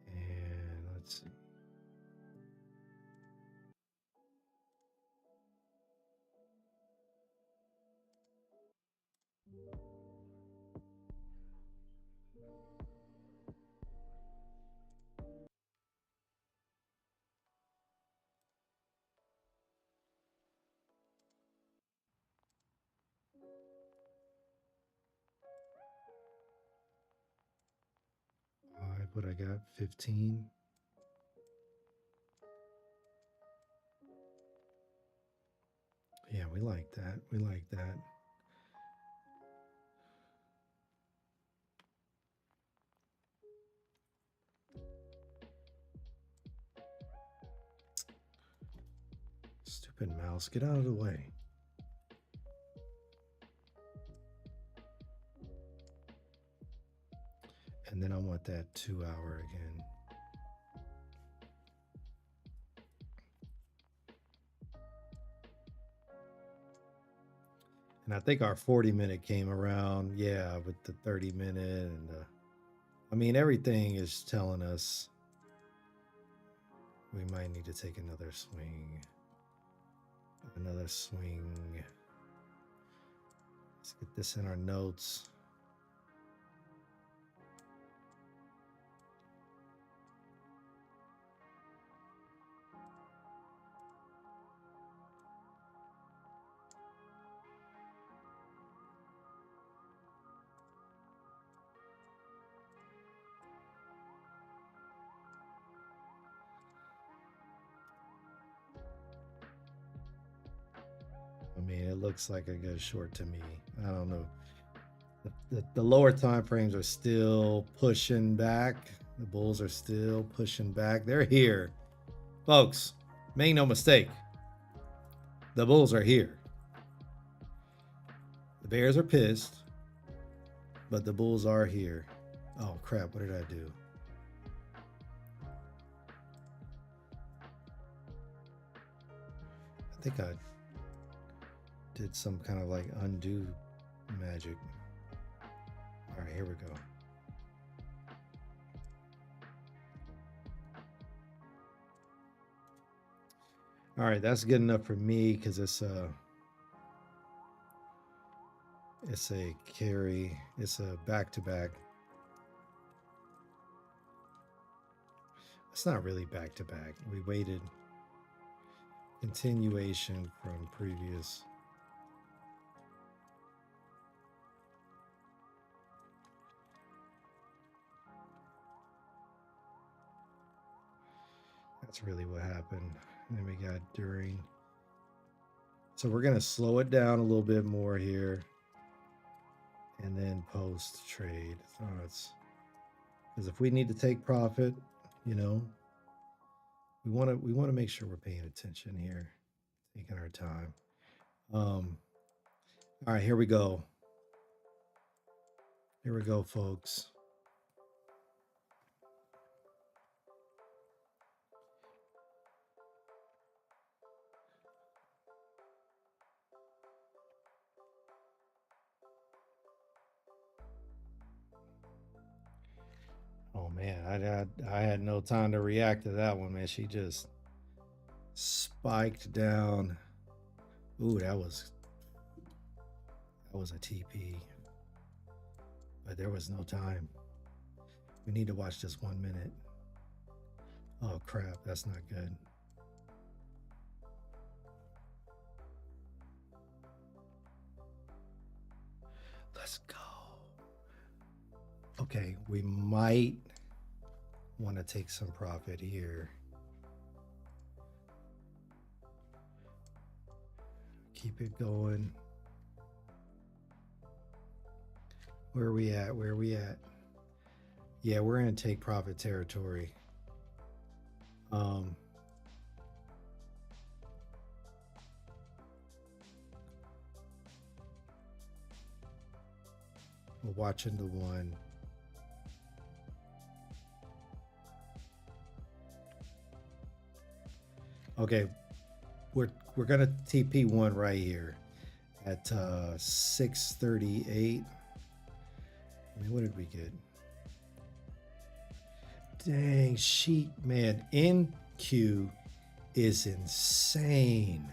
And let's see. What I got? 15. Yeah, we like that. We like that. Stupid mouse, get out of the way. And then I want that 2 hour again. And I think our 40-minute came around, yeah, with the 30-minute. And I mean, everything is telling us we might need to take another swing. Another swing. Let's get this in our notes. I mean, it looks like a good short to me. I don't know. The lower time frames are still pushing back. The bulls are still pushing back. They're here. Folks, make no mistake. The bulls are here. The bears are pissed, but the bulls are here. Oh, crap. What did I do? I think I did some kind of like undo magic. All right, here we go. All right, that's good enough for me because it's a carry. It's a back-to-back. It's not really back-to-back. We waited. Continuation from previous. That's really what happened. And then we got during. So we're going to slow it down a little bit more here. And then post trade. So it's because if we need to take profit, you know, we want to make sure we're paying attention here, taking our time. All right, here we go. Here we go, folks. Oh man, I had no time to react to that one, man. She just spiked down. Ooh, that was a TP. But there was no time. We need to watch this 1 minute. Oh crap, that's not good. Let's go. Okay, we might want to take some profit here. Keep it going. Where are we at? Where are we at? Yeah, we're in take profit territory. We're watching the one. Okay, we're gonna TP one right here at 638. I mean, what did we get? Dang, sheet, man. NQ is insane.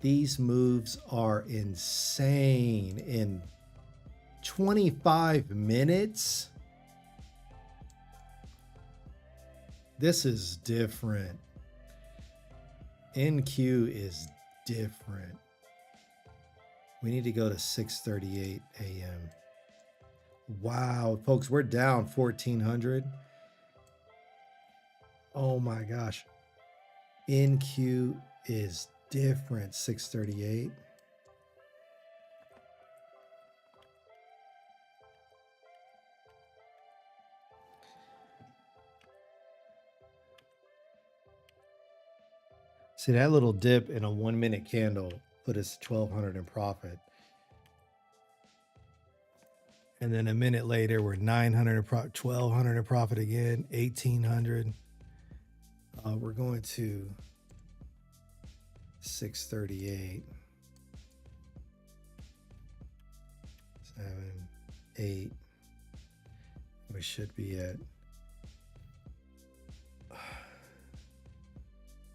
These moves are insane. In 25 minutes, this is different. NQ is different. We need to go to 6:38 a.m. Wow, folks, we're down 1,400. Oh my gosh. NQ is different, 6:38. See, that little dip in a 1 minute candle put us 1,200 in profit. And then a minute later, we're 900 in profit, 1,200 in profit again, 1,800. We're going to 638. 7, 8. We should be at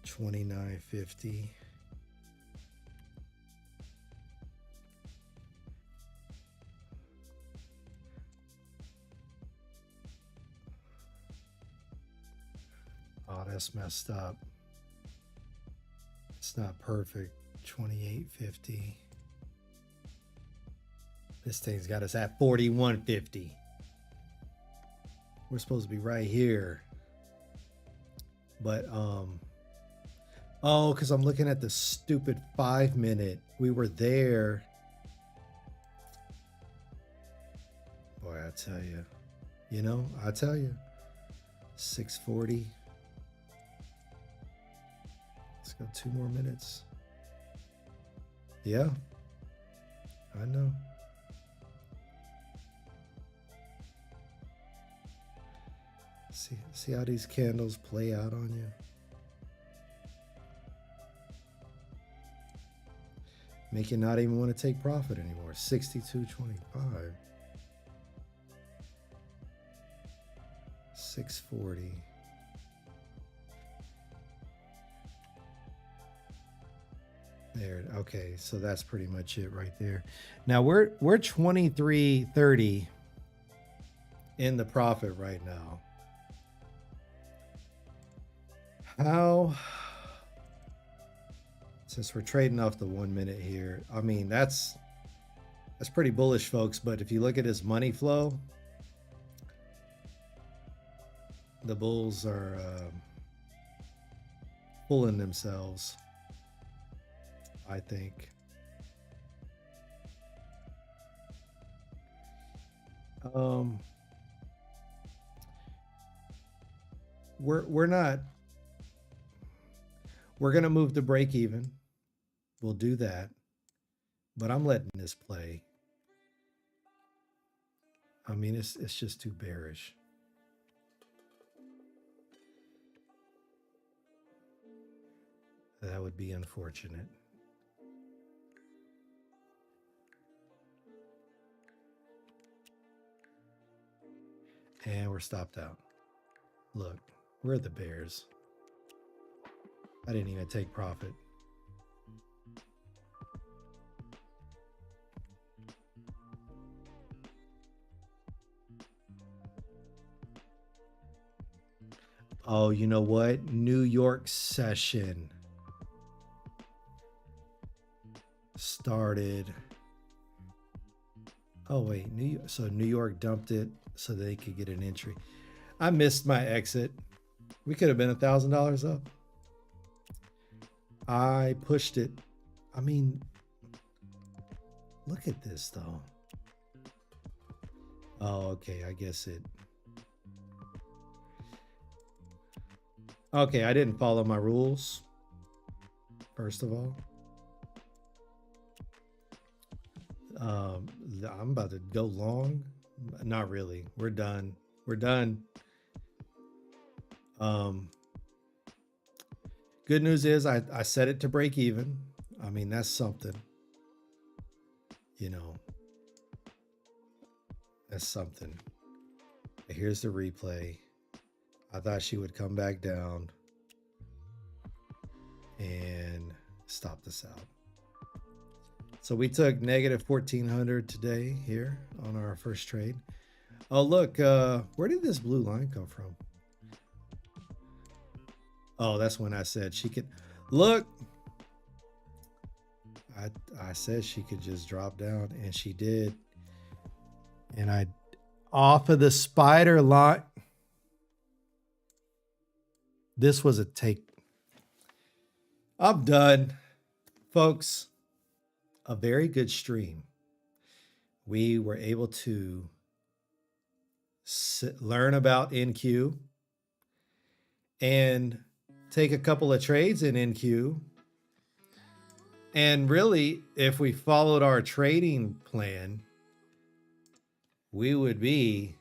29.50. Oh, that's messed up. It's not perfect. 28.50. This thing's got us at 41.50. We're supposed to be right here. But oh, because I'm looking at the stupid 5 minute. We were there. Boy, I tell you. You know, I tell you. 640. Let's go 2 more minutes. Yeah, I know. See how these candles play out on you? Make you not even want to take profit anymore. 62.25. 640. There. Okay, so that's pretty much it right there. Now we're 23.30 in the profit right now. How, since we're trading off the 1 minute here, I mean that's pretty bullish, folks. But if you look at his money flow, the bulls are fooling themselves, I think. We're not. We're gonna move the break even. We'll do that, but I'm letting this play. I mean, it's just too bearish. That would be unfortunate. And we're stopped out. Look, we're the bears. I didn't even take profit. Oh, you know what? New York session started. Oh wait, so New York dumped it so they could get an entry. I missed my exit. We could have been $1,000 up. I pushed it. I mean, look at this though. Oh, okay. I guess it. Okay, I didn't follow my rules. First of all, I'm about to go long. Not really. We're done. We're done. Good news is I set it to break even. I mean, that's something. You know, that's something. Here's the replay. I thought she would come back down and stop this out. So we took negative 1,400 today here on our first trade. Oh, look, where did this blue line come from? Oh, that's when I said she could, look, I said she could just drop down, and she did. And I, off of the spider line, this was a take. I'm done, folks. A very good stream. We were able to learn about NQ and take a couple of trades in NQ. And really, if we followed our trading plan, we would be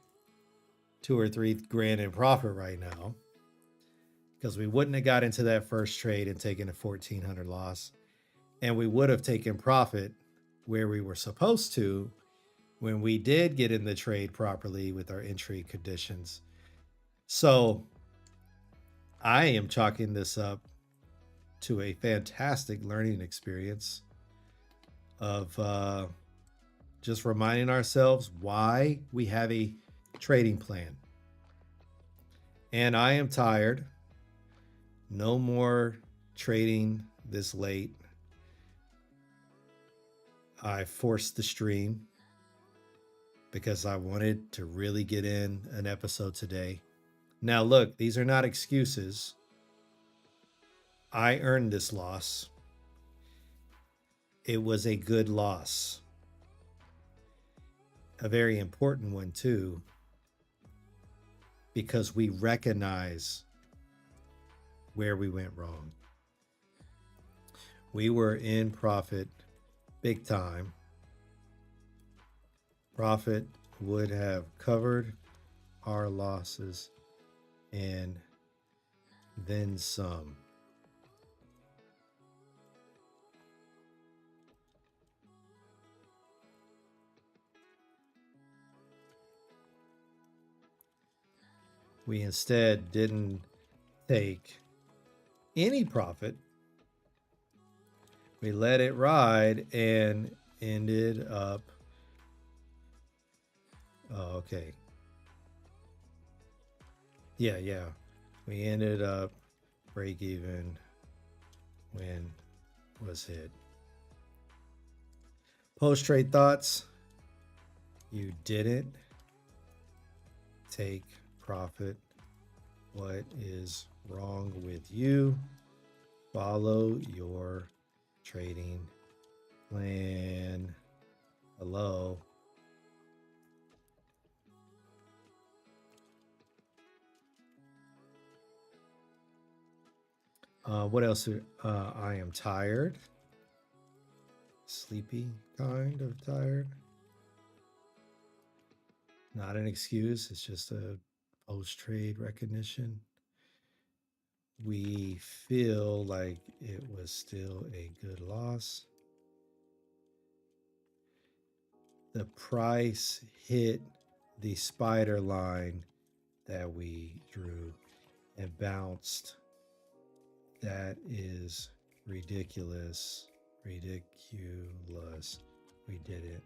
2 or 3 grand in profit right now, because we wouldn't have got into that first trade and taken a 1,400 loss. And we would have taken profit where we were supposed to when we did get in the trade properly with our entry conditions. So I am chalking this up to a fantastic learning experience of just reminding ourselves why we have a trading plan. And I am tired. No more trading this late. I forced the stream because I wanted to really get in an episode today. Now, look, these are not excuses. I earned this loss. It was a good loss. A very important one, too, because we recognize where we went wrong. We were in profit big time. Profit would have covered our losses and then some. We instead didn't take any profit. We let it ride and ended up, oh, okay. Yeah. We ended up break even when was hit. Post-trade thoughts. You didn't take profit. What is wrong with you? Follow your trading plan. Hello. What else? I am tired. Sleepy, kind of tired. Not an excuse. It's just a post-trade recognition. We feel like it was still a good loss. The price hit the spider line that we drew and bounced. That is ridiculous. Ridiculous. We didn't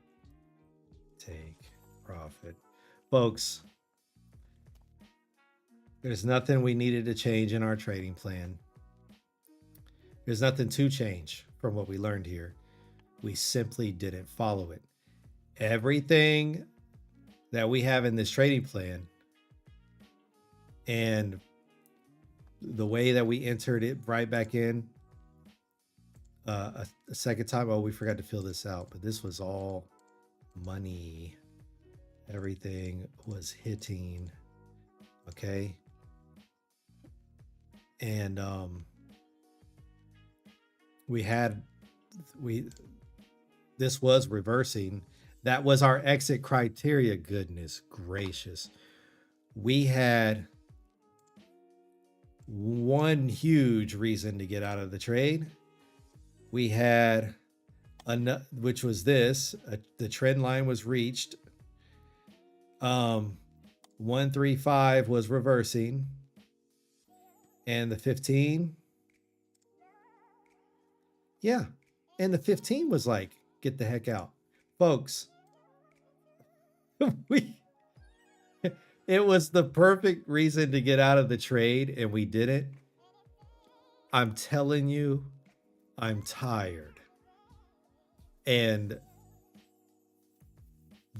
take profit. Folks, there's nothing we needed to change in our trading plan. There's nothing to change from what we learned here. We simply didn't follow it. Everything that we have in this trading plan And the way that we entered it right back in a second time, oh, we forgot to fill this out, but this was all money. Everything was hitting. Okay. And this was reversing. That was our exit criteria. Goodness gracious. We had one huge reason to get out of the trade. We had which was this, the trend line was reached. 135 was reversing, and the 15, yeah, and the 15 was like, get the heck out, folks. It was the perfect reason to get out of the trade, and we didn't. I'm telling you, I'm tired. And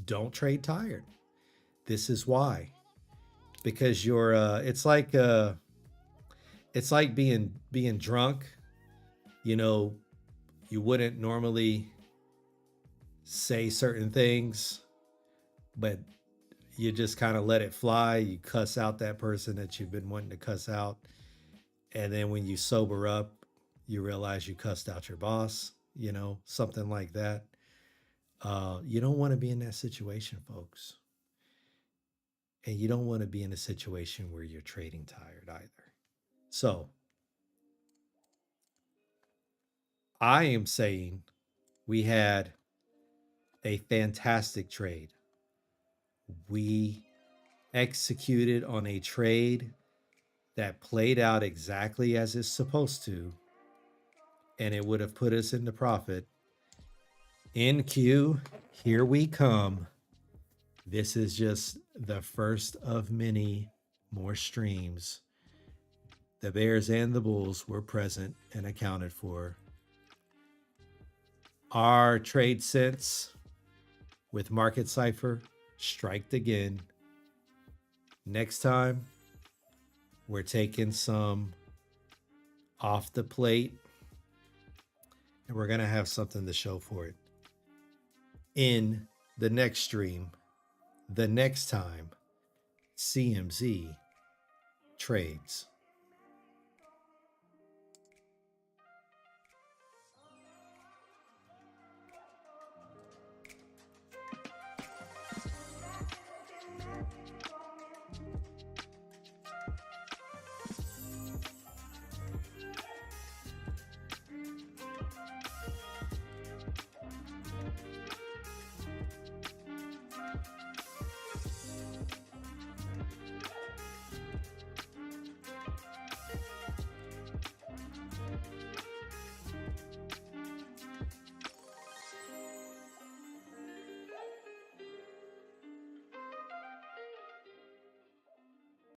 don't trade tired. This is why. Because you're it's like being drunk. You know, you wouldn't normally say certain things, but you just kind of let it fly. You cuss out that person that you've been wanting to cuss out. And then when you sober up, you realize you cussed out your boss, you know, something like that. You don't want to be in that situation, folks. And you don't want to be in a situation where you're trading tired either. So I am saying we had a fantastic trade. We executed on a trade that played out exactly as it's supposed to, and it would have put us into profit. In queue, here we come. This is just the first of many more streams. The Bears and the Bulls were present and accounted for. Our trade sense with MarketCipher striked again. Next time, we're taking some off the plate, and we're going to have something to show for it in the next stream, the next time CMZ trades.